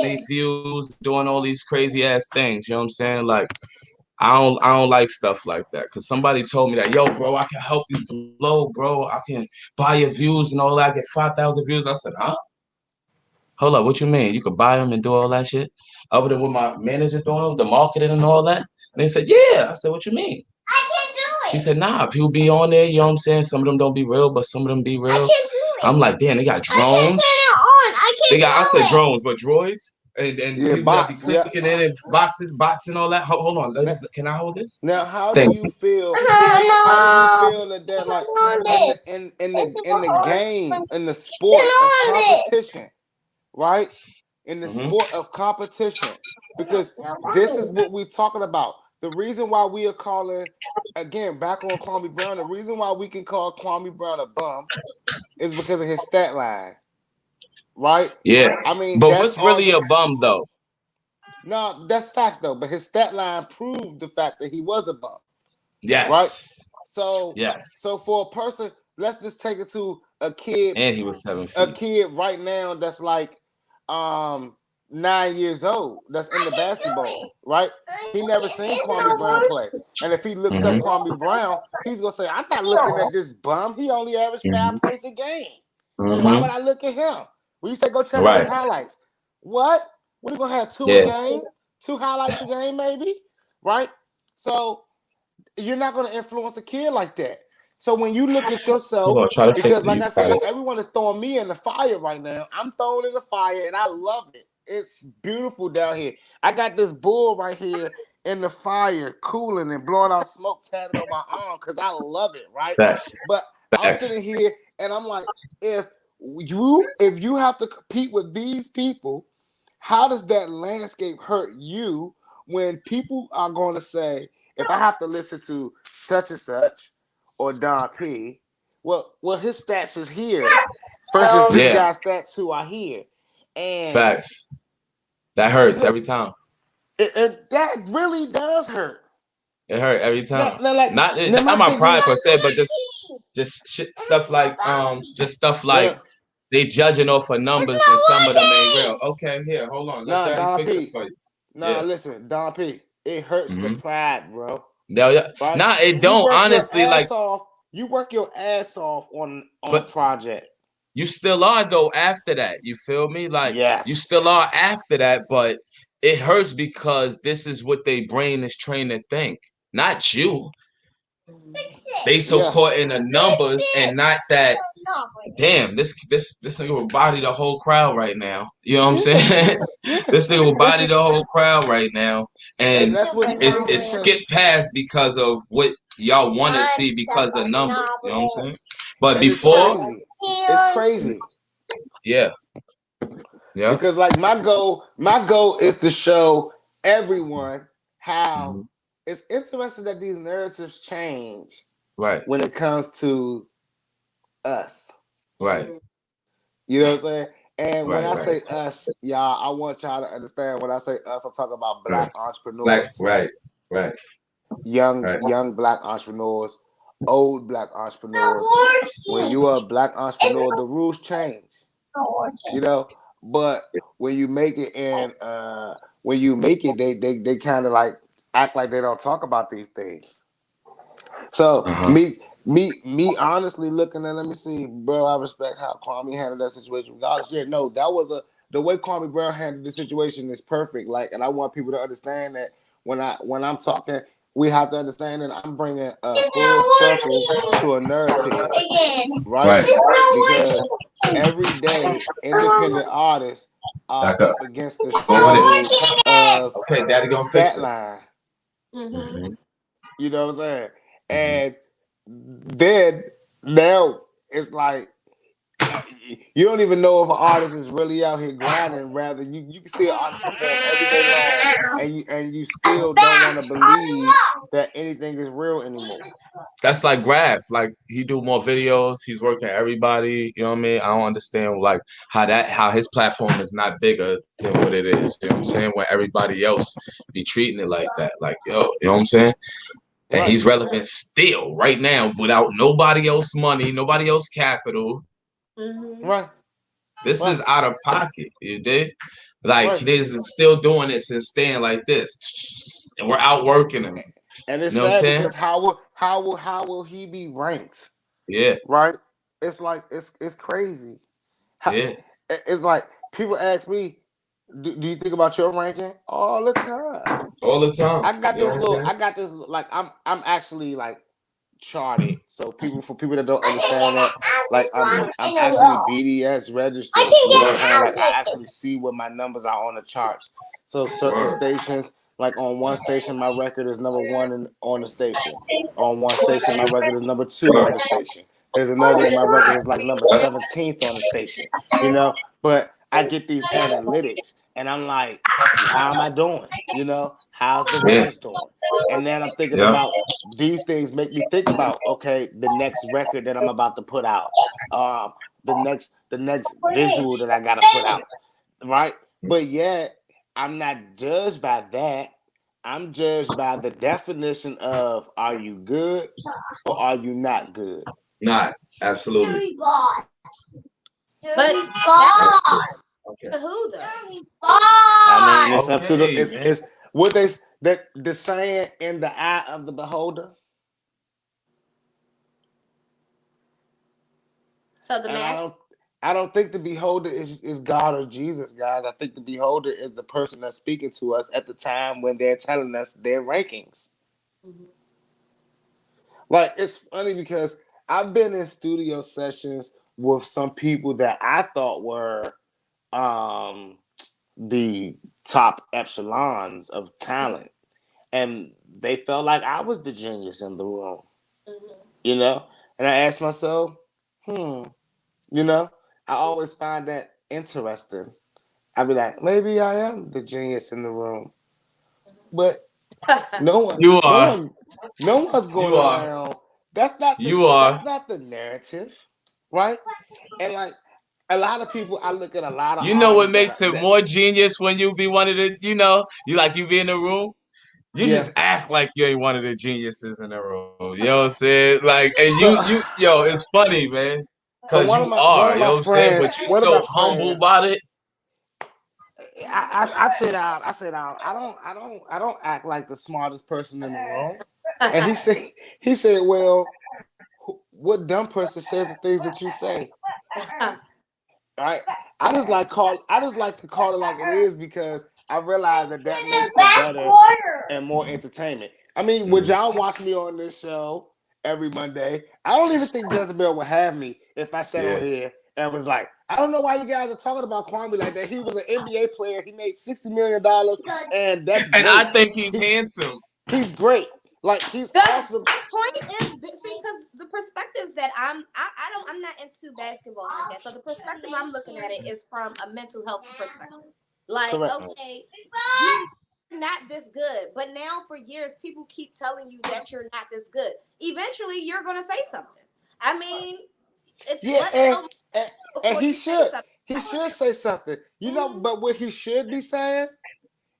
Speaker 3: they views, doing all these crazy ass things. You know what I'm saying? Like I don't like stuff like that. Cause somebody told me that, yo, bro, I can help you blow, bro. I can buy your views and all that. I get 5,000 views. I said, huh? Hold up, what you mean? You could buy them and do all that shit? Other than what my manager doing, the marketing and all that? And they said, yeah. I said, what you mean?
Speaker 4: I can't do it.
Speaker 3: He said, nah, people be on there, you know what I'm saying? Some of them don't be real, but some of them be
Speaker 4: I
Speaker 3: real.
Speaker 4: can't do it.
Speaker 3: I'm like, damn, they got
Speaker 4: I can't
Speaker 3: drones.
Speaker 4: turn it on. I
Speaker 3: They
Speaker 4: can't
Speaker 3: got, I
Speaker 4: do
Speaker 3: said
Speaker 4: it.
Speaker 3: drones, but droids and
Speaker 2: Yeah,
Speaker 3: people that be
Speaker 2: bots. Yeah.
Speaker 3: clicking in and bots and all that. Hold on,
Speaker 2: Now,
Speaker 3: can I hold this?
Speaker 2: now, how do
Speaker 3: Thank
Speaker 2: you feel? How do you
Speaker 4: No.
Speaker 2: feel that
Speaker 4: Turn
Speaker 2: like
Speaker 4: on
Speaker 2: in the
Speaker 4: this.
Speaker 2: in the game in the
Speaker 4: Turn
Speaker 2: sport of
Speaker 4: on this.
Speaker 2: competition, right? In the
Speaker 3: Mm-hmm.
Speaker 2: sport of competition, because this is what we're talking about. The reason why we are calling, again, back on Kwame Brown, the reason why we can call Kwame Brown a bum is because of his stat line, right?
Speaker 3: Yeah,
Speaker 2: I mean,
Speaker 3: but
Speaker 2: that's
Speaker 3: what's
Speaker 2: all
Speaker 3: really
Speaker 2: the.
Speaker 3: a bum though?
Speaker 2: No, that's facts though. But his stat line proved the fact that he was a bum, right?
Speaker 3: Yes,
Speaker 2: So,
Speaker 3: yes,
Speaker 2: so for a person, let's just take it to
Speaker 3: and he was 7 feet.
Speaker 2: a kid right now that's like um 9 years old that's in the basketball, right? He never seen Kwame Brown play. And if he looks up
Speaker 3: Mm-hmm.
Speaker 2: Kwame Brown, he's gonna say, I'm not looking at this bum. He only averaged 5 points a game. Why
Speaker 3: Mm-hmm.
Speaker 2: would I look at him? When you say go check out his
Speaker 3: Right.
Speaker 2: highlights, what? What are you gonna have two a
Speaker 3: Yeah.
Speaker 2: game? Two highlights a game, maybe? Right? So you're not going to influence a kid like that. So when you look at
Speaker 3: We're
Speaker 2: yourself,
Speaker 3: gonna try to fix
Speaker 2: because
Speaker 3: it.
Speaker 2: like
Speaker 3: You
Speaker 2: I
Speaker 3: got
Speaker 2: said,
Speaker 3: it.
Speaker 2: everyone is throwing me in the fire right now. I'm thrown in the fire and I love it. It's beautiful down here. I got this bull right here in the fire, cooling and blowing out smoke tatted on my arm because I love it, right?
Speaker 3: Facts.
Speaker 2: But I'm
Speaker 3: Facts.
Speaker 2: sitting here and I'm like, if you have to compete with these people, how does that landscape hurt you when people are going to say, if I have to listen to such and such or Don P, well, his stats is here versus this
Speaker 3: Yeah.
Speaker 2: guy's stats who are here, and
Speaker 3: Facts. That hurts every
Speaker 2: this
Speaker 3: time.
Speaker 2: that really does hurt.
Speaker 3: It hurt every
Speaker 2: Now,
Speaker 3: time.
Speaker 2: now, like, now
Speaker 3: Not
Speaker 2: my
Speaker 3: my
Speaker 2: thing
Speaker 3: pride
Speaker 2: is,
Speaker 3: per se, but just shit, stuff like
Speaker 2: no,
Speaker 3: they judging off of numbers and some of them ain't real. Okay, here, hold on. Let
Speaker 2: nah,
Speaker 3: Daddy
Speaker 2: Don
Speaker 3: fix it
Speaker 2: P,
Speaker 3: for you.
Speaker 2: nah,
Speaker 3: Yeah.
Speaker 2: listen, Don P, it hurts the
Speaker 3: Mm-hmm.
Speaker 2: pride, bro.
Speaker 3: Yeah, yeah.
Speaker 2: Right?
Speaker 3: Nah, it
Speaker 2: You
Speaker 3: don't
Speaker 2: work your
Speaker 3: honestly like,
Speaker 2: ass off. You work your ass off on a
Speaker 3: but
Speaker 2: project.
Speaker 3: you still are though after that. You feel me? Like you
Speaker 2: Yes.
Speaker 3: still are after that, but it hurts because this is what they brain is trained to think. Not you. They so
Speaker 2: Yeah.
Speaker 3: caught in the numbers and not that. Damn, this nigga will body the whole crowd right now. You know what I'm
Speaker 2: Yeah.
Speaker 3: saying?
Speaker 2: Yeah.
Speaker 3: This nigga will
Speaker 2: It's
Speaker 3: body the whole crowd right now,
Speaker 2: and
Speaker 3: and
Speaker 2: that's what's crazy
Speaker 3: it's
Speaker 2: because
Speaker 3: skipped past because of what y'all want to see because of numbers. You know what I'm saying? But
Speaker 2: and it's
Speaker 3: before,
Speaker 2: crazy. It's crazy.
Speaker 3: yeah, yeah,
Speaker 2: Because like my goal is to show everyone how
Speaker 3: hmm
Speaker 2: it's interesting that these narratives change
Speaker 3: right,
Speaker 2: when it comes to us.
Speaker 3: right,
Speaker 2: You know what I'm saying? And when
Speaker 3: right,
Speaker 2: I
Speaker 3: right,
Speaker 2: say us, y'all, I want y'all to understand when I say us, I'm talking about
Speaker 3: right,
Speaker 2: black
Speaker 3: right,
Speaker 2: entrepreneurs,
Speaker 3: right, right,
Speaker 2: young
Speaker 3: right,
Speaker 2: young black entrepreneurs old black entrepreneurs. When you are a black entrepreneur, the rules change, you know. But when you make it, and when you make it, they kind of like act like they don't talk about these things. So
Speaker 3: Uh-huh.
Speaker 2: me honestly looking at, let me see, bro. I respect how Kwame handled that situation. Regardless, yeah, no, that was the way Kwame Brown handled the situation is perfect. Like, and I want people to understand that when I'm talking, we have to understand that I'm bringing a full circle to a narrative, right?
Speaker 3: Right.
Speaker 2: Because every day, independent artists are
Speaker 3: Back up.
Speaker 2: up against the
Speaker 3: Go with it.
Speaker 2: struggle of
Speaker 3: Okay, Daddy
Speaker 2: the
Speaker 3: gonna fix
Speaker 2: stat
Speaker 3: it.
Speaker 2: line.
Speaker 1: Mm-hmm.
Speaker 3: Hmm.
Speaker 2: You know what I'm saying?
Speaker 3: Hmm.
Speaker 2: And then now it's like you don't even know if an artist is really out here grinding. Rather, you can see an artist perform every day long, and you still don't want to believe that anything is real anymore.
Speaker 3: That's like Graph. Like he do more videos. He's working everybody. You know what I mean? I don't understand like how his platform is not bigger than what it is. You know what I'm saying? When everybody else be treating it like that. Like yo, you know what I'm saying? And
Speaker 2: Right,
Speaker 3: he's relevant still right now without nobody else money, nobody else capital.
Speaker 1: Mm-hmm.
Speaker 2: right,
Speaker 3: This
Speaker 2: right,
Speaker 3: is out of pocket. You did? Like
Speaker 2: right.
Speaker 3: this is still doing this and staying like this. And we're outworking him.
Speaker 2: And
Speaker 3: You
Speaker 2: it's
Speaker 3: know what I'm
Speaker 2: sad
Speaker 3: saying?
Speaker 2: because how will he be ranked?
Speaker 3: Yeah,
Speaker 2: Right? It's like it's crazy. How,
Speaker 3: yeah.
Speaker 2: it's like people ask me, do you think about your ranking all the time?
Speaker 3: All the time. You know what I'm saying?
Speaker 2: I got this like I'm actually like charted. So for people that don't understand that, like I'm actually BDS registered. You know what I'm saying? Like I actually see what my numbers are on the charts. So certain
Speaker 3: Word.
Speaker 2: stations, like on one station, my record is number one on the station. On one station, my record is number two on the station. There's another one, my record is like number
Speaker 3: Yep.
Speaker 2: 17th on the station. You know, but I get these analytics, and I'm like, how am I doing? You know, how's the
Speaker 3: Yeah.
Speaker 2: records doing? And then I'm thinking
Speaker 3: Yeah.
Speaker 2: about these things make me think about, okay, the next record that I'm about to put out, um, the next visual that I gotta put out, right? But yet I'm not judged by that. I'm judged by the definition of, are you good or are you not good?
Speaker 3: Not absolutely.
Speaker 1: But that's
Speaker 3: That's good. Okay.
Speaker 1: to who though?
Speaker 2: I mean, it's up to the
Speaker 3: Okay, man.
Speaker 2: it's what they that the saying, in the eye of the beholder.
Speaker 1: So the
Speaker 2: And
Speaker 1: mask.
Speaker 2: I don't think the beholder is God or Jesus, guys. I think the beholder is the person that's speaking to us at the time when they're telling us their rankings.
Speaker 1: Mhm.
Speaker 2: Like, it's funny because I've been in studio sessions with some people that I thought were um the top echelons of talent, and they felt like I was the genius in the room,
Speaker 1: Mhm.
Speaker 2: you know? And I asked myself, hmm, you know, I always find that interesting. I'd be like, maybe I am the genius in the room, but no one,
Speaker 3: You
Speaker 2: no
Speaker 3: are.
Speaker 2: one, no one's going
Speaker 3: You are.
Speaker 2: around.
Speaker 3: You are.
Speaker 2: That's not the narrative, right? And like a lot of people, I look at a lot of
Speaker 3: You know what
Speaker 2: artists that
Speaker 3: makes it more genius when you be one of the, you like you be in the room, you
Speaker 2: yeah.
Speaker 3: just act like you ain't one of the geniuses in the room. You know what I'm saying? Like, and
Speaker 2: So,
Speaker 3: yo, it's funny, man,
Speaker 2: so
Speaker 3: because you
Speaker 2: one
Speaker 3: are,
Speaker 2: of
Speaker 3: you know
Speaker 2: my
Speaker 3: what I'm saying? But
Speaker 2: friends,
Speaker 3: you
Speaker 2: one of my
Speaker 3: so humble
Speaker 2: friends,
Speaker 3: about it.
Speaker 2: I sit down, I don't act like the smartest person in the room. And he said, well, what dumb person says the things that you say? Right? I just like to call it like it is, because I realize that makes for better and more entertainment. I mean, would
Speaker 3: Mhm.
Speaker 2: y'all watch me on this show every Monday? I don't even think Jezebel would have me if I sat on
Speaker 3: Yeah.
Speaker 2: here and was like, I don't know why you guys are talking about Kwame like that. He was an NBA player. He made $60 million, and that's
Speaker 3: And
Speaker 2: great.
Speaker 3: I think he's
Speaker 2: He
Speaker 3: handsome.
Speaker 2: he's great. Like, he's
Speaker 1: The
Speaker 2: awesome.
Speaker 1: my point is, see, because the perspectives that I'm not into basketball like that. So the perspective I'm looking at it is from a mental health perspective. Like,
Speaker 2: Correct.
Speaker 1: okay, you're not this good, but now for years people keep telling you that you're not this good. Eventually, you're gonna say something. I mean, it's
Speaker 2: Yeah,
Speaker 1: but so much
Speaker 2: and and
Speaker 1: before you say something.
Speaker 2: he should say something. You know,
Speaker 1: Mhm.
Speaker 2: but what he should be saying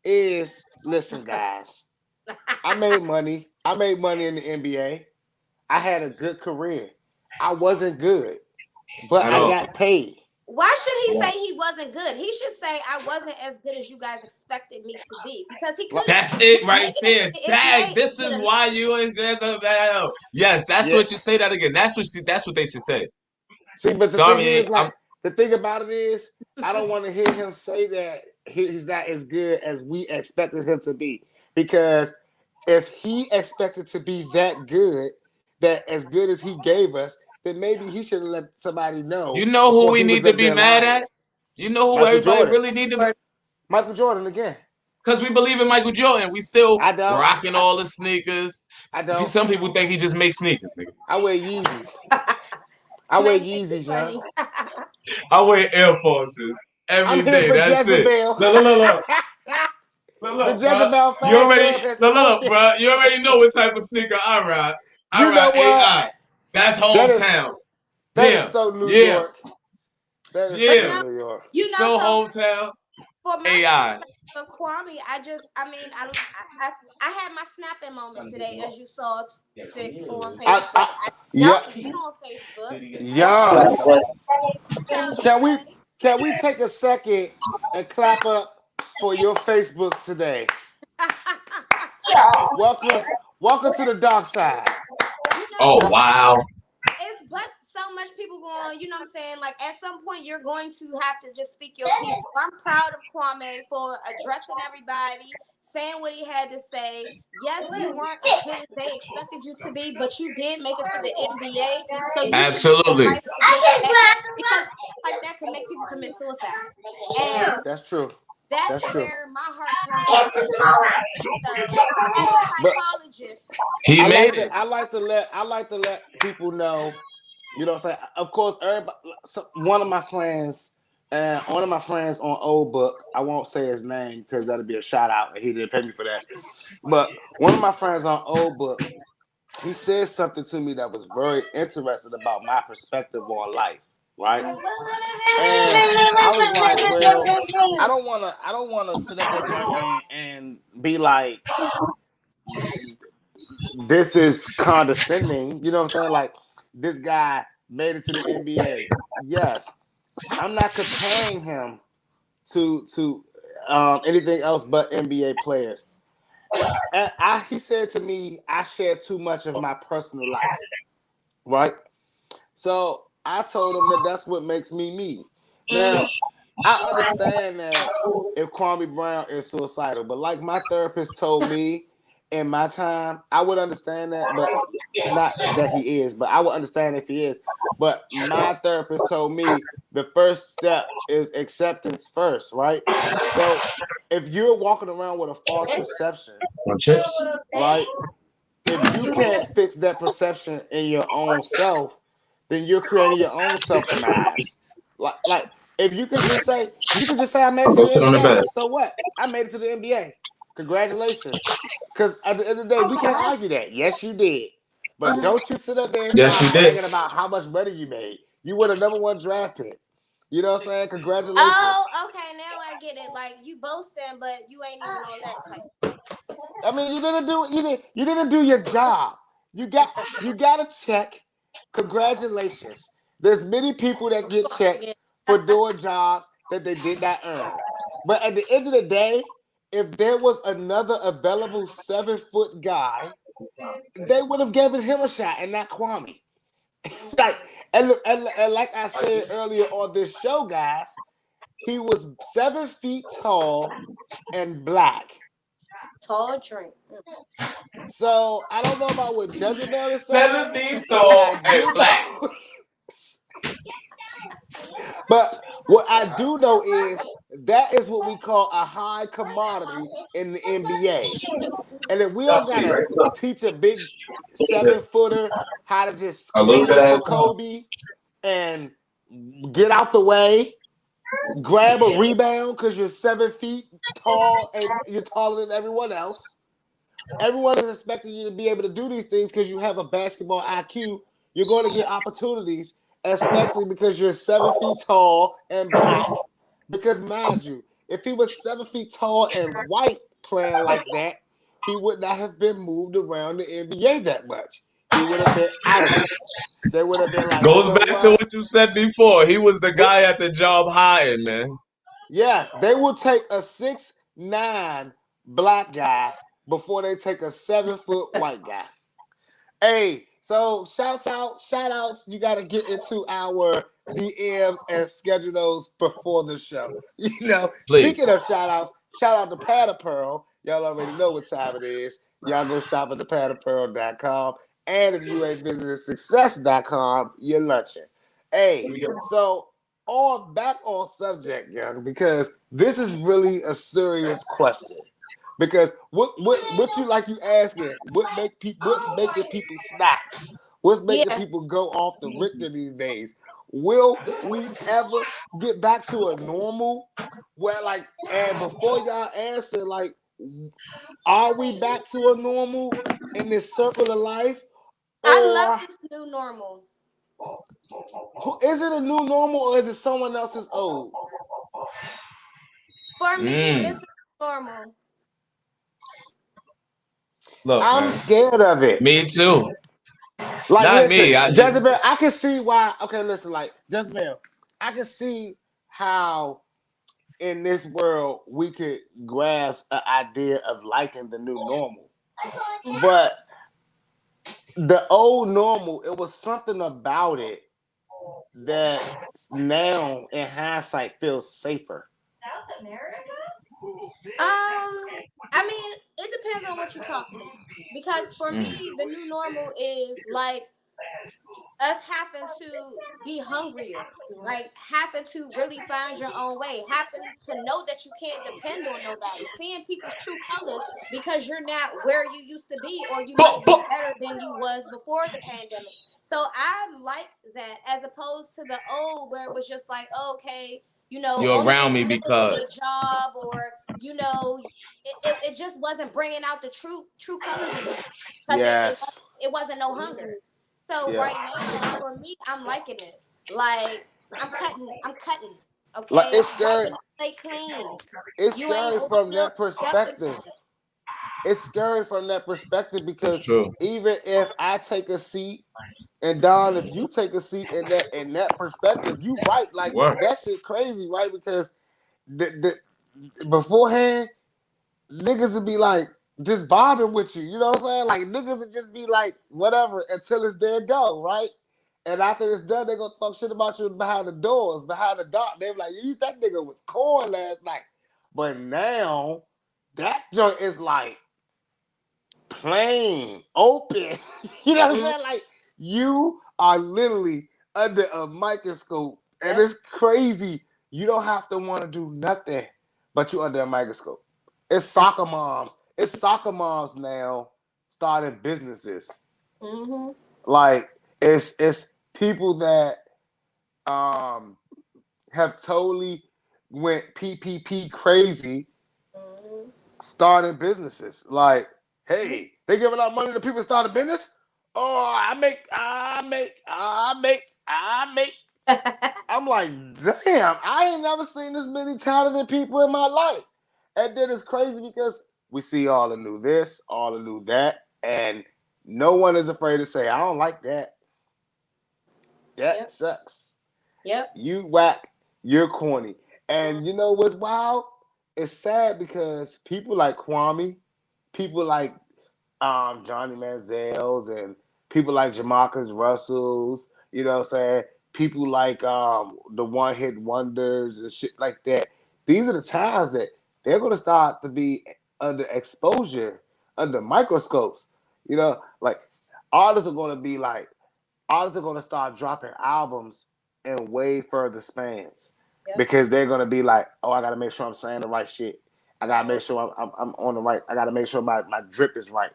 Speaker 2: is, listen, guys, I made money. I made money in the NBA. I had a good career. I wasn't good, but
Speaker 3: At
Speaker 2: I
Speaker 3: all.
Speaker 2: got paid.
Speaker 1: Why should he say he wasn't good? He should say I wasn't as good as you guys expected me to be because he
Speaker 2: Like,
Speaker 1: could.
Speaker 3: That's it right
Speaker 1: Making it to
Speaker 3: there.
Speaker 1: the
Speaker 3: Dag,
Speaker 1: NBA is
Speaker 3: this
Speaker 1: good
Speaker 3: is
Speaker 1: enough.
Speaker 3: why you is Jezebel. Yes, that's
Speaker 2: yeah.
Speaker 3: what you say that again. That's what they should say.
Speaker 2: See, but the thing
Speaker 3: Sorry,
Speaker 2: is,
Speaker 3: I'm
Speaker 2: like, the thing about it is, I don't want to hear him say that he's not as good as we expected him to be. Because if he expected to be that good, that as good as he gave us, then maybe he should have let somebody
Speaker 3: you
Speaker 2: know
Speaker 3: know who
Speaker 2: before
Speaker 3: we
Speaker 2: he
Speaker 3: need
Speaker 2: was
Speaker 3: to
Speaker 2: up
Speaker 3: be
Speaker 2: there
Speaker 3: mad
Speaker 2: lying.
Speaker 3: at? You know who
Speaker 2: Michael
Speaker 3: everybody
Speaker 2: Jordan.
Speaker 3: really need to be
Speaker 1: Or
Speaker 2: Michael Jordan again.
Speaker 3: because we believe in Michael Jordan. We still
Speaker 2: I don't.
Speaker 3: rocking all the sneakers.
Speaker 2: I don't.
Speaker 3: Some people think he just makes sneakers, nigga.
Speaker 2: I wear Yeezys. I wear
Speaker 1: man, you
Speaker 2: Yeezys, young.
Speaker 1: funny.
Speaker 3: I wear Air Forces
Speaker 2: I'm
Speaker 3: every
Speaker 2: here
Speaker 3: day.
Speaker 2: for
Speaker 3: That's it.
Speaker 2: Jezebel.
Speaker 3: Look, look, look, look. So
Speaker 2: The
Speaker 3: look, bro.
Speaker 2: Jezebel
Speaker 3: You
Speaker 2: fan
Speaker 3: already
Speaker 2: club has
Speaker 3: look,
Speaker 2: spoken.
Speaker 3: bro. You already know what type of sneaker I ride. I
Speaker 2: You know
Speaker 3: ride
Speaker 2: what?
Speaker 3: AI. That's
Speaker 2: That is
Speaker 3: hometown.
Speaker 2: that is
Speaker 3: Yeah,
Speaker 2: so New
Speaker 3: yeah,
Speaker 2: York. That is
Speaker 1: But
Speaker 2: so
Speaker 3: yeah.
Speaker 1: no,
Speaker 2: New York.
Speaker 1: so
Speaker 3: So hometown.
Speaker 1: for my perspective
Speaker 3: AIs.
Speaker 1: of Kwame, I mean, I had my snapping moment today, as you saw, Six on Facebook.
Speaker 2: I
Speaker 1: I
Speaker 2: yeah,
Speaker 1: don't get on Facebook, but
Speaker 2: young.
Speaker 1: child just
Speaker 2: Can we
Speaker 1: say,
Speaker 2: can we take a second and clap up for your Facebook today? Welcome, welcome to the dark side.
Speaker 3: Oh
Speaker 1: so
Speaker 3: wow.
Speaker 1: it's but so much people going, you know what I'm saying? Like at some point you're going to have to just speak your piece. So I'm proud of Kwame for addressing everybody, saying what he had to say. Yes, you weren't as good as they expected you to be, but you did make it to the NBA. So you should be
Speaker 3: Absolutely.
Speaker 1: sufficed for just that because stuff like that can make people commit suicide. And
Speaker 2: That's true.
Speaker 1: that's
Speaker 2: That's true.
Speaker 1: where my heart comes out because as a
Speaker 2: But
Speaker 1: psychologist,
Speaker 3: He made it.
Speaker 2: I like to let people know. You know what I'm saying? Of course, everybody. So one of my friends on Old Book. I won't say his name because that'll be a shout out, and he didn't pay me for that. But one of my friends on Old Book, he said something to me that was very interesting about my perspective on life. Right? And I was like, well, I don't wanna sit up there John, and be like, this is condescending. You know what I'm saying? Like, this guy made it to the NBA. Yes, I'm not comparing him to anything else but NBA players. And he said to me, I share too much of my personal life, right? So I told him that that's what makes me me.
Speaker 1: mhm.
Speaker 2: Now, I understand that if Kwame Brown is suicidal, but like my therapist told me in my time, I would understand that, but not that he is, but I would understand if he is. But my therapist told me the first step is acceptance first, right? So if you're walking around with a false perception,
Speaker 3: On chips.
Speaker 2: right? If you can't fix that perception in your own self, then you're creating your own self demise. Like if you can just say I made it
Speaker 3: I'll
Speaker 2: to
Speaker 3: go
Speaker 2: the
Speaker 3: sit on the
Speaker 2: NBA.
Speaker 3: bed.
Speaker 2: So what? I made it to the NBA. Congratulations. Because at the end of the day, we can't argue that. Yes, you did. But don't you sit up there and
Speaker 3: Yes,
Speaker 2: start
Speaker 3: you did.
Speaker 2: bragging about how much money you made. You were the number one draft pick. You know what I'm saying? Congratulations.
Speaker 1: Oh, okay, now I get it. Like you boasting, but you ain't even on that type.
Speaker 2: I mean, you didn't do your job. You got a check. Congratulations. There's many people that get checks
Speaker 1: Yeah.
Speaker 2: for doing jobs that they did not earn. But at the end of the day, if there was another available 7 foot guy, they would have given him a shot and not Kwame. Like and like I said earlier on this show, guys, he was 7 feet tall and black.
Speaker 1: Tall drink.
Speaker 2: So I don't know about what Jezebel is saying,
Speaker 3: 7 feet
Speaker 2: but what
Speaker 3: tall
Speaker 2: I
Speaker 3: and
Speaker 2: do
Speaker 3: black.
Speaker 2: know, but what I do know is that is what we call a high commodity in the NBA. And if we don't
Speaker 3: Dusty,
Speaker 2: gotta
Speaker 3: right? Look,
Speaker 2: teach a big 7 footer how to just
Speaker 3: a little bit
Speaker 2: screen
Speaker 3: at
Speaker 2: for
Speaker 3: a time.
Speaker 2: Kobe and get out the way, grab a rebound because you're 7 feet tall and you're taller than everyone else. Everyone is expecting you to be able to do these things because you have a basketball IQ. You're going to get opportunities, especially because you're 7 feet tall and black. Because mind you, if he was 7 feet tall and white playing like that, he would not have been moved around the NBA that much. he would have been out. They would have been like, you
Speaker 3: Goes
Speaker 2: know
Speaker 3: back to
Speaker 2: what?
Speaker 3: what you said before. He was the guy at the job hiring, man.
Speaker 2: Yes, they will take a 6'9" black guy before they take a 7-foot white guy. Hey, so shout outs. You got to get into our DMs and schedule those before the show.
Speaker 3: Please.
Speaker 2: Speaking of shout out to Pat of Pearl. Y'all already know what time it is. Y'all go shop at thepatofpearl.com. And if you ain't visited Sixxcess.com, you're lunching. Hey, so on back on subject, young, because this is really a serious question. Because what you like you asking? What's making people snap? What's making
Speaker 1: Yeah,
Speaker 2: people go off the Richter these days? Will we ever get back to a normal where like and before y'all answer, like are we back to a normal in this circle of life?
Speaker 1: I love
Speaker 2: Or
Speaker 1: this new normal.
Speaker 2: is it a new normal or is it someone else's old?
Speaker 1: For me,
Speaker 3: Mm.
Speaker 1: it's normal.
Speaker 3: Look,
Speaker 2: I'm
Speaker 3: man.
Speaker 2: scared of it.
Speaker 3: Me too.
Speaker 2: Like,
Speaker 3: Not
Speaker 2: listen,
Speaker 3: me.
Speaker 2: Jezebel, I can see why. Okay, listen, like, Jezebel, I can see how in this world we could grasp an idea of liking the new normal. But the old normal, it was something about it that now in hindsight feels safer.
Speaker 1: I mean, it depends on what you're talking about. Because for
Speaker 3: Mm.
Speaker 1: me, the new normal is like us having to be hungrier, like having to really find your own way, having to know that you can't depend on nobody, seeing people's true colors because you're not where you used to be, or you
Speaker 3: But,
Speaker 1: might be
Speaker 3: but,
Speaker 1: better than you was before the pandemic. So I like that as opposed to the old where it was just like, oh, okay,
Speaker 3: you're
Speaker 1: only
Speaker 3: around
Speaker 1: thing
Speaker 3: me
Speaker 1: you're missing is a
Speaker 3: because.
Speaker 1: job, or it just wasn't bringing out the true colors of you because
Speaker 2: Yes.
Speaker 1: it wasn't no hunger. So
Speaker 2: Yeah.
Speaker 1: right now, for me, I'm liking this. Like I'm cutting.
Speaker 2: Like
Speaker 1: Okay,
Speaker 2: it's
Speaker 1: I'm
Speaker 2: scary.
Speaker 1: wiping the plate clean.
Speaker 2: It's
Speaker 1: You ain't
Speaker 2: scary
Speaker 1: doing
Speaker 2: from
Speaker 1: no
Speaker 2: that
Speaker 1: dumping
Speaker 2: perspective.
Speaker 1: stuff.
Speaker 2: It's scary from that perspective
Speaker 3: It's
Speaker 2: because
Speaker 3: true.
Speaker 2: even if I take a seat and Don, if you take a seat in that perspective, you right. Like
Speaker 3: Work.
Speaker 2: that shit crazy, right? Because the beforehand, niggas would be like just bobbing with you. You know what I'm saying? Like niggas would just be like whatever until it's their go, right? And after it's done, they gonna talk shit about you behind the doors, behind the dark. They be like, you that nigga was corn last night. But now that joint is like plain, open. You know what I'm
Speaker 1: Mm,
Speaker 2: saying? Like you are literally under a microscope, and
Speaker 1: yep.
Speaker 2: it's crazy. You don't have to want to do nothing, but you under a microscope. It's soccer moms. It's soccer moms now starting businesses.
Speaker 1: Mhm.
Speaker 2: Like it's people that um have totally went PPP crazy
Speaker 1: Mhm.
Speaker 2: starting businesses. Like, hey, they giving out money to people starting business. Oh, I make. I'm like, damn, I ain't never seen this many talented people in my life. And then it's crazy because we see all the new this, all the new that, and no one is afraid to say, I don't like that. That
Speaker 1: Yep.
Speaker 2: sucks.
Speaker 1: Yep.
Speaker 2: You whack, you're corny. And you know what's wild? It's sad because people like Kwame, people like Johnny Manziel's and people like Jamarcus Russell's, you know what I'm saying? People like the one hit wonders and shit like that. These are the times that they're gonna start to be under exposure, under microscopes. Like artists are gonna be like artists are gonna start dropping albums in way further spans
Speaker 1: Yep.
Speaker 2: because they're gonna be like, oh, I gotta make sure I'm saying the right shit. I gotta
Speaker 1: Mhm.
Speaker 2: make sure I'm on the right. I gotta make sure my drip is right.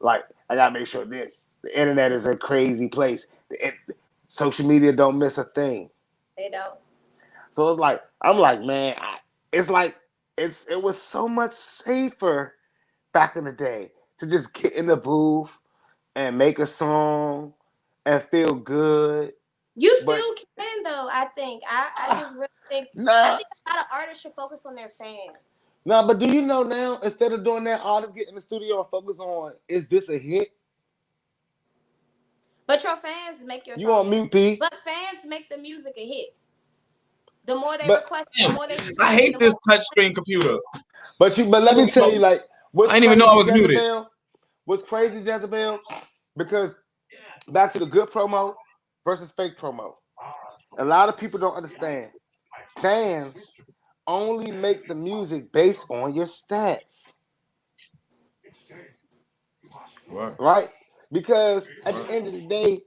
Speaker 2: Like I gotta make sure this. The internet is a crazy place. Social media don't miss a thing.
Speaker 1: They don't.
Speaker 2: So it's like I'm like, man, it's like it was so much safer back in the day to just get in the booth and make a song and feel good.
Speaker 1: You
Speaker 2: But
Speaker 1: still can though. I think. I just really think. I
Speaker 2: nah,
Speaker 1: think a lot of artists should focus on their fans.
Speaker 2: nah. But do you know now? Instead of doing that, artists get in the studio and focus on is this a hit?
Speaker 1: But your fans make your
Speaker 2: You
Speaker 1: song
Speaker 2: on
Speaker 1: a hit.
Speaker 2: mute, P?
Speaker 1: But fans make the music a hit. The more they
Speaker 2: But
Speaker 1: request, the
Speaker 3: Damn,
Speaker 1: more they
Speaker 3: I
Speaker 1: stream it,
Speaker 3: hate
Speaker 1: the
Speaker 3: this
Speaker 1: more.
Speaker 3: touchscreen computer.
Speaker 2: but let me tell you, like,
Speaker 3: I
Speaker 2: what's
Speaker 3: didn't even know I
Speaker 2: crazy,
Speaker 3: was muted.
Speaker 2: Jezebel? What's crazy, Jezebel? Because back to the good promo versus fake promo. A lot of people don't understand. Fans only make the music based on your stats,
Speaker 3: What?
Speaker 2: right? Because at the end of the day,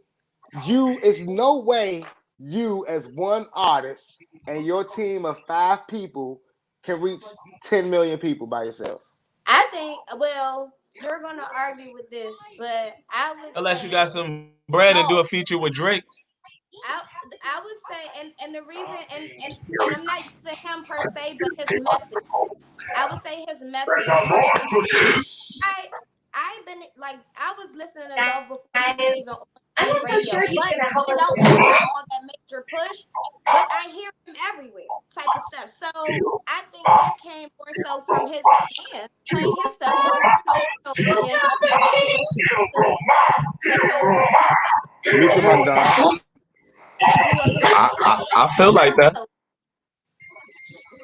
Speaker 2: it's no way you as one artist and your team of 5 people can reach 10 million people by yourselves.
Speaker 1: I think. Well, you're gonna argue with this, but I would
Speaker 3: Unless you got
Speaker 1: say
Speaker 3: some bread and do a
Speaker 1: no.
Speaker 3: feature with Drake.
Speaker 1: I I would say, and the reason, and I'm not using him per se, but his method. I would say his method. I I've been like I was listening to Dolph before he was even on any radio, but he don't have all that major push. But I hear him everywhere, type of stuff. So I think that came more so from his fans playing his stuff for no reason other than to
Speaker 2: Mute your mic, Don.
Speaker 1: and blew up his career. So
Speaker 3: I feel
Speaker 1: I
Speaker 3: like
Speaker 1: don't
Speaker 3: that.
Speaker 1: know.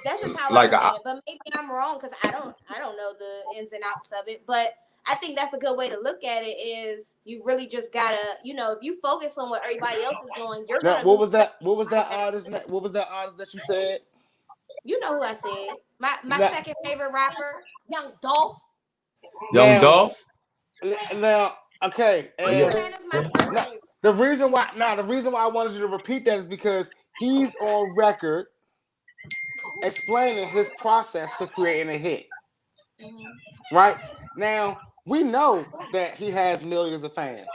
Speaker 1: That's just how I
Speaker 3: Like
Speaker 1: look at it. But maybe I'm wrong because I don't know the ins and outs of it. But I think that's a good way to look at it. Is you really just gotta, if you focus on what everybody else is doing, you're
Speaker 2: Now,
Speaker 1: gonna do better.
Speaker 2: What was that artist? What was that artist that you said?
Speaker 1: You know who I said. My
Speaker 2: Now,
Speaker 1: second favorite rapper, Young Dolph.
Speaker 3: Young
Speaker 2: now,
Speaker 3: Dolph.
Speaker 2: now, okay,
Speaker 3: Oh yeah.
Speaker 2: and
Speaker 1: Bushman is my first
Speaker 2: now,
Speaker 1: favorite.
Speaker 2: the reason why I wanted you to repeat that is because he's on record explaining his process to creating a hit.
Speaker 1: Hmm.
Speaker 2: Right now, we know that he has millions of fans,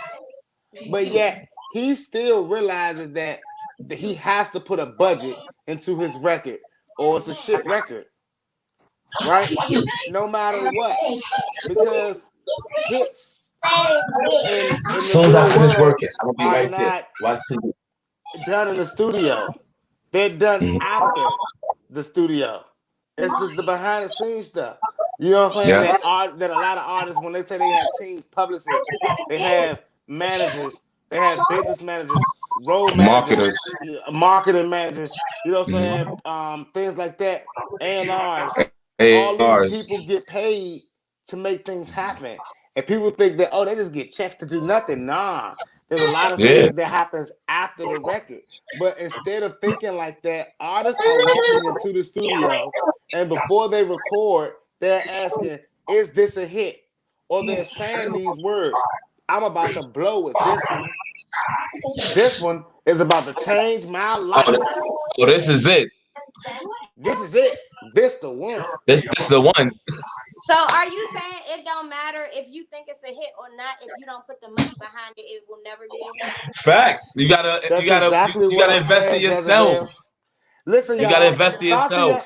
Speaker 2: but
Speaker 1: Hmm.
Speaker 2: yet he still realizes that he has to put a budget into his record, or it's a shit record, right? No matter what, because hits in
Speaker 3: As
Speaker 2: the
Speaker 3: soon as I
Speaker 2: real
Speaker 3: finish
Speaker 2: world
Speaker 3: working, I'm gonna be
Speaker 2: are
Speaker 3: right there.
Speaker 2: not
Speaker 3: Watch TV.
Speaker 2: done in the studio. They're done
Speaker 3: Mhm.
Speaker 2: after the studio. It's the behind the scenes stuff. You know what I'm saying?
Speaker 3: Yeah.
Speaker 2: That a lot of artists, when they say they have teams, publicists, they have managers, they have business managers, road managers,
Speaker 3: Marketers.
Speaker 2: marketing managers. You know what I'm
Speaker 3: Mhm.
Speaker 2: saying? Things like that. A&Rs. All
Speaker 3: ARs.
Speaker 2: these people get paid to make things happen, and people think that they just get checks to do nothing. Nah, there's a lot of
Speaker 3: Yeah.
Speaker 2: things that happens after the record. But instead of thinking like that, artists are walking into the studio, and before they record, they're asking, "Is this a hit?" Or they're saying these words, "I'm about to blow with this one. This one is about to change my
Speaker 3: Oh,
Speaker 2: life.
Speaker 3: this is it.
Speaker 2: This is it. This the one."
Speaker 3: This is the one.
Speaker 1: So are you saying it don't matter if you think it's a hit or not? If you don't put the money behind it, it will never be a hit.
Speaker 3: Facts. You gotta you
Speaker 2: That's
Speaker 3: gotta
Speaker 2: exactly
Speaker 3: you
Speaker 2: what
Speaker 3: gotta
Speaker 2: I'm
Speaker 3: invest in
Speaker 2: saying,
Speaker 3: yourself.
Speaker 2: Jezebel. Listen,
Speaker 3: You gotta
Speaker 2: y'all.
Speaker 3: invest in yourself.
Speaker 2: Tatiana,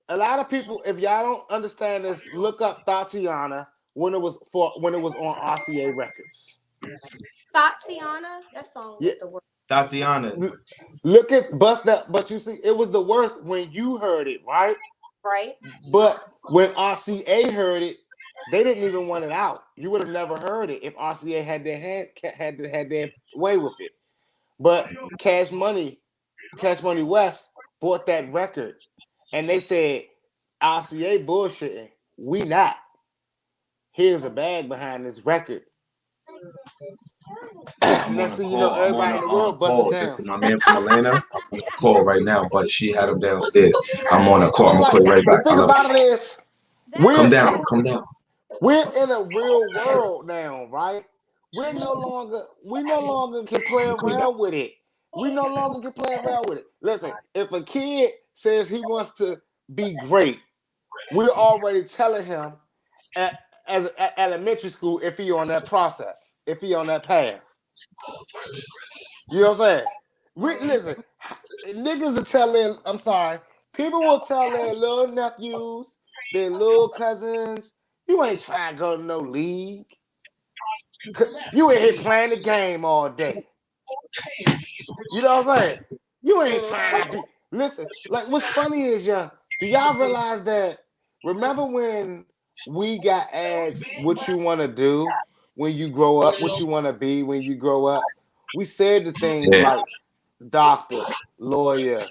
Speaker 2: a lot of people, if y'all don't understand this, look up Tatiana when it was on RCA Records.
Speaker 1: Tatiana, that song
Speaker 2: Yeah,
Speaker 1: was the worst.
Speaker 3: Tatiana.
Speaker 2: look at Bust That, but you see, it was the worst when you heard it, right?
Speaker 1: Right?
Speaker 2: But when RCA heard it, they didn't even want it out. You would have never heard it if RCA had had their way with it. But Cash Money West bought that record, and they said RCA bullshitting. We not. Here's a bag behind this record.
Speaker 3: I'm on
Speaker 2: Next
Speaker 3: a
Speaker 2: thing you know,
Speaker 3: call. I'm on
Speaker 2: everybody in the
Speaker 3: a
Speaker 2: world busting
Speaker 3: call. This
Speaker 2: down.
Speaker 3: is my man from Atlanta. I'm on a call right now, but she had him downstairs. I'm on a call. I'm
Speaker 2: It's
Speaker 3: gonna
Speaker 2: like
Speaker 3: call you right
Speaker 2: the
Speaker 3: back. I
Speaker 2: thing
Speaker 3: love you.
Speaker 2: about it is
Speaker 1: That's
Speaker 2: we're
Speaker 3: Come down.
Speaker 1: crazy.
Speaker 3: Come down.
Speaker 2: we're in a real world now, right? We no longer can play
Speaker 3: I'm coming back.
Speaker 2: around with it. We no longer can play around with it. Listen, if a kid says he wants to be great, we're already telling him at at elementary school if he on that process, if he on that path. You know what I'm saying? We listen,
Speaker 1: Mhm.
Speaker 2: niggas are telling. I'm sorry, people will tell their little nephews, their little cousins, you ain't trying to go to no league. You ain't here playing the game all day. You know what I'm saying? You ain't trying to
Speaker 1: Mhm.
Speaker 2: be. Listen, like what's funny is do y'all realize that? Remember when we got asked what you want to do when you grow up, what you want to be when you grow up? We said the things
Speaker 3: Yeah.
Speaker 2: like doctor, lawyer,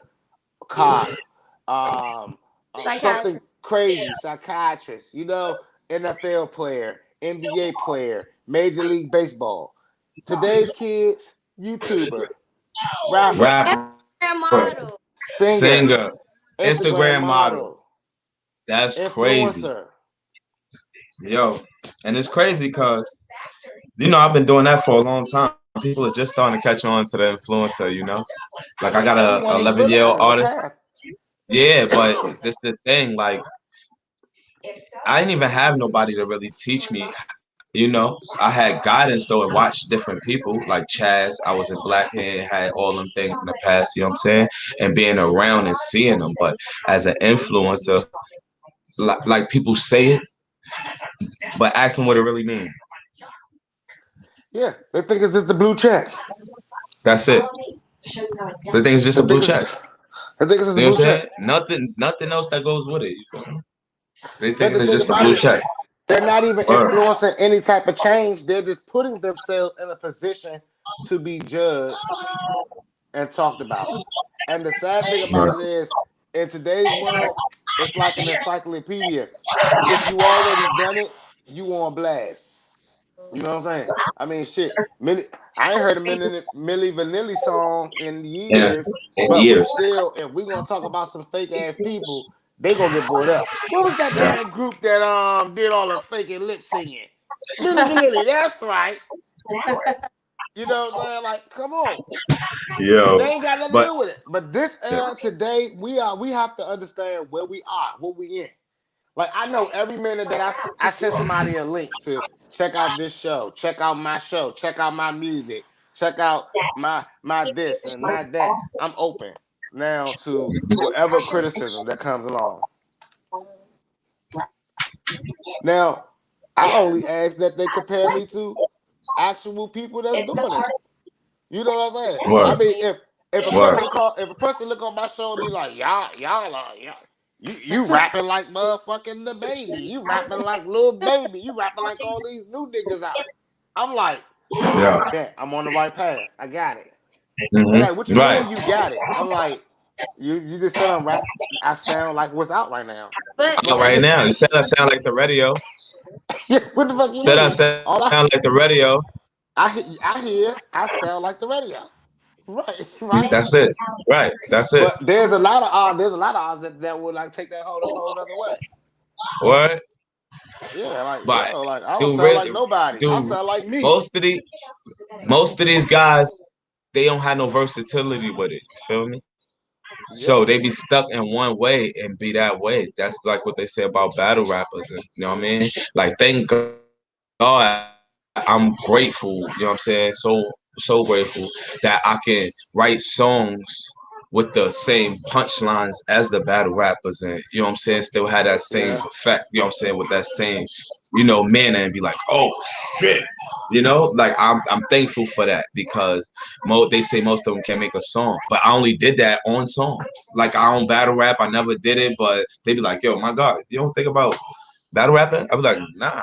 Speaker 2: cop, um,
Speaker 1: Psychiatrist.
Speaker 2: something crazy, psychiatrist, NFL player, NBA player, Major League Baseball. Today's kids, YouTuber, rapper,
Speaker 1: Instagram
Speaker 3: Rapper,
Speaker 1: model.
Speaker 2: singer,
Speaker 3: singer,
Speaker 2: Instagram
Speaker 3: Instagram model.
Speaker 2: model,
Speaker 3: That's crazy.
Speaker 2: influencer.
Speaker 3: Yo. And it's crazy because, I've been doing that for a long time. People are just starting to catch on to the influencer, Like I
Speaker 2: I
Speaker 3: got
Speaker 2: mean,
Speaker 3: a
Speaker 2: everyone is
Speaker 3: 11-year-old
Speaker 2: realizing the
Speaker 3: artist.
Speaker 2: path.
Speaker 3: Yeah, but this the thing. Like I didn't even have nobody to really teach me. I had guidance though and watched different people like Chaz. I was in Blackhead, had all them things in the past, you know what I'm saying? And being around and seeing them. But as an influencer, like people say it, but ask them what it really means.
Speaker 2: Yeah, they think it's just the blue check.
Speaker 3: That's it. The thing is just
Speaker 2: They
Speaker 3: a blue
Speaker 2: think it's
Speaker 3: check.
Speaker 2: they think it's just
Speaker 3: You
Speaker 2: a
Speaker 3: know what
Speaker 2: blue
Speaker 3: I'm
Speaker 2: check.
Speaker 3: saying? Nothing else that goes with it. You feel me? They
Speaker 2: But
Speaker 3: thinking
Speaker 2: the
Speaker 3: it's
Speaker 2: thing
Speaker 3: just a
Speaker 2: about
Speaker 3: blue
Speaker 2: it is,
Speaker 3: check.
Speaker 2: they're not even
Speaker 3: Word.
Speaker 2: influencing any type of change. They're just putting themselves in a position to be judged and talked about. And the sad thing about
Speaker 3: Word.
Speaker 2: it is, in today's world, it's like an encyclopedia. If you already done it, you on blast. You know what I'm saying? I mean, shit. I ain't heard a Milli Vanilli song in
Speaker 3: Yeah.
Speaker 2: years,
Speaker 3: In
Speaker 2: but we
Speaker 3: years.
Speaker 2: still, if we gonna talk about some fake ass people, they gonna get bored up. What was that
Speaker 3: Yeah.
Speaker 2: damn group that did all the faking lip singing? Milli Vanilli, that's right. You know what I'm saying? Like, come on.
Speaker 3: Yo.
Speaker 2: They ain't got nothing to
Speaker 3: But
Speaker 2: do with it. But this
Speaker 3: yeah.
Speaker 2: era today, we have to understand where we are, what we in. Like I know every minute that I send somebody a link to check out this show, check out my show, check out my music, check out my this and my that. I'm open now to whatever criticism that comes along. Now, I only ask that they compare me to actual people that's doing it. You know what I'm saying? I
Speaker 3: Word.
Speaker 2: mean, if a
Speaker 3: Word.
Speaker 2: person look on my show and be like, y'all, you rapping like motherfucking the baby, you rapping like little baby, you rapping like all these new niggas out. I'm like,
Speaker 3: Yeah.
Speaker 2: bet I'm on the right path. I got it. They're like, what you
Speaker 3: Right.
Speaker 2: mean you got it? I'm like, you just said I'm rap. I sound like what's out right now.
Speaker 1: But
Speaker 2: Fuck
Speaker 3: Out
Speaker 2: you
Speaker 3: right
Speaker 1: that's
Speaker 2: mean?
Speaker 3: now. You said I sound like the radio.
Speaker 2: Yeah, what the fuck you
Speaker 3: Said I
Speaker 2: mean?
Speaker 3: sound
Speaker 2: All
Speaker 3: like the radio.
Speaker 2: I hear I sound like the radio. Right, right.
Speaker 3: That's it. Right. That's it.
Speaker 2: But there's a lot of odds that would like take that whole other way.
Speaker 3: What?
Speaker 2: Yeah, like
Speaker 3: But
Speaker 2: yo, like I don't
Speaker 3: do
Speaker 2: sound
Speaker 3: really
Speaker 2: like nobody. I
Speaker 3: do
Speaker 2: sound like me.
Speaker 3: most of the most of these guys they don't have no versatility with it. You feel me?
Speaker 2: Yeah.
Speaker 3: So they be stuck in one way and be that way. That's like what they say about battle rappers. And, you know what I mean? Like thank God I'm grateful. You know what I'm saying? So grateful that I can write songs with the same punchlines as the battle rappers and you know what I'm saying still had that same
Speaker 2: Yeah.
Speaker 3: effect, you know what I'm saying, with that same, manner and be like, oh shit. Like I'm thankful for that because they say most of them can't make a song, but I only did that on songs. Like I don't battle rap, I never did it, but they be like, yo, my God, you don't think about battle rapping? I be like, nah,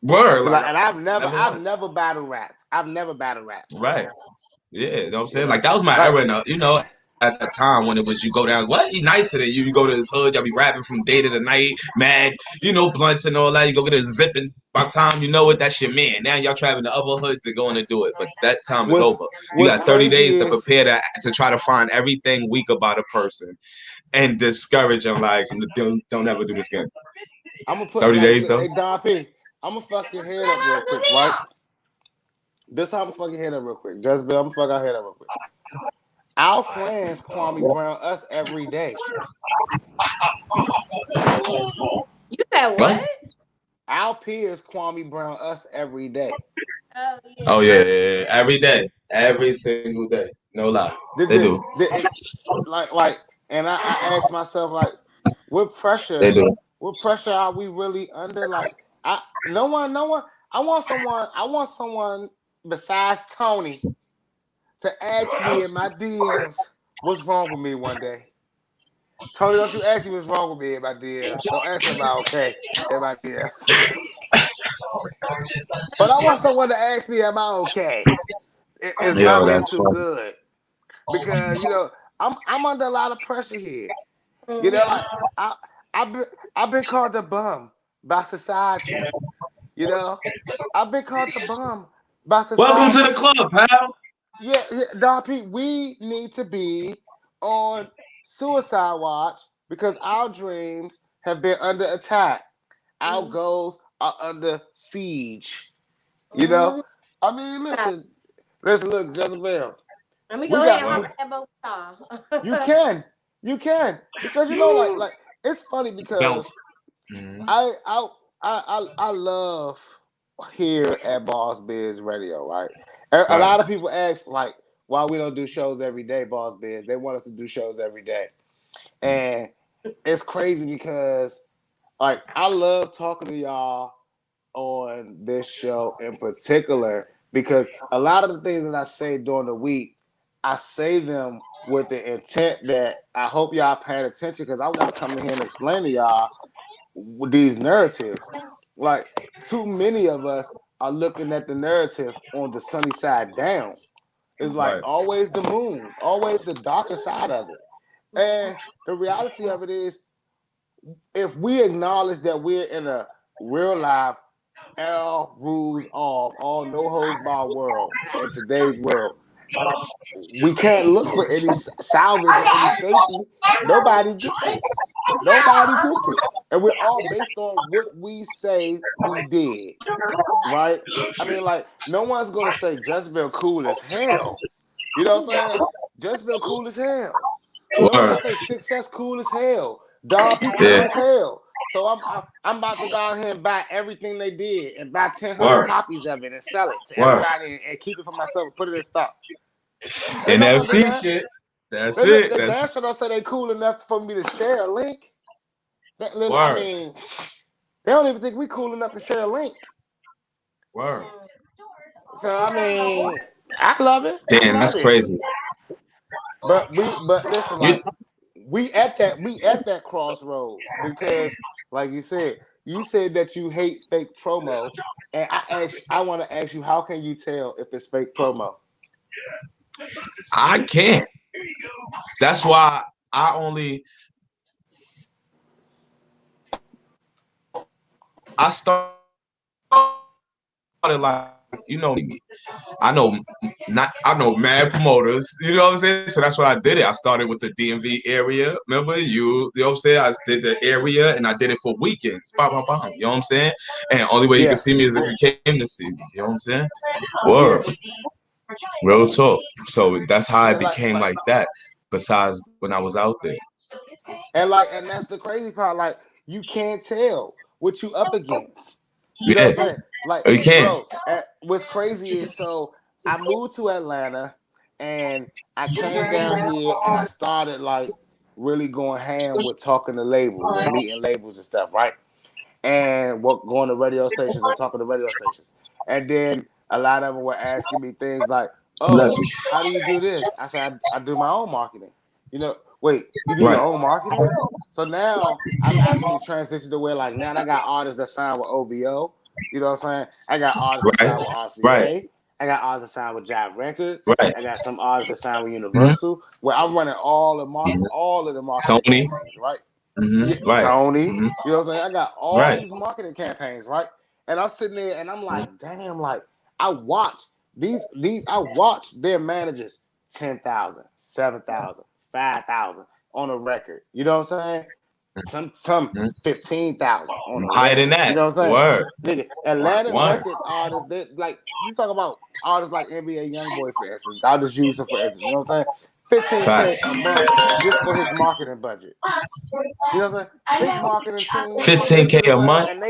Speaker 3: word,
Speaker 2: So
Speaker 3: like
Speaker 2: like, and I've never,
Speaker 3: never
Speaker 2: I've
Speaker 3: once.
Speaker 2: never battle rapped. I've never battle rapped.
Speaker 3: Right. Yeah, you know what I'm
Speaker 2: You
Speaker 3: saying?
Speaker 2: know,
Speaker 3: Like that was my
Speaker 2: like
Speaker 3: era, at that time when it was you go down, what? He nicer than you. You go to his hood, y'all be rapping from day to the night, mad, blunts and all that. You go get a zipping. By the time you know it, that's your man. Now y'all traveling to other hoods and going to do it. But that time is over.
Speaker 2: what's
Speaker 3: You
Speaker 2: what's
Speaker 3: got 30
Speaker 2: crazy
Speaker 3: days to
Speaker 2: is
Speaker 3: prepare to try to find everything weak about a person and discourage them like don't ever do this again.
Speaker 2: I'm gonna put
Speaker 3: 30
Speaker 2: like
Speaker 3: days
Speaker 2: look,
Speaker 3: though?
Speaker 2: hey Don P. I'm gonna fuck your head up real quick, right? This how I'm gonna fuck your head up real quick. Just Bill, I'm gonna fuck our head up real quick. Our friends Kwame Brown us every day.
Speaker 1: you said
Speaker 3: What?
Speaker 1: what?
Speaker 2: Our peers Kwame Brown us every day.
Speaker 1: Oh
Speaker 3: Oh
Speaker 1: yeah.
Speaker 3: yeah. Every day. Every single day. No lie. They do.
Speaker 2: Did like and I asked myself like what
Speaker 3: They
Speaker 2: pressure
Speaker 3: do.
Speaker 2: what pressure are we really under? Like no one I want someone besides Tony to ask me in my DMs what's wrong with me one day. Tony, don't you ask me what's wrong with me in my DMs. Don't ask me about okay in my DMs. But I want someone to ask me am I okay? it's
Speaker 3: Yo,
Speaker 2: not been
Speaker 3: that's
Speaker 2: too
Speaker 3: funny.
Speaker 2: good because I'm under a lot of pressure here. You know,
Speaker 1: Mhm.
Speaker 2: like I I've been I've been called a bum by society. You know, I've been called a bum by
Speaker 3: Welcome to the
Speaker 2: society.
Speaker 3: club, pal.
Speaker 2: Yeah, Don Pete, we need to be on suicide watch because our dreams have been under attack. Our
Speaker 1: Mhm.
Speaker 2: goals are under siege. You know,
Speaker 1: Mhm.
Speaker 2: I mean,
Speaker 1: Stop.
Speaker 2: listen, look, Jezebel.
Speaker 1: Let me
Speaker 2: We
Speaker 1: go ahead
Speaker 2: got
Speaker 1: and
Speaker 3: Right.
Speaker 1: hop in that boat
Speaker 2: you
Speaker 1: with
Speaker 2: can, you can because like it's funny
Speaker 3: Bounce.
Speaker 2: because
Speaker 3: Mhm.
Speaker 2: I I I love here at Boss Biz Radio, right? A
Speaker 3: Right.
Speaker 2: lot of people ask like why we don't do shows every day, Boss Biz. They want us to do shows every day, and it's crazy because like I love talking to y'all on this show in particular because a lot of the things that I say during the week, I say them with the intent that I hope y'all paying attention because I want to come in here and explain to y'all these narratives. Like too many of us are looking at the narrative on the sunny side down. It's like
Speaker 3: Right.
Speaker 2: always the moon, always the darker side of it.
Speaker 1: Mhm.
Speaker 2: And the reality of it is, if we acknowledge that we're in a real life, all rules off, all no holds barred world in today's world, we can't look for any salvage or any safety. Nobody gets it. Nobody gets it. And we're all based on what we say we did, right? I mean, like, no one's gonna say Jezebel cool as hell. You know what I'm saying? Jezebel cool as hell. No one gonna
Speaker 3: Word.
Speaker 2: say Sixxcess cool as hell. Don P cool
Speaker 3: Yeah.
Speaker 2: as hell. So I'm about to go out here and buy everything they did and buy 1,000
Speaker 3: Word.
Speaker 2: copies of it and sell it to
Speaker 3: Word.
Speaker 2: everybody and keep it for myself and put it in stock. They're not gonna do
Speaker 3: NFC
Speaker 2: that.
Speaker 3: shit. That's it.
Speaker 2: They
Speaker 3: That's
Speaker 2: damn sure don't say they cool enough for me to share a link. I
Speaker 3: word.
Speaker 2: mean, they don't even think we cool enough to share a link.
Speaker 3: Word.
Speaker 2: So I mean, I love it. I
Speaker 3: Damn,
Speaker 2: love
Speaker 3: that's
Speaker 2: it.
Speaker 3: crazy.
Speaker 2: But listen,
Speaker 3: You
Speaker 2: like we at that crossroads because, like you said that you hate fake promo, and I want to ask you, how can you tell if it's fake promo?
Speaker 3: I can't. That's why I only I started like I know not I know mad promoters, you know what I'm saying? So that's what I did it. I started with the DMV area. Remember you know what I'm saying? I did the area and I did it for weekends. Bam, bam, bam, you know what I'm saying? And only way you can
Speaker 2: Yeah,
Speaker 3: see me is if you came to see me. You know what I'm saying?
Speaker 2: yeah,
Speaker 3: Word. Real talk. So that's how I
Speaker 2: and
Speaker 3: became like that. Besides when I was out there.
Speaker 2: and that's the crazy part. Like you can't tell what you up against. You know
Speaker 3: Yeah,
Speaker 2: what I'm saying? Like,
Speaker 3: you can.
Speaker 2: bro, what's crazy is so I moved to Atlanta and I came down here and I started like really going ham with talking to labels and meeting labels and stuff, right? And going to radio stations and talking to radio stations. And then a lot of them were asking me things like,
Speaker 3: Bless
Speaker 2: "Oh,
Speaker 3: me.
Speaker 2: how do you do this?" I said, I do my own marketing. Wait, you do your
Speaker 3: Right,
Speaker 2: own marketing? So now I've actually transitioned to where like now I got artists that sign with OVO. You know what I'm saying? I got artists that
Speaker 3: right,
Speaker 2: sign with
Speaker 3: right,
Speaker 2: RCA. I got artists that sign with Jive Records.
Speaker 3: right.
Speaker 2: I got some artists that sign with
Speaker 3: Hmm.
Speaker 2: Universal. Where I'm running all of the marketing
Speaker 3: Sony.
Speaker 2: campaigns, right?
Speaker 3: Hmm.
Speaker 2: Yeah,
Speaker 3: Right.
Speaker 2: Sony.
Speaker 3: Hmm.
Speaker 2: You know what I'm saying? I got all
Speaker 3: Right.
Speaker 2: these marketing campaigns, right? And I'm sitting there and I'm like, damn, like I watch I watch their managers 10,000, 7,000, 5,000 on a record. You know what I'm saying? Some
Speaker 3: Hmm.
Speaker 2: 15,000 on a
Speaker 3: Higher than
Speaker 2: record. You
Speaker 3: that.
Speaker 2: know what I'm saying?
Speaker 3: Word.
Speaker 2: Nigga, Atlantic
Speaker 3: Word.
Speaker 2: record artists that like you talk about artists like NBA YoungBoy for instance. I'll just use him for instance. You know what I'm saying? 15K
Speaker 3: Facts.
Speaker 2: a month just for his marketing budget. You know what I'm saying? His marketing team sits
Speaker 3: 15K a
Speaker 2: around
Speaker 3: month.
Speaker 2: and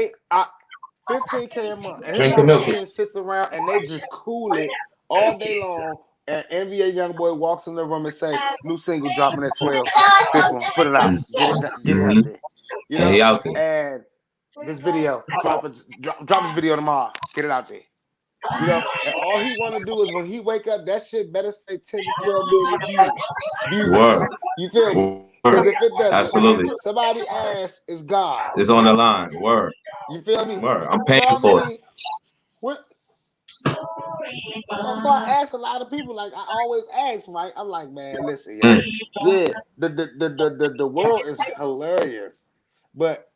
Speaker 2: 15K a month, and his
Speaker 3: Drink the
Speaker 2: marketing
Speaker 3: milky.
Speaker 2: team sits around and they just cool it all day long. And NBA YoungBoy walks in the room and say, "New single dropping at 12. This one, put it out, get it
Speaker 3: Hmm.
Speaker 2: out there." You
Speaker 3: And
Speaker 2: know,
Speaker 3: he out there.
Speaker 2: and this video drop this video tomorrow, get it out there. And all he want to do is when he wake up, that shit better say 10 to 12 million
Speaker 3: Word.
Speaker 2: views. You feel me?
Speaker 3: Word.
Speaker 2: Because if it doesn't,
Speaker 3: Absolutely.
Speaker 2: somebody ass is God.
Speaker 3: It's on the line. Word.
Speaker 2: You feel me?
Speaker 3: Word. I'm
Speaker 2: So
Speaker 3: paying
Speaker 2: I
Speaker 3: for it.
Speaker 2: mean, what So I ask a lot of people, like I always ask, right? I'm like, man, listen,
Speaker 3: Mm.
Speaker 2: yo, yeah, the world is hilarious, but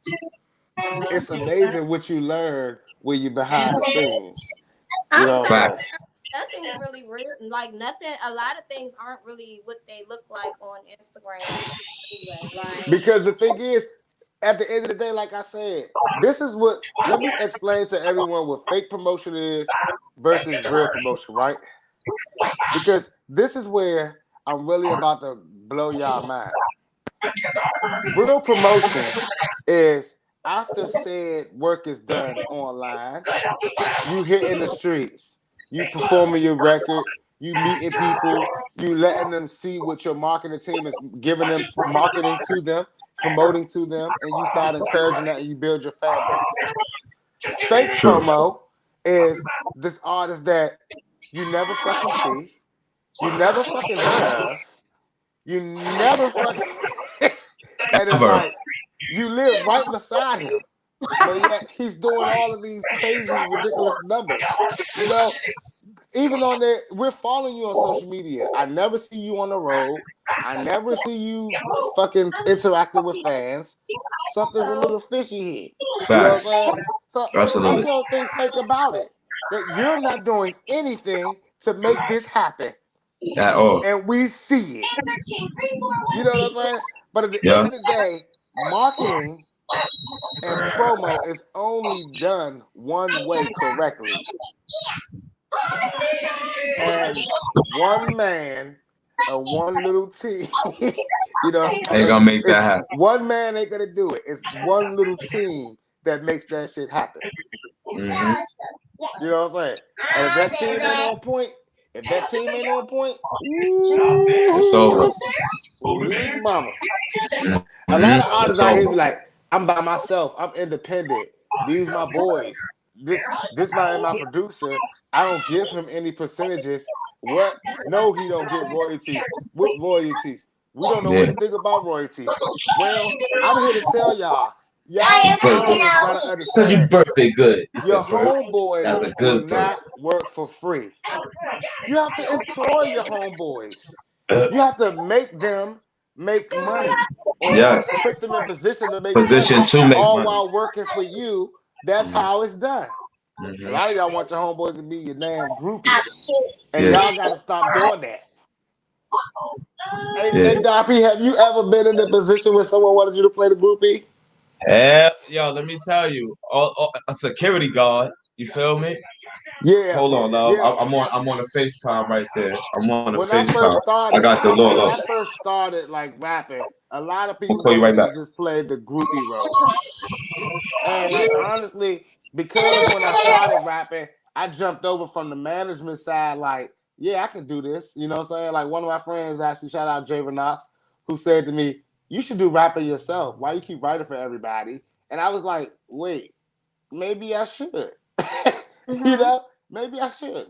Speaker 2: it's amazing what you learn when you're behind the scenes. You
Speaker 1: I'm
Speaker 2: know what I'm saying?
Speaker 3: Facts.
Speaker 1: nothing's really real. Like nothing. A lot of things aren't really what they look like on Instagram. Anyway, like
Speaker 2: Because the thing is, at the end of the day, like I said, this is what. Let me explain to everyone what fake promotion is versus real promotion, right? Because this is where I'm really about to blow y'all mind. Real promotion is after said work is done online, you hitting the streets, you performing your record, you meeting people, you letting them see what your marketing team is giving them, marketing to them, promoting to them, and you start encouraging that and you build your fan base. Fake
Speaker 3: True.
Speaker 2: promo is this artist that you never fucking see, you never fucking heard of, you never fucking, and it's
Speaker 3: Ever.
Speaker 2: like you live right beside him, but yet he's doing all of these crazy, ridiculous numbers. You know, even on there, we're following you on social media. I never see you on the road. I never see you fucking interacting with fans. Something's a little fishy here. You know what I'm
Speaker 3: Facts.
Speaker 2: saying? So that's
Speaker 3: Absolutely.
Speaker 2: the only thing fake about it. That you're not doing anything to make this happen.
Speaker 3: At all.
Speaker 2: And we see it. You know what I'm saying? But at the end
Speaker 3: Yeah.
Speaker 2: of the day, marketing and promo is only done one way correctly. And one man or one little team, you know,
Speaker 3: Ain't gonna make that happen.
Speaker 2: one man ain't gonna do it. It's one little team that makes that shit happen.
Speaker 3: Hmm.
Speaker 2: You know what I'm saying? And if that team ain't on point, if that team ain't on point,
Speaker 3: It's over.
Speaker 2: ooh, sweet mama. A
Speaker 3: Hmm.
Speaker 2: lot of
Speaker 3: It's
Speaker 2: artists out
Speaker 3: over.
Speaker 2: here be like, I'm by myself, I'm independent. These my boys. This my producer. I don't give him any percentages. What? No, he don't get royalties. What royalties? We don't know
Speaker 3: Yeah.
Speaker 2: anything about royalties. Well, I'm here to tell y'all, y'all
Speaker 3: Birthday.
Speaker 2: artists gotta
Speaker 3: Cause your
Speaker 2: understand.
Speaker 3: birthday good. You
Speaker 2: Your
Speaker 3: said birth.
Speaker 2: homeboys
Speaker 3: That's a
Speaker 2: will
Speaker 3: good birth.
Speaker 2: not work for free. You have to employ your homeboys.
Speaker 3: Uh,
Speaker 2: You have to make them make money or
Speaker 3: yes.
Speaker 2: put them in position to make
Speaker 3: Position
Speaker 2: money,
Speaker 3: to make
Speaker 2: all
Speaker 3: money.
Speaker 2: while working for you. That's
Speaker 3: Hmm.
Speaker 2: how it's done. A
Speaker 3: Hmm.
Speaker 2: lot of y'all want your homeboys to be your damn groupie, and
Speaker 3: Yeah.
Speaker 2: y'all got to stop doing that. Hey,
Speaker 3: Yeah.
Speaker 2: Doppy, have you ever been in a position where someone wanted you to play the groupie?
Speaker 3: Hell, yo, let me tell you, a security guard. You feel me?
Speaker 2: Yeah,
Speaker 3: Hold on, love.
Speaker 2: yeah.
Speaker 3: I'm on a FaceTime right there. I'm on a
Speaker 2: When I
Speaker 3: FaceTime.
Speaker 2: first
Speaker 3: I
Speaker 2: started,
Speaker 3: got the
Speaker 2: when
Speaker 3: Lord.
Speaker 2: I first started like rapping, a lot of
Speaker 3: I'll
Speaker 2: people
Speaker 3: call you
Speaker 2: wanted
Speaker 3: right
Speaker 2: me to
Speaker 3: back.
Speaker 2: just play the groupie role. And like honestly, because when I started rapping, I jumped over from the management side, like, yeah, I can do this. You know what I'm saying? Like one of my friends actually shout out Javen Knox, who said to me, you should do rapping yourself. Why you keep writing for everybody? And I was like, wait, maybe I should. You
Speaker 1: mm-hmm.
Speaker 2: know, maybe I should.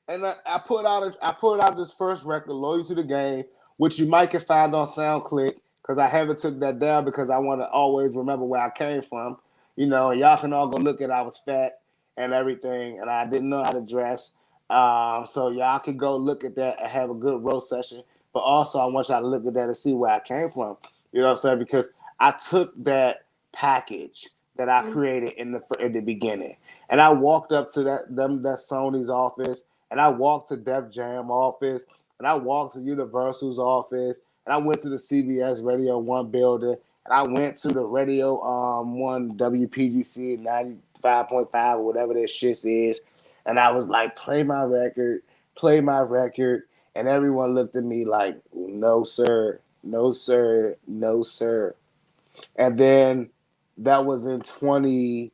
Speaker 2: And I put out this first record, Loyal to the Game, which you might can find on SoundClick because I haven't took that down because I want to always remember where I came from. You know, and y'all can all go look at I was fat and everything, and I didn't know how to dress. So y'all can go look at that and have a good roast session. But also, I want y'all to look at that and see where I came from. You know what I'm saying? Because I took that package that I created in the beginning, and I walked up to that Sony's office, and I walked to Def Jam office, and I walked to Universal's office, and I went to the CBS Radio One building, and I went to the Radio One WPGC 95.5 or whatever that shit is, and I was like, play my record, and everyone looked at me like, no sir, no sir, no sir, and then that was in 2012,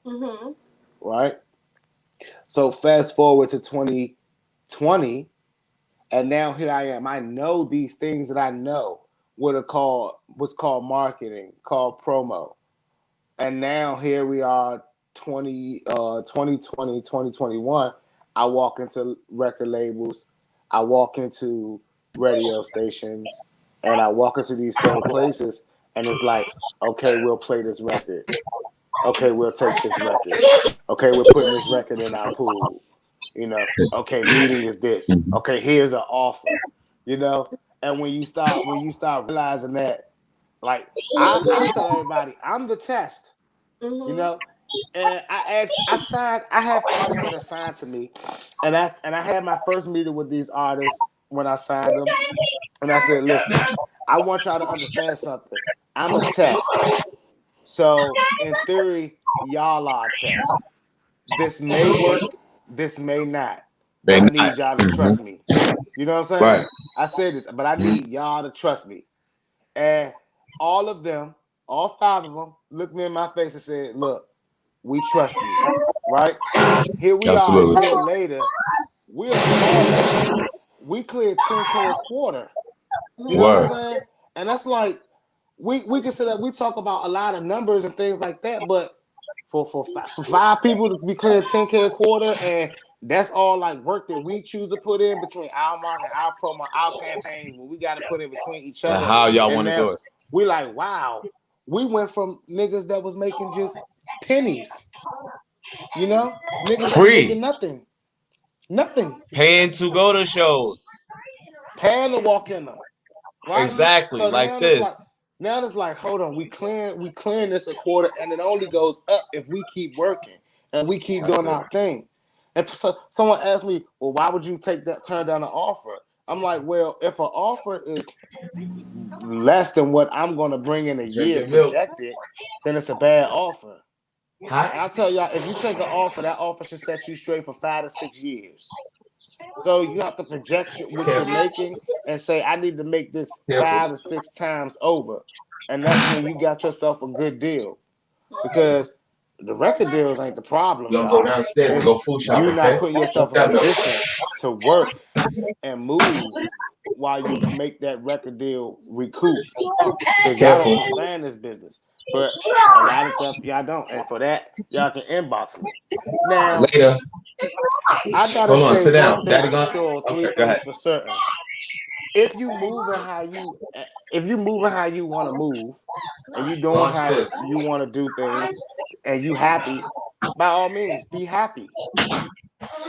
Speaker 1: Mm-hmm.
Speaker 2: right? So fast forward to 2020, and now here I am. I know these things that I know what are called what's called marketing, called promo. And now here we are 2020, 2021. I walk into record labels, I walk into radio stations, and I walk into these same places, and it's like, okay, we'll play this record. Okay, we'll take this record. Okay, we're putting this record in our pool. Okay, meeting is this.
Speaker 3: Mhm.
Speaker 2: Okay, here's an offer. You know, and when you start realizing that, like I tell everybody, I'm the test. You
Speaker 1: Mhm.
Speaker 2: know, and I have artists that are signed to me, and I had my first meeting with these artists when I signed them, and I said, listen, I want y'all to understand something. I'm a test. So in theory, y'all are a test. This may work, this may not, but
Speaker 3: They
Speaker 2: I
Speaker 3: not.
Speaker 2: need y'all to
Speaker 3: Hmm.
Speaker 2: trust me. You know what I'm saying?
Speaker 3: Right.
Speaker 2: I said this, but I
Speaker 3: Mhm.
Speaker 2: need y'all to trust me. And all of them, all five of them, looked me in my face and said, look, we trust you, right? Here we are a
Speaker 3: Absolutely.
Speaker 2: year later. We're a small label. We cleared 10K a quarter. You know what I'm
Speaker 3: Word.
Speaker 2: saying? And that's like we consider we talk about a lot of numbers and things like that, but for five people to be clearing 10K a quarter, and that's all like work that we choose to put in between our market, our promo, our campaigns, what we got to put in between each
Speaker 3: And
Speaker 2: other.
Speaker 3: how y'all
Speaker 2: And
Speaker 3: want to
Speaker 2: now
Speaker 3: do it?
Speaker 2: we like, wow, we went from niggas that was making just pennies, niggas that was
Speaker 3: Free.
Speaker 2: making nothing, nothing,
Speaker 3: Paying to go to shows.
Speaker 2: paying to walk in them, right?
Speaker 3: Exactly.
Speaker 2: So
Speaker 3: Like
Speaker 2: now it's like,
Speaker 3: this.
Speaker 2: hold on, we clearing this a quarter, and it only goes up if we keep working and we keep
Speaker 3: That's
Speaker 2: doing
Speaker 3: it.
Speaker 2: our thing. And so someone asked me, well, why would you turn down an offer? I'm like, well, if an offer is less than what I'm going to bring in a
Speaker 3: Drink
Speaker 2: year
Speaker 3: your milk.
Speaker 2: projected, then it's a bad offer.
Speaker 3: Hot.
Speaker 2: And I tell y'all, if you take an offer, that offer should set you straight for 5 to 6 years. So you have to project what you're
Speaker 3: Careful.
Speaker 2: making and say, I need to make this
Speaker 3: Careful.
Speaker 2: 5 to 6 times over. And that's when you got yourself a good deal. Because the record deals ain't the problem,
Speaker 3: We're gonna go
Speaker 2: y'all.
Speaker 3: downstairs and go
Speaker 2: It's
Speaker 3: food
Speaker 2: you
Speaker 3: shopping,
Speaker 2: not
Speaker 3: okay?
Speaker 2: putting
Speaker 3: Walk
Speaker 2: yourself in a
Speaker 3: that milk.
Speaker 2: position to work and move while you make that record deal recoup. Because y'all don't
Speaker 3: Careful.
Speaker 2: understand this business. But a lot of stuff y'all don't. And for that, y'all can inbox me. Now,
Speaker 3: Later.
Speaker 2: I gotta
Speaker 3: Hold on.
Speaker 2: say
Speaker 3: Sit
Speaker 2: one
Speaker 3: down.
Speaker 2: thing
Speaker 3: Daddy
Speaker 2: for
Speaker 3: gone.
Speaker 2: sure, three
Speaker 3: Okay. Go
Speaker 2: things
Speaker 3: ahead.
Speaker 2: for certain. If you moving how you if you moving how you want to move, and you doing
Speaker 3: Watch
Speaker 2: how
Speaker 3: this.
Speaker 2: you want to do things, and you happy, by all means be happy.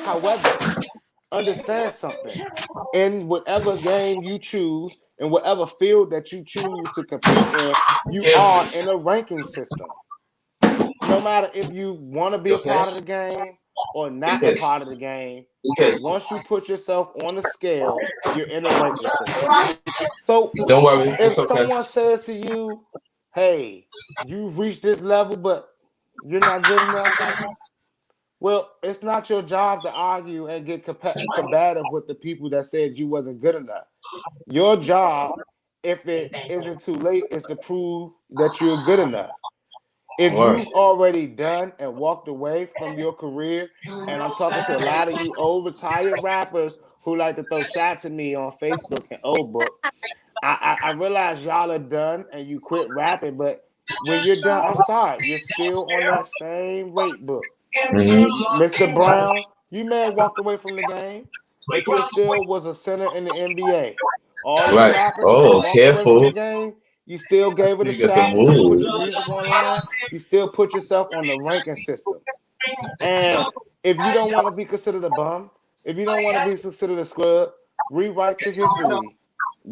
Speaker 2: However, understand something. In whatever game you choose, in whatever field that you choose to compete in, you
Speaker 3: Careful.
Speaker 2: are in a ranking system. No matter if you want to be
Speaker 3: You
Speaker 2: a
Speaker 3: okay?
Speaker 2: part of the game or
Speaker 3: Be
Speaker 2: not a
Speaker 3: pissed.
Speaker 2: part of the game,
Speaker 3: Be pissed.
Speaker 2: once you put yourself on a scale, you're in a ranking system. So
Speaker 3: Don't worry.
Speaker 2: if
Speaker 3: It's okay.
Speaker 2: someone says to you, hey, you've reached this level, but you're not good enough, well, it's not your job to argue and get combative with the people that said you wasn't good enough. Your job, if it isn't too late, is to prove that you're good enough. If
Speaker 3: Word.
Speaker 2: you've already done and walked away from your career, and I'm talking to a lot of you old retired rappers who like to throw shots at me on Facebook and old book, I realize y'all are done and you quit rapping, but when you're done, I'm sorry, you're still on that same rate book.
Speaker 3: Hmm.
Speaker 2: Mr. Brown, you may have walked away from the game, but you still was a center in the NBA. All you
Speaker 3: Right.
Speaker 2: rappers that
Speaker 3: Oh,
Speaker 2: walked away from the
Speaker 3: careful.
Speaker 2: game, you still gave it a
Speaker 3: You got the
Speaker 2: shot and you put
Speaker 3: moves.
Speaker 2: your music online. You still put yourself on the ranking system. And if you don't want to be considered a bum, if you don't want to be considered a scrub, rewrite your history,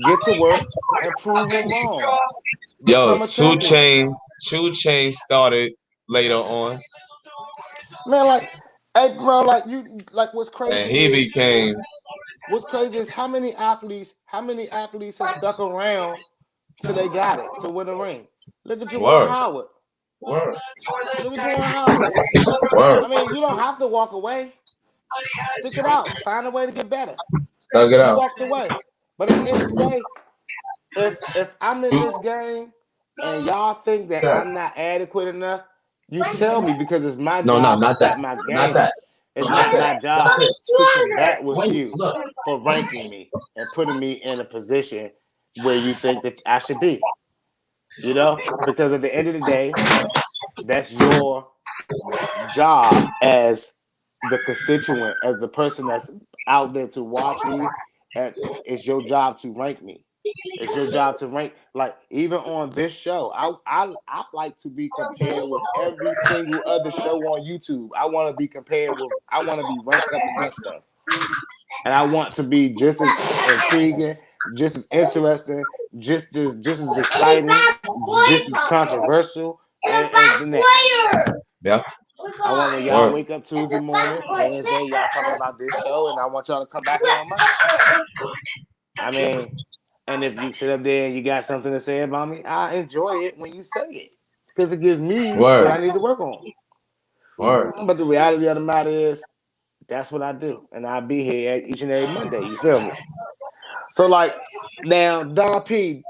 Speaker 2: get to work, and prove them wrong.
Speaker 3: Yo,
Speaker 2: Become a
Speaker 3: two
Speaker 2: champion.
Speaker 3: chains. Two chains started later on,
Speaker 2: Man, like, hey, bro, like,
Speaker 3: and he became
Speaker 2: what's crazy is how many athletes have stuck around till they got it to win a ring. Look at Juwan
Speaker 3: word.
Speaker 2: Howard.
Speaker 3: Word.
Speaker 2: Look at Juwan Howard.
Speaker 3: Word.
Speaker 2: I mean, you don't have to walk away. Stick it out. Find a way to get better.
Speaker 3: Thug it
Speaker 2: He
Speaker 3: out.
Speaker 2: walked away. But at the end of the day, if I'm in this game and y'all think that I'm not adequate enough, you tell me because it's my
Speaker 3: No, no,
Speaker 2: job to
Speaker 3: not that.
Speaker 2: step my
Speaker 3: Not
Speaker 2: game
Speaker 3: that.
Speaker 2: up. It's
Speaker 3: Not
Speaker 2: not
Speaker 3: that.
Speaker 2: my
Speaker 3: Not
Speaker 2: job
Speaker 3: this.
Speaker 2: to combat with
Speaker 3: Wait,
Speaker 2: you
Speaker 3: look.
Speaker 2: for ranking me and putting me in a position where you think that I should be. Because at the end of the day, that's your job as the constituent, as the person that's out there to watch me. It's your job to rank me. It's your job to rank. Like even on this show, I like to be compared with every single other show on YouTube. I want to be compared with. I want to be ranked up against them, and I want to be just as intriguing, just as interesting, just as exciting, just as controversial as the next.
Speaker 3: Yeah.
Speaker 2: I want when y'all
Speaker 3: Word.
Speaker 2: wake up Tuesday morning, Wednesday, y'all talking about this show, and I want y'all to come back here on Monday. I mean, and if you sit up there and you got something to say about me, I enjoy it when you say it because it gives me what
Speaker 3: Word.
Speaker 2: I need to work on.
Speaker 3: Word.
Speaker 2: But the reality of the matter is, that's what I do, and I'll be here each and every Monday. You feel me? So like now, Don P,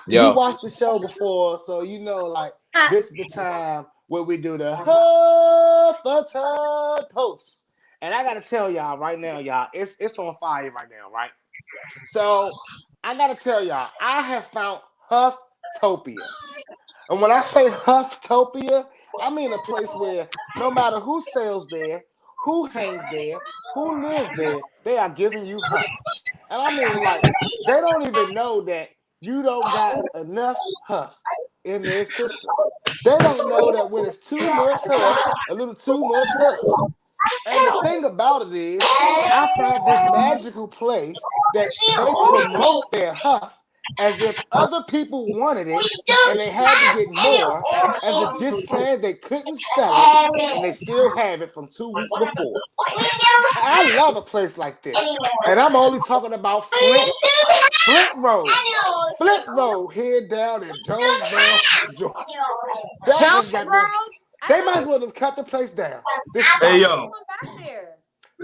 Speaker 2: you
Speaker 3: Yo.
Speaker 2: watched the show before, so you know like this is the time where we do the Huffleton Post. And I gotta tell y'all right now, y'all, it's on fire right now, right? So I gotta tell y'all, I have found Huftopia. And when I say Huftopia, I mean a place where no matter who sells there, who hangs there, who lives there, they are giving you Huff. And I mean, like, they don't even know that you don't got enough Huff in their system. They don't know that when it's too much Huff, a little too much Huff. And the thing about it is, I found this magical place that they promote their Huff as if other people wanted it and they had to get more, as if just saying they couldn't sell it and they still have it from 2 weeks before. I love a place like this. And I'm only talking about Flint Road. Flint Road here down in Jonesboro, Georgia. That has got
Speaker 1: Jonesboro.
Speaker 2: this.
Speaker 1: I
Speaker 2: They
Speaker 1: know.
Speaker 2: might as well just cut the place down. Just
Speaker 1: I
Speaker 3: Hey
Speaker 2: stop
Speaker 1: never
Speaker 2: it.
Speaker 3: yo.
Speaker 1: went back there.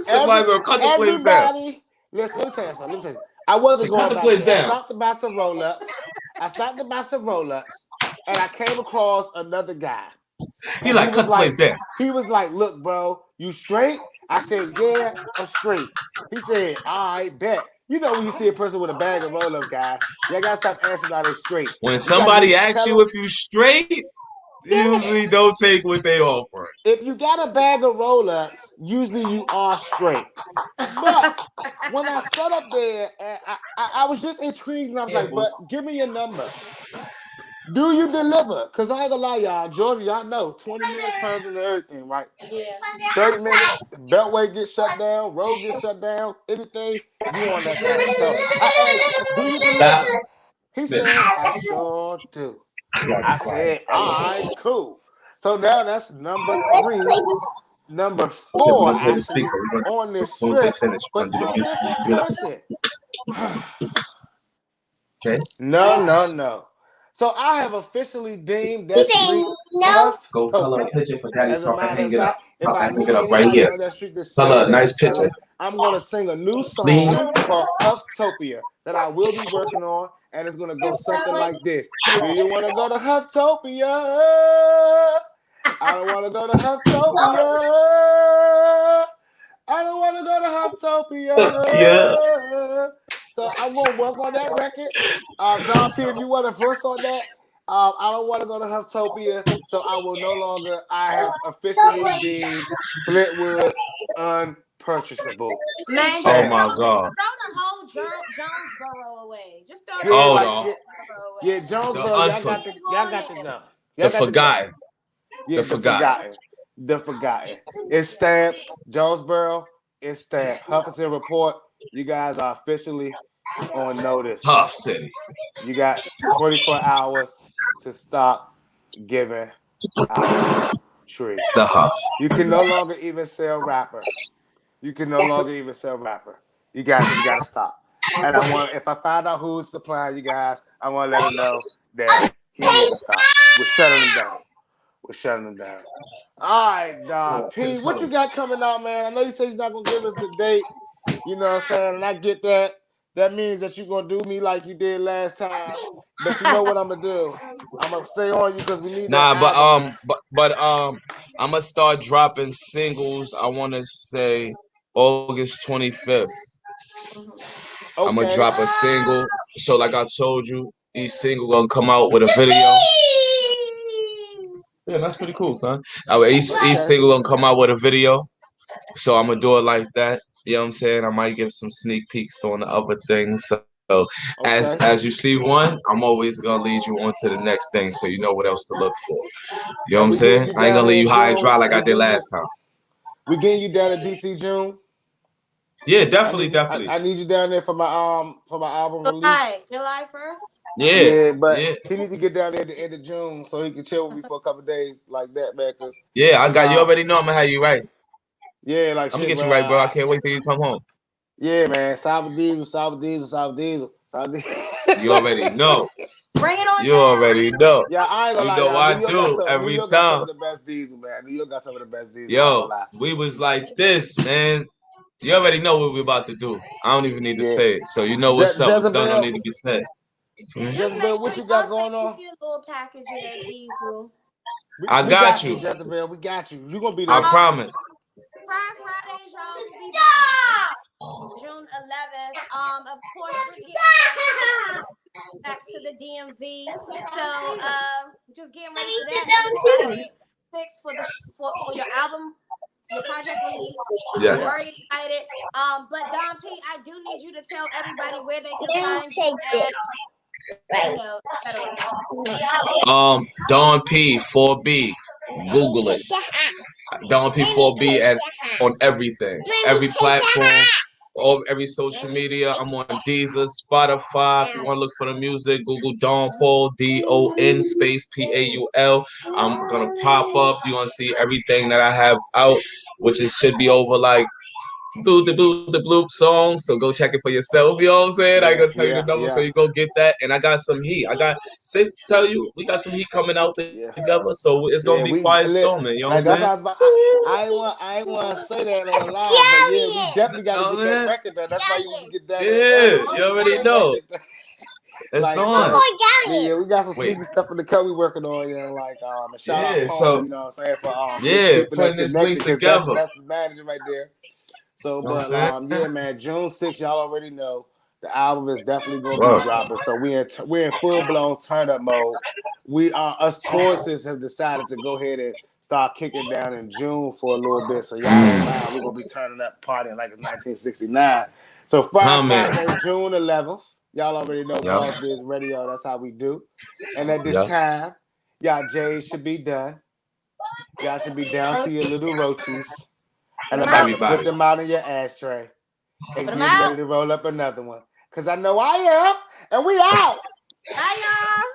Speaker 3: Somebody gonna cut the place down.
Speaker 2: Everybody, listen, let me tell you something. Let me tell you. I wasn't
Speaker 3: Say cut
Speaker 2: going
Speaker 3: the
Speaker 2: back
Speaker 3: place
Speaker 2: there. I
Speaker 3: down.
Speaker 2: stopped to buy some roll-ups. And I came across another guy.
Speaker 3: He
Speaker 2: And
Speaker 3: like cut the place down.
Speaker 2: he was like, look, bro, you straight? I said, yeah, I'm straight. He said, all right, bet. You know when you see a person with a bag of roll-ups, guys, you gotta stop asking are they straight.
Speaker 3: When
Speaker 2: You gotta
Speaker 3: somebody
Speaker 2: just
Speaker 3: asks
Speaker 2: tell
Speaker 3: you
Speaker 2: them,
Speaker 3: if you straight,
Speaker 2: yeah.
Speaker 3: usually don't take what they offer.
Speaker 2: If you got a bag of roll-ups, usually you are straight. But when I sat up there, and I was just intrigued, and I was
Speaker 3: Yeah,
Speaker 2: like,
Speaker 3: boo.
Speaker 2: but give me your number. Do you deliver? Because I ain't gonna lie, y'all. Georgia, y'all know 20 minutes turns into everything, right?
Speaker 1: Yeah.
Speaker 2: 30 minutes, the beltway gets shut down, road gets shut down, anything, you on that thing. So I asked, do you
Speaker 3: Stop.
Speaker 2: deliver? He said, I sure do. I said, all right, cool. So now that's number three, number
Speaker 3: Okay, we're
Speaker 2: four,
Speaker 3: gonna play the speaker.
Speaker 2: actually, on
Speaker 3: As
Speaker 2: this
Speaker 3: soon as they
Speaker 2: strip,
Speaker 3: finish, we're
Speaker 2: but
Speaker 3: gonna do
Speaker 2: to
Speaker 3: the
Speaker 2: a
Speaker 3: music.
Speaker 2: different
Speaker 3: Be like,
Speaker 2: person.
Speaker 3: okay,
Speaker 2: No, no, no. So I have officially deemed
Speaker 4: He's
Speaker 2: that
Speaker 4: saying
Speaker 2: street
Speaker 4: no.
Speaker 3: go color a
Speaker 2: Huftopia.
Speaker 3: picture for Daddy.
Speaker 2: As a
Speaker 3: Start to
Speaker 2: matter
Speaker 3: hang
Speaker 2: of
Speaker 3: it up.
Speaker 2: fact, if
Speaker 3: Start
Speaker 2: I
Speaker 3: to hang
Speaker 2: meet
Speaker 3: it up right
Speaker 2: anybody
Speaker 3: here.
Speaker 2: on that street that
Speaker 3: Color
Speaker 2: says
Speaker 3: a
Speaker 2: they
Speaker 3: nice
Speaker 2: can sell
Speaker 3: picture,
Speaker 2: it, I'm going to sing a new
Speaker 3: please.
Speaker 2: song called Huftopia that I will be working on, and it's going to go something like this. Do you want to go to Huftopia? I don't want to go to Huftopia. I don't want to go to
Speaker 3: Yeah.
Speaker 2: Huftopia. So I'm gonna work on that record. Don P, if you want a verse on that, I don't want to go to Huftopia, so I will no longer. I have officially deemed Flintwood unpurchasable.
Speaker 1: Man,
Speaker 3: Oh
Speaker 1: just
Speaker 2: Stamp.
Speaker 3: my God.
Speaker 1: throw the whole Jonesboro away. Just throw the
Speaker 2: Yeah,
Speaker 1: whole
Speaker 3: Hold
Speaker 2: like
Speaker 3: on.
Speaker 1: Jonesboro
Speaker 2: yeah,
Speaker 1: away.
Speaker 3: The
Speaker 2: Jonesboro,
Speaker 3: unfor,
Speaker 2: y'all
Speaker 1: On
Speaker 2: got to
Speaker 1: there.
Speaker 2: go.
Speaker 3: the
Speaker 2: Y'all got to go.
Speaker 3: forgotten,
Speaker 2: Yeah,
Speaker 3: the
Speaker 2: the
Speaker 3: forgotten.
Speaker 2: forgotten. The forgotten. It's stamped. Jonesboro, it's stamped. Huffington Report, you guys are officially on notice.
Speaker 3: Huff City.
Speaker 2: You got 24 hours to stop giving out tree.
Speaker 3: The Huff.
Speaker 2: You can no longer even sell rapper. You can no longer even sell rapper. You guys just gotta stop. And I want if I find out who's supplying you guys, I want to let him know that he needs to stop. We're shutting him down. We're shutting him down. All right, P, what you got coming out, man? I know you said you're not gonna give us the date. You know what I'm saying? And I get that. That means that you're gonna do me like you did last time. But you know what I'm gonna do? I'm gonna stay on you because we need that
Speaker 3: Nah, but
Speaker 2: album, man.
Speaker 3: I'm gonna start dropping singles. I want to say August 25th.
Speaker 1: Mhm.
Speaker 3: I'm gonna
Speaker 2: Okay.
Speaker 3: drop a single. So like I told you, each single gonna come out with a video. Yeah, that's pretty cool, son. Each
Speaker 2: Okay.
Speaker 3: single gonna come out with a video. So I'm gonna do it like that. You know what I'm saying? I might give some sneak peeks on the other things. So
Speaker 2: Okay.
Speaker 5: as you see one, I'm always gonna lead you on to the next thing, so you know what else to look for. You know what
Speaker 2: And
Speaker 5: I'm
Speaker 2: we getting
Speaker 5: saying?
Speaker 2: you
Speaker 5: I ain't
Speaker 2: down
Speaker 5: gonna leave
Speaker 2: here
Speaker 5: you
Speaker 2: in
Speaker 5: high and
Speaker 2: June.
Speaker 5: dry like I did last time.
Speaker 2: We getting you down to DC June.
Speaker 5: Yeah,
Speaker 2: I
Speaker 5: definitely,
Speaker 2: need you.
Speaker 5: definitely.
Speaker 2: I need you down there for my album release.
Speaker 1: July 1st.
Speaker 5: Yeah,
Speaker 2: Yeah, but
Speaker 5: yeah,
Speaker 2: he need to get down there at the end of June so he can chill with me for a couple of days like that, man.
Speaker 5: yeah. I
Speaker 2: Cause
Speaker 5: got you already know I'm gonna have you right.
Speaker 2: yeah, like
Speaker 5: I'm gonna
Speaker 2: shit,
Speaker 5: get
Speaker 2: bro.
Speaker 5: you right, bro. I can't wait till you come home.
Speaker 2: Yeah, man. Cyber Diesel, Cyber Diesel, Cyber Diesel, Cyber
Speaker 5: You already
Speaker 2: Diesel.
Speaker 5: know.
Speaker 1: Bring it on
Speaker 5: You
Speaker 1: down.
Speaker 5: already know.
Speaker 2: Yeah, I ain't gonna
Speaker 5: You
Speaker 2: lie,
Speaker 5: know
Speaker 2: y'all.
Speaker 5: I do
Speaker 2: New
Speaker 5: every
Speaker 2: York got some
Speaker 5: time.
Speaker 2: of the best diesel, man. New York got some of the best diesel. I ain't gonna
Speaker 5: Yo,
Speaker 2: lie.
Speaker 5: we was like this, man. You already know what we're about to do. I don't even need to
Speaker 2: Yeah,
Speaker 5: say it. So you know what's up. What's done don't
Speaker 2: Jezebel,
Speaker 5: need to be said. Mhm.
Speaker 1: Just
Speaker 2: Jezebel,
Speaker 1: make
Speaker 2: what
Speaker 1: sure
Speaker 2: you got
Speaker 1: y'all send
Speaker 2: going on?
Speaker 1: me a little package of that diesel.
Speaker 5: I
Speaker 2: We
Speaker 5: got
Speaker 2: got you,
Speaker 5: you.
Speaker 2: Jezebel. We got you. You gonna be
Speaker 5: I
Speaker 2: there.
Speaker 1: Um,
Speaker 5: promise.
Speaker 1: Fridays, y'all will be back June 11th. Of course, we're getting ready for the back to the DMV. So, just getting ready for that. I'm excited. Six for for your album, your project release. I'm
Speaker 5: Yes.
Speaker 1: very excited. But Don P, I do need you to tell everybody where they can
Speaker 4: Then
Speaker 1: find you
Speaker 4: take it.
Speaker 1: at,
Speaker 4: Right.
Speaker 1: etc.
Speaker 5: Dawn P 4B. Google it. Dawn P 4B at on everything, every platform, every social media. I'm on Deezer, Spotify. If you want to look for the music, Google Don Paul, DON space PAUL. I'm gonna pop up. You're gonna see everything that I have out, which is should be over like boo the bloop song. So go check it for yourself. You know what I'm saying? I ain't
Speaker 2: Yeah,
Speaker 5: gonna tell you the
Speaker 2: yeah,
Speaker 5: number, so
Speaker 2: yeah,
Speaker 5: you go get that. And I got some heat. I got six. Tell you, we got some heat coming out
Speaker 2: yeah,
Speaker 5: together. So it's gonna be
Speaker 2: yeah. We
Speaker 5: quiet
Speaker 2: lit.
Speaker 5: storming. You know what I'm
Speaker 2: Like that's
Speaker 5: saying?
Speaker 2: how I was about. I ain't want to say that on live, but yeah, we
Speaker 4: Italian.
Speaker 2: definitely got to
Speaker 5: Oh
Speaker 2: get that
Speaker 5: man.
Speaker 2: record done. That's why you need to
Speaker 4: Italian.
Speaker 2: get down there early
Speaker 5: Yeah,
Speaker 2: so
Speaker 5: you
Speaker 2: we can get
Speaker 5: already
Speaker 2: that
Speaker 5: know.
Speaker 2: record done.
Speaker 5: It's
Speaker 2: Like
Speaker 4: I'm
Speaker 5: on.
Speaker 2: so.
Speaker 4: more
Speaker 2: Yeah,
Speaker 4: Italian.
Speaker 2: we got some
Speaker 5: Wait.
Speaker 2: sneaky stuff in the cut we working on, yeah. Like and shout out
Speaker 5: Yeah.
Speaker 2: Paul,
Speaker 5: So
Speaker 2: you know what I'm saying, for
Speaker 5: yeah,
Speaker 2: keeping us
Speaker 5: putting this link
Speaker 2: connected because
Speaker 5: together.
Speaker 2: that's the manager right there. So,
Speaker 5: You know what
Speaker 2: but
Speaker 5: I'm saying?
Speaker 2: yeah, man, June 6th, y'all already know the album is definitely gonna be
Speaker 5: Whoa.
Speaker 2: dropping. So we're in full blown turn up mode. We us Tauruses have decided to go ahead and start kicking down in June for a little bit. So y'all don't mind. We're gonna be turning up partying like it's 1969. So
Speaker 5: Comment.
Speaker 2: Friday, June 11th. Y'all already know
Speaker 5: Yeah.
Speaker 2: Boss Biz Radio. That's how we do. And at this
Speaker 5: Yeah.
Speaker 2: time, y'all J's should be done. Y'all should be down to your little roaches
Speaker 1: Put
Speaker 2: and
Speaker 1: them out.
Speaker 2: about to put
Speaker 5: Everybody.
Speaker 2: them out in your ashtray
Speaker 1: Put
Speaker 2: and
Speaker 1: them
Speaker 2: getting
Speaker 1: out.
Speaker 2: ready to roll up another one. Cause I know I am, and we out.
Speaker 1: Bye, y'all.